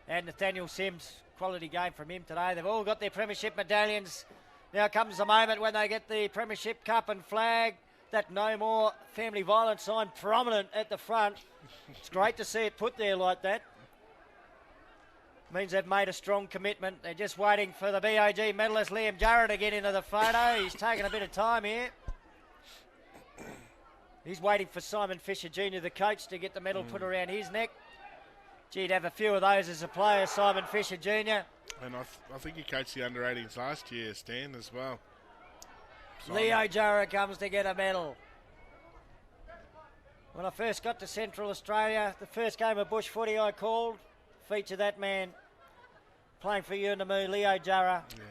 And Nathaniel Sims, quality game from him today. They've all got their premiership medallions. Now comes the moment when they get the premiership cup and flag. That no more family violence sign prominent at the front. It's great to see it put there like that. Means they've made a strong commitment. They're just waiting for the BOG medalist Liam Jarrah to get into the photo. He's taking a bit of time here. He's waiting for Simon Fisher Jr., the coach, to get the medal put around his neck. Gee, he'd have a few of those as a player, Simon Fisher Jr. And I think he coached the under-18s last year, Stan, as well. Leo Jarrah comes to get a medal. When I first got to Central Australia, the first game of bush footy I called featured that man playing for Yuendumu, Leo Jarrah. Yeah.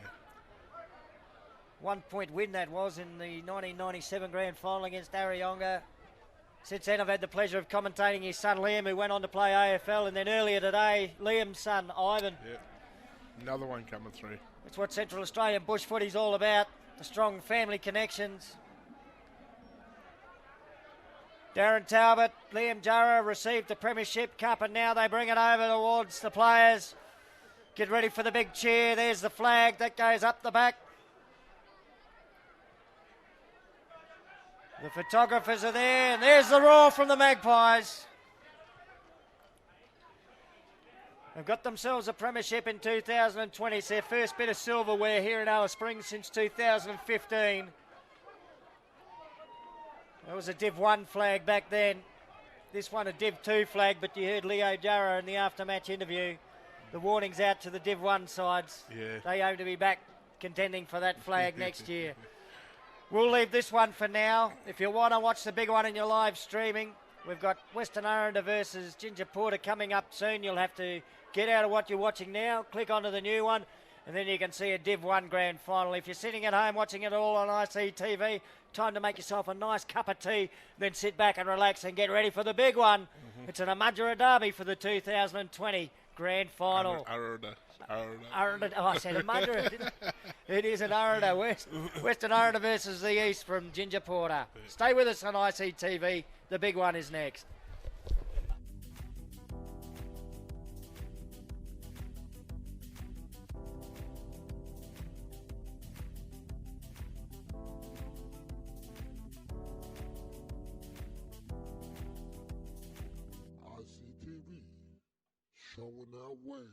1 point win that was in the 1997 grand final against Arayonga. Since then I've had the pleasure of commentating his son Liam, who went on to play AFL, and then earlier today Liam's son Ivan. Yeah. Another one coming through. That's what Central Australian bush footy's all about, the strong family connections. Darren Talbot, Liam Jarrah received the Premiership Cup, and now they bring it over towards the players. Get ready for the big cheer. There's the flag that goes up the back. The photographers are there, and there's the roar from the Magpies. They've got themselves a premiership in 2020. It's their first bit of silverware here in Alice Springs since 2015. There was a Div 1 flag back then. This one a Div 2 flag, but you heard Leo Jarrah in the after-match interview. The warning's out to the Div 1 sides. Yeah. They aim to be back contending for that flag next year. We'll leave this one for now. If you want to watch the big one in your live streaming, we've got Western Aranda versus Ginger Porter coming up soon. You'll have to get out of what you're watching now, click onto the new one, and then you can see a Div 1 grand final. If you're sitting at home watching it all on ICTV, time to make yourself a nice cup of tea, then sit back and relax and get ready for the big one. It's an Amadra Derby for the 2020 grand final. Aranda. Oh, I said Amadra, didn't I? It is an Aranda. Western Aranda versus the East from Ginger Porter. Stay with us on ICTV. The big one is next. ICTV, showing our way.